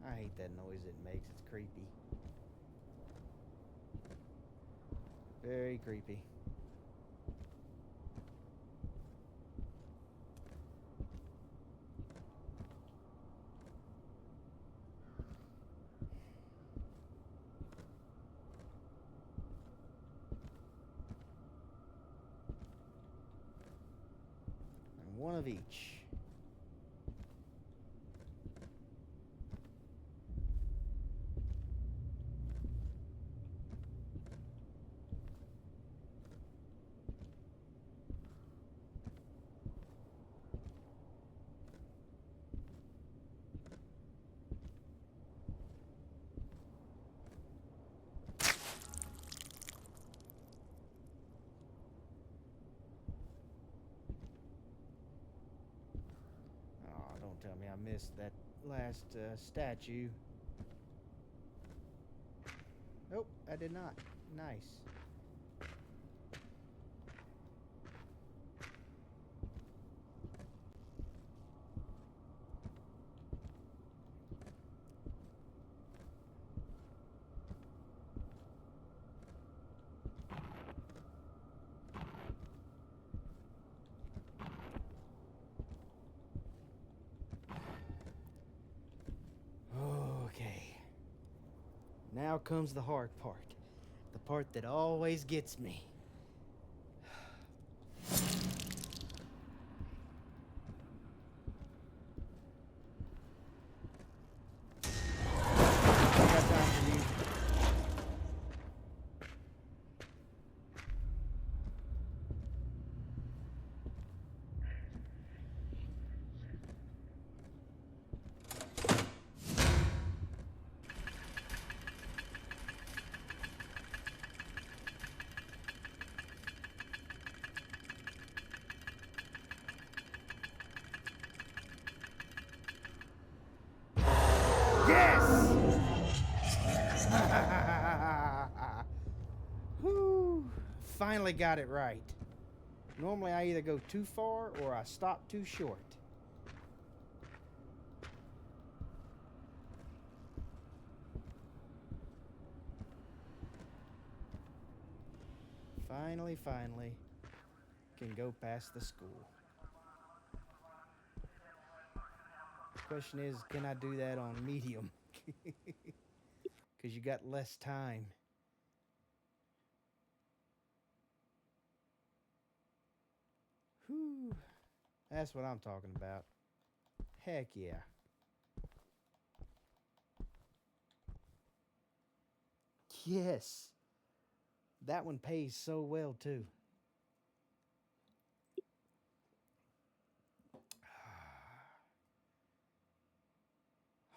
I hate that noise it makes. It's creepy. Very creepy. And one of each. Oh, don't tell me I missed that last statue. Nope, I did not. Nice. Okay. Now comes the hard part. The part that always gets me. I got time for you. Yes! Whew. Finally got it right. Normally I either go too far or I stop too short. Finally can go past the school. Question is, can I do that on medium? Because you got less time. Whew. That's what I'm talking about. Heck yeah. Yes. That one pays so well, too.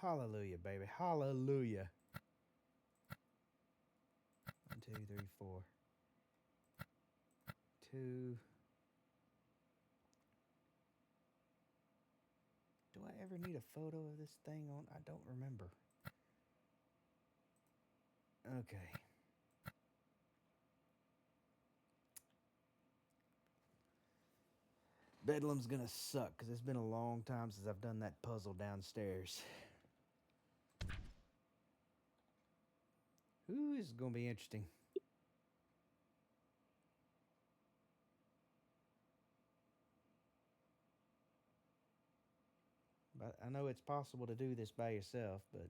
Hallelujah, baby. Hallelujah. 1, 2, 3, 4. 2. Do I ever need a photo of this thing on? I don't remember. Okay. Bedlam's gonna suck because it's been a long time since I've done that puzzle downstairs. Ooh, this is gonna be interesting. But I know it's possible to do this by yourself, but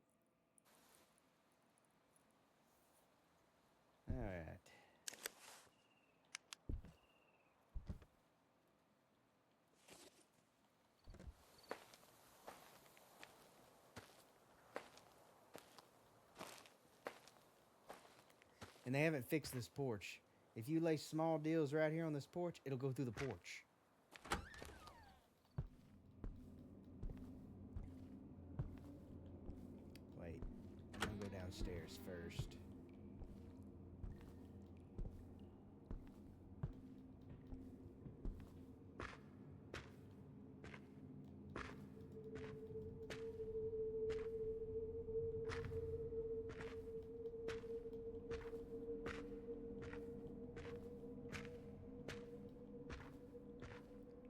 Alright. And they haven't fixed this porch. If you lay small deals right here on this porch, it'll go through the porch. Wait, I'm gonna go downstairs first.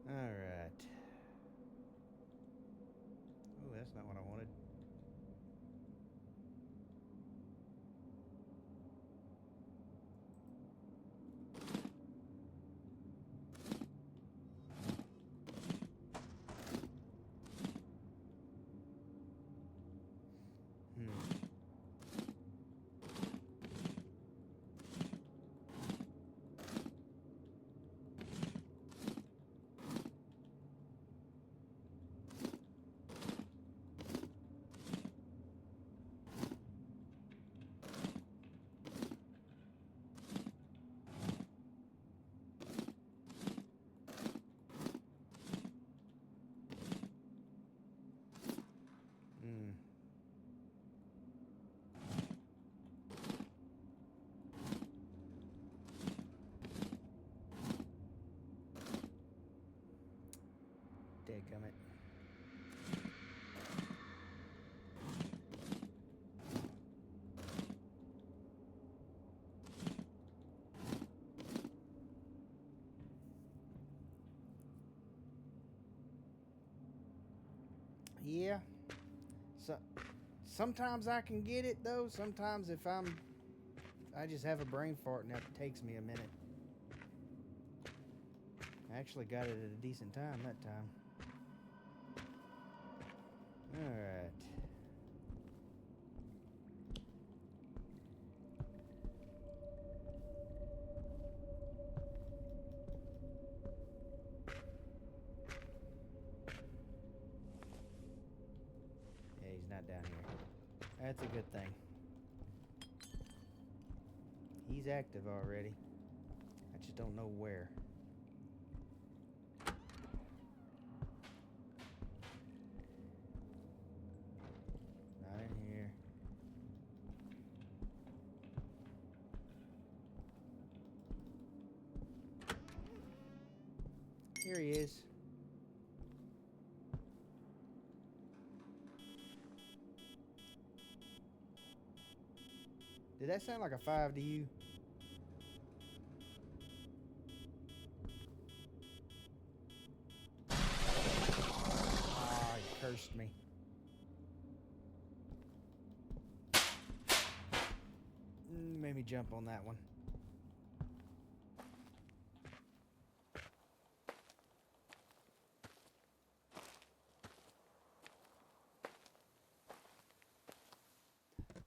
Alright. Oh, that's not what I wanted. Dadgummit. Yeah. So sometimes I can get it though. Sometimes if I just have a brain fart and that takes me a minute. I actually got it at a decent time that time. Alright. Yeah, he's not down here. That's a good thing. He's active already. I just don't know where. Not in here. Here he is. Did that sound like a 5 to you? Ah, he cursed me. Made me jump on that one.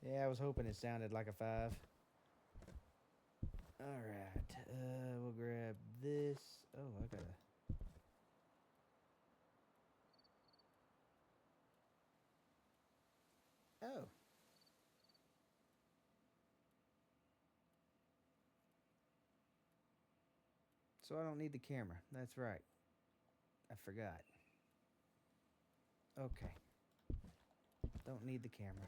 Yeah, I was hoping it sounded like a 5. Alright, we'll grab this. Oh, I gotta... Oh. So I don't need the camera. That's right. I forgot. Okay. Don't need the camera.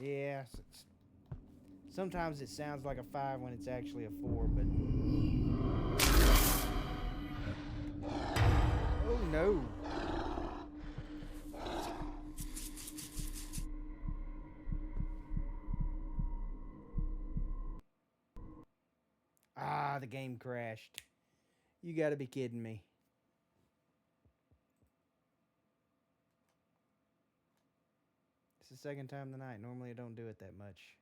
Yeah, sometimes it sounds like a 5 when it's actually a 4, but... Oh, no. Ah, the game crashed. You gotta be kidding me. It's the second time tonight. Normally I don't do it that much.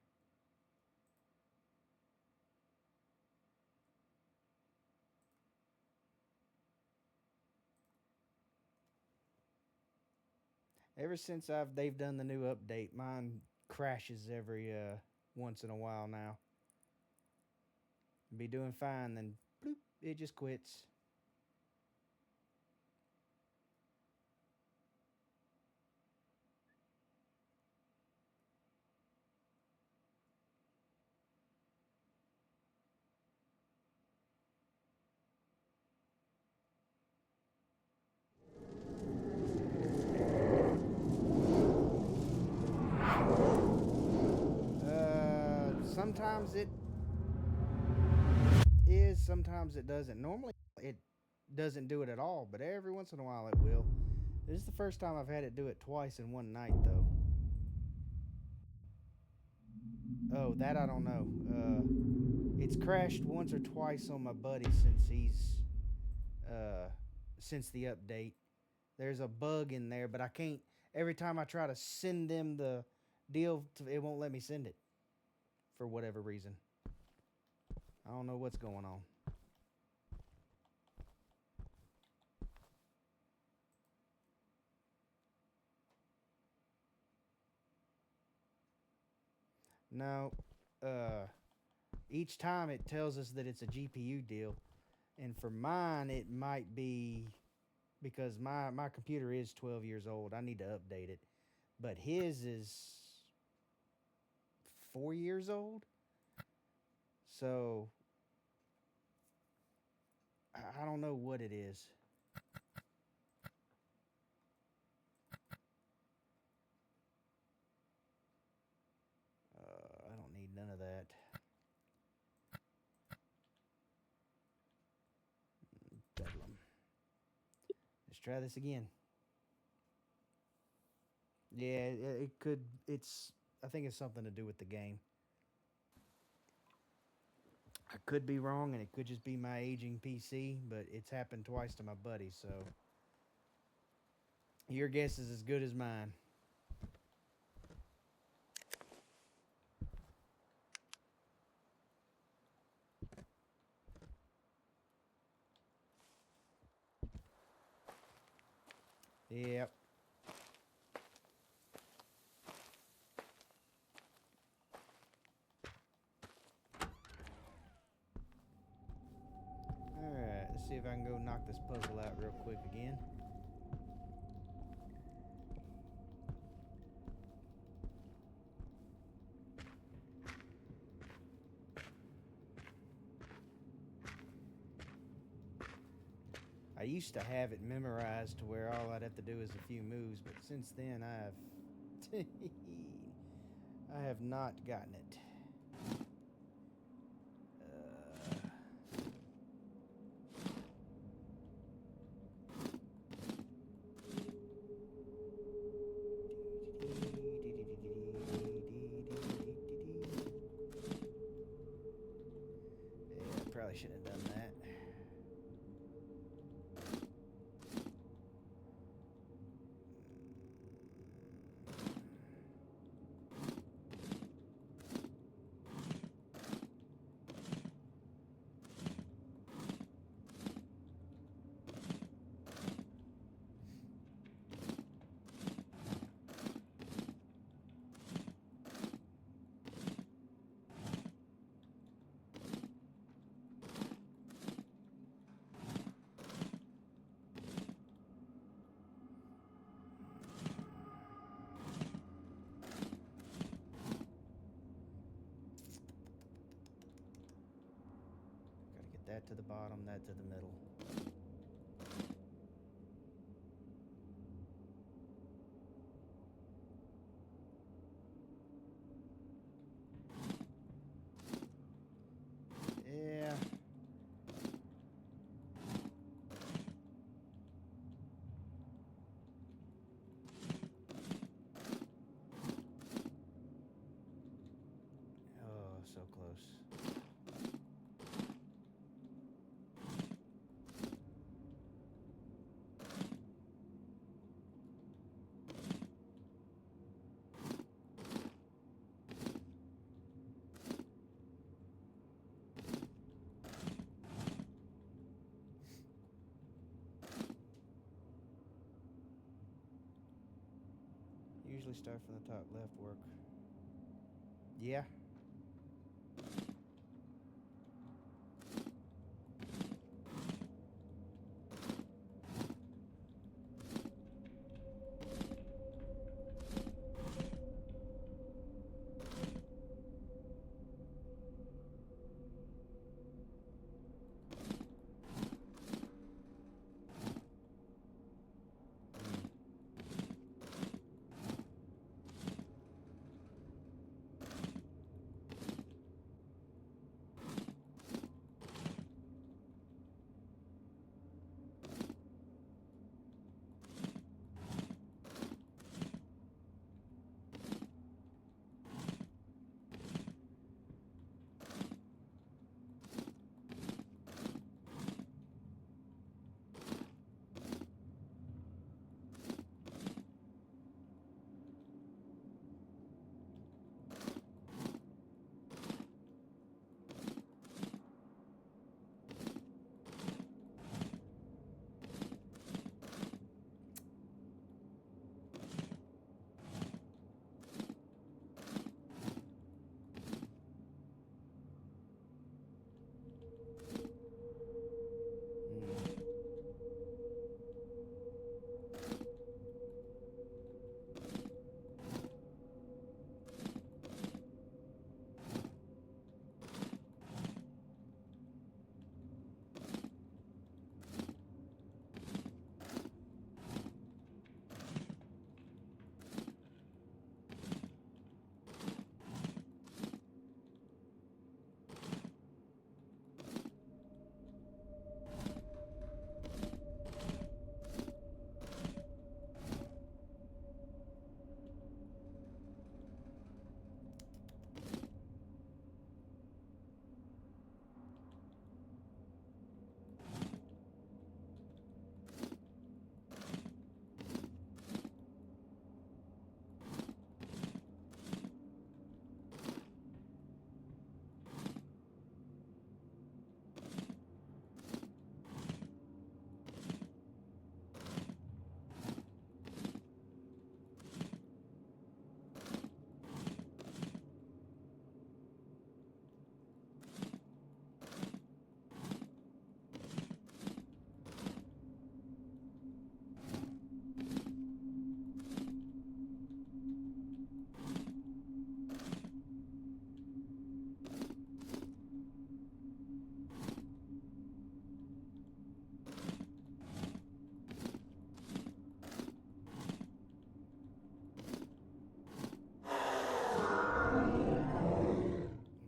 Ever since they've done the new update, mine crashes every once in a while now. Be doing fine, then bloop, it just quits. Sometimes it is, sometimes it doesn't. Normally it doesn't do it at all, but every once in a while it will. This is the first time I've had it do it twice in one night, though. Oh, that I don't know. It's crashed once or twice on my buddy uh, since the update. There's a bug in there, but I can't. Every time I try to send them the deal, it won't let me send it for whatever reason. I don't know what's going on. No, each time it tells us that it's a GPU deal, and for mine it might be because my computer is 12 years old. I need to update it, but his is 4 years old. So I don't know what it is. I don't need none of that. Bedlam. Let's try this again. Yeah, it could. It's. I think it's something to do with the game. I could be wrong, and it could just be my aging PC, but it's happened twice to my buddy, so your guess is as good as mine. Yep. Alright, let's see if I can go knock this puzzle out real quick again. I used to have it memorized to where all I'd have to do is a few moves, but since then I have not gotten it. Yeah, I probably shouldn't have done that. Gotta get that to the bottom, that to the middle. Yeah. Oh, so close. usually start from the top left work. Yeah.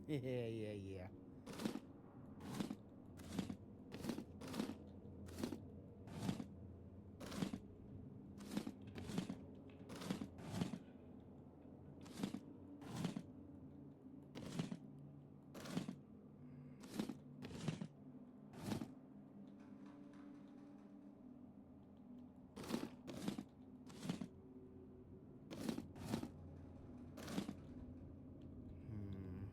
Yeah. Hmm.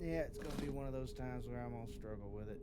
Yeah, it's gonna be one of those times where I'm gonna struggle with it.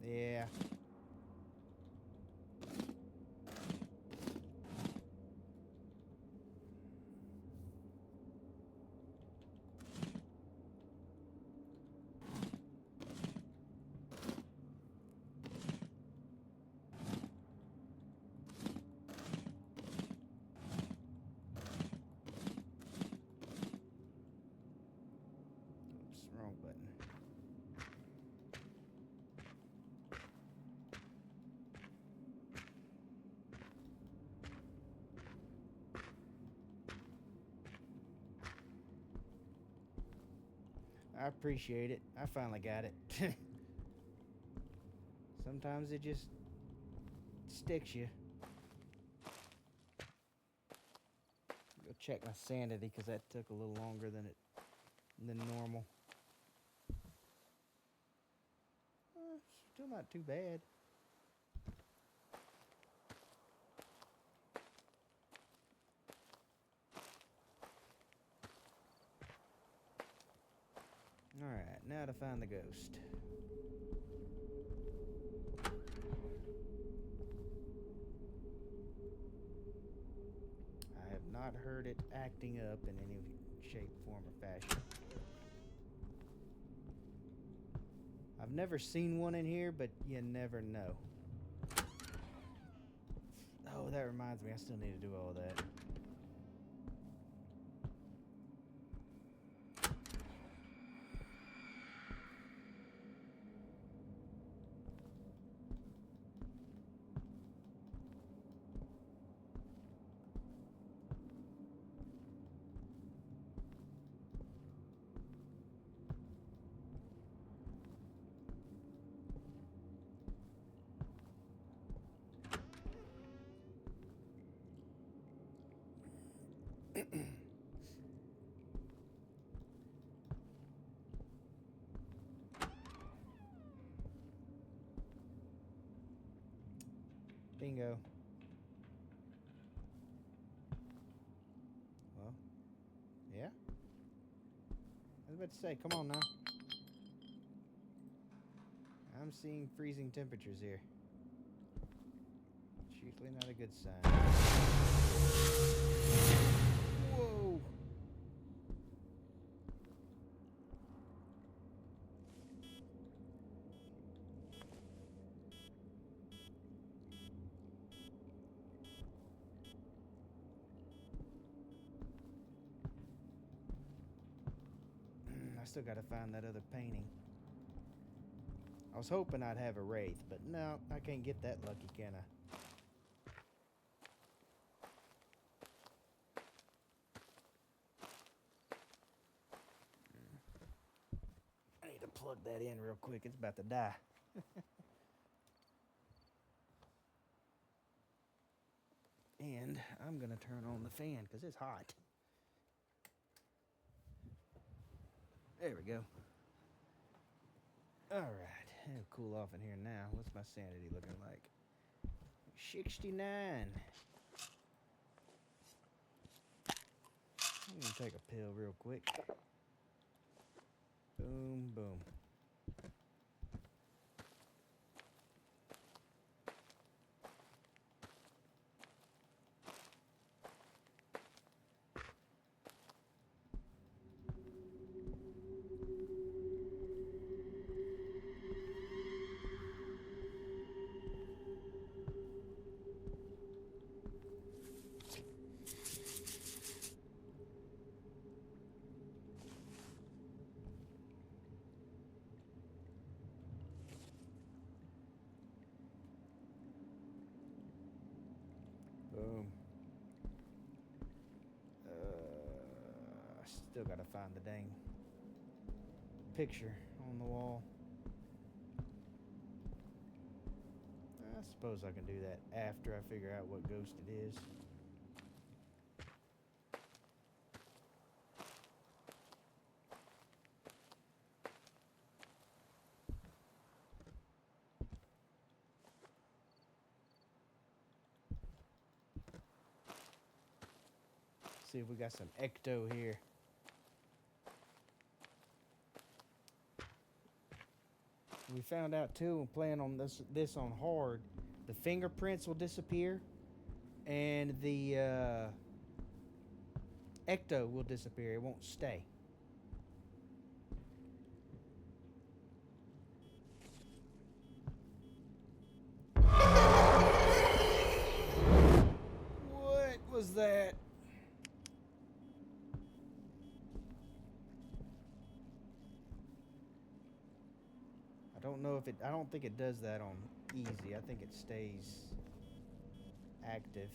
Yeah. Oops, wrong button. I appreciate it. I finally got it. Sometimes it just sticks you. Go check my sanity because that took a little longer than normal. Still not too bad. Alright, now to find the ghost. I have not heard it acting up in any shape, form, or fashion. I've never seen one in here, but you never know. Oh, that reminds me, I still need to do all that. Bingo. Well, yeah. I was about to say, come on now. I'm seeing freezing temperatures here. It's usually not a good sign. Whoa! I still gotta find that other painting. I was hoping I'd have a wraith, but no, I can't get that lucky, can I? I need to plug that in real quick. It's about to die. And I'm gonna turn on the fan because it's hot. There we go. Alright, it'll cool off in here now. What's my sanity looking like? 69. I'm gonna take a pill real quick. Boom, boom. Boom. I still gotta find the dang picture on the wall. I suppose I can do that after I figure out what ghost it is. See if we got some ecto here. We found out too, playing on this on hard, the fingerprints will disappear, and the ecto will disappear. It won't stay. What was that? I don't know if it. I don't think it does that on easy. I think it stays active.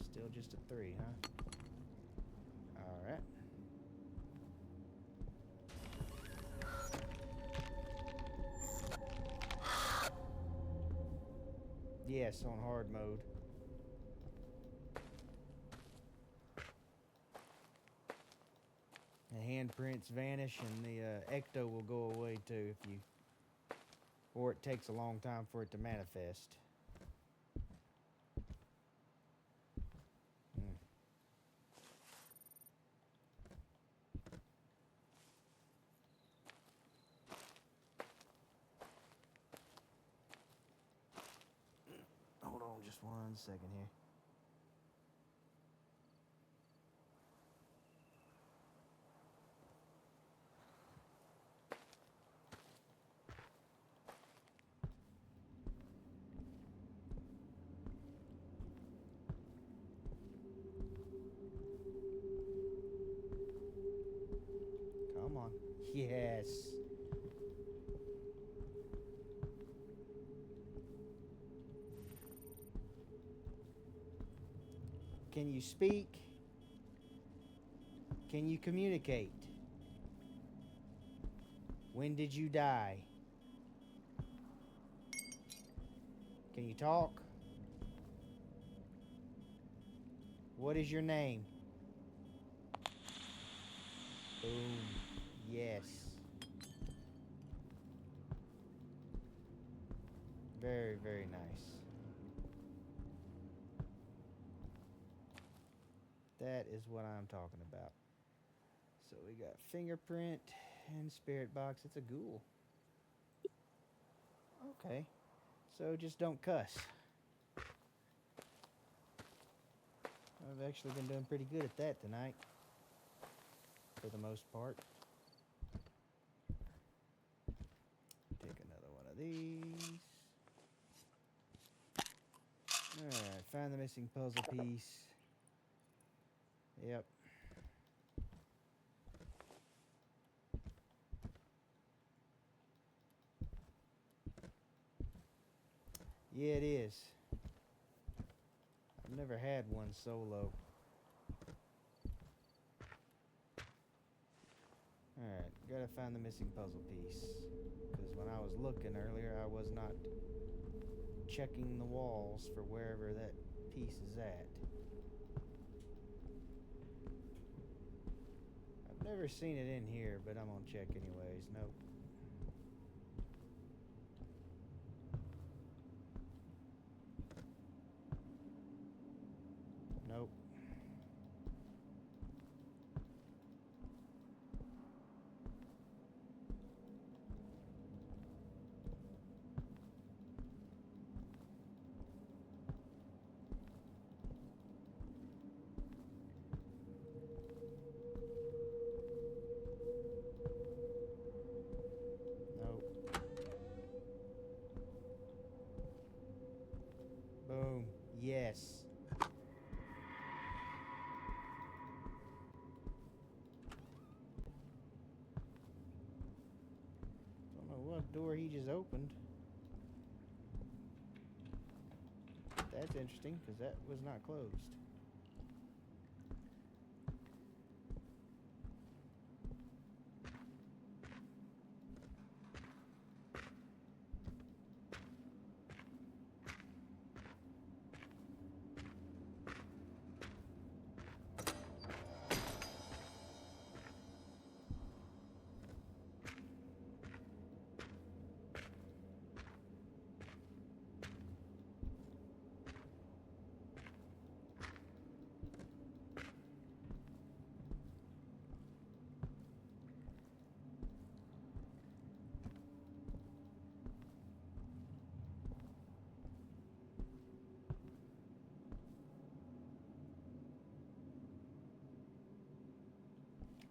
Still just a 3, huh? Alright. Yes, on hard mode. The handprints vanish and the ecto will go away too if you... Or it takes a long time for it to manifest. Mm. Hold on just 1 second here. Come on. Yes. Can you speak? Can you communicate? When did you die? Can you talk? What is your name? Boom. Yes. Very, very nice. That is what I'm talking about. So we got fingerprint and spirit box. It's a ghoul. Okay. So just don't cuss. I've actually been doing pretty good at that tonight. For the most part. Take another one of these. Alright, find the missing puzzle piece. Yep. Yeah, it is. I've never had one solo. Alright, gotta find the missing puzzle piece. Because when I was looking earlier, I was not checking the walls for wherever that piece is at. I've never seen it in here, but I'm gonna check anyways. Nope. Nope. Nope. Boom. Yes. Don't know what door he just opened. That's interesting, because that was not closed.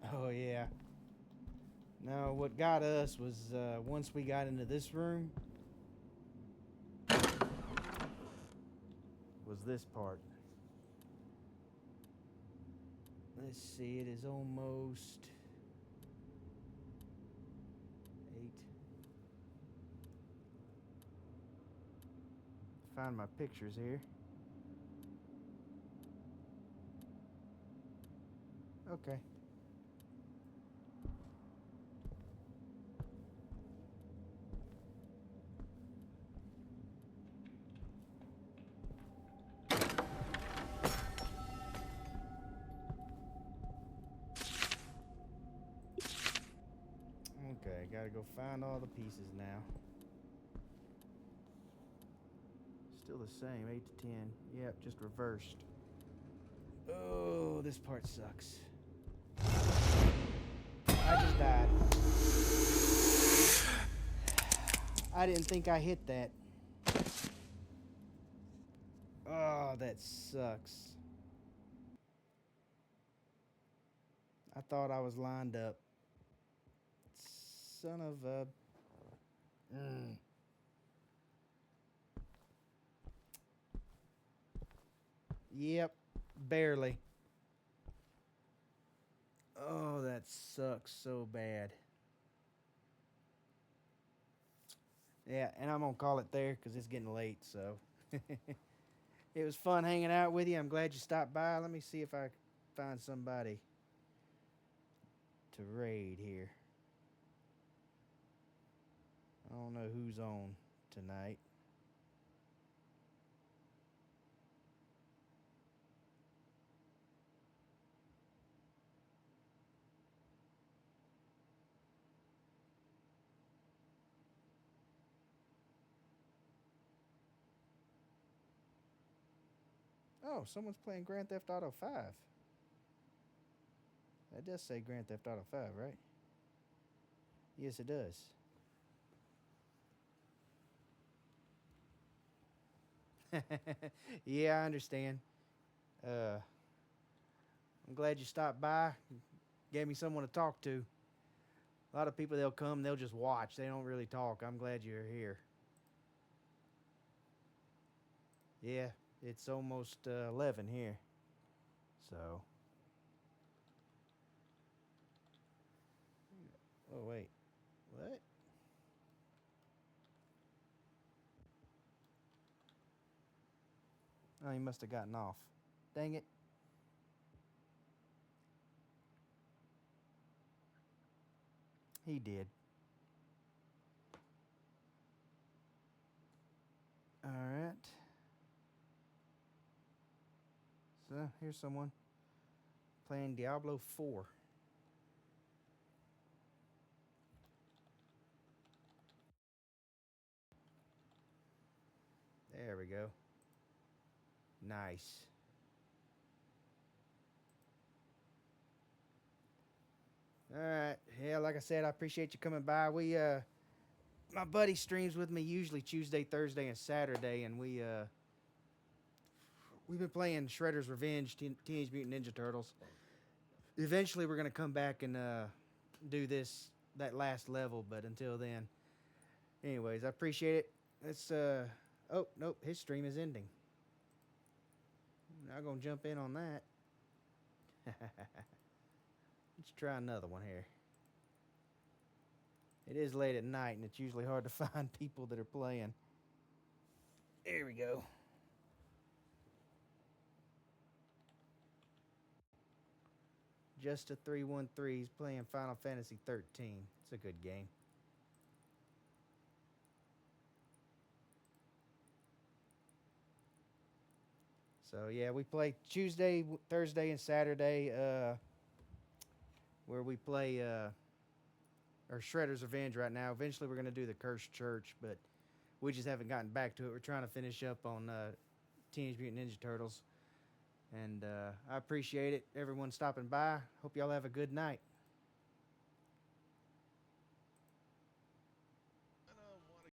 Oh, yeah. No, what got us was once we got into this room, was this part. Let's see, it is almost 8. Find my pictures here. Okay. Okay, gotta go find all the pieces now. Still the same, 8 to 10. Yep, just reversed. Oh, this part sucks. I just died. I didn't think I hit that. Oh, that sucks. I thought I was lined up. Son of a... Yep, barely. Oh, that sucks so bad. Yeah, and I'm going to call it there because it's getting late, so. It was fun hanging out with you. I'm glad you stopped by. Let me see if I find somebody to raid here. I don't know who's on tonight. Oh, someone's playing Grand Theft Auto 5. That does say Grand Theft Auto 5, right? Yes, it does. Yeah, I understand. I'm glad you stopped by. Gave me someone to talk to. A lot of people, they'll come, they'll just watch. They don't really talk. I'm glad you're here. Yeah, it's almost 11 here. So. Oh, wait. What? Oh, he must have gotten off. Dang it. He did. All right. So, here's someone playing Diablo 4. There we go. Nice. All right. Yeah, like I said, I appreciate you coming by. My buddy streams with me usually Tuesday, Thursday, and Saturday, and we've been playing Shredder's Revenge, Teenage Mutant Ninja Turtles. Eventually, we're gonna come back and do that last level, but until then, anyways, I appreciate it. Let's oh nope, his stream is ending. I'm not gonna jump in on that. Let's try another one here. It is late at night, and it's usually hard to find people that are playing. There we go. Just a 313. He's playing Final Fantasy 13. It's a good game. So yeah, we play Tuesday, Thursday, and Saturday. Where we play or Shredder's Revenge right now. Eventually, we're gonna do the Cursed Church, but we just haven't gotten back to it. We're trying to finish up on Teenage Mutant Ninja Turtles, and I appreciate it. Everyone stopping by. Hope y'all have a good night.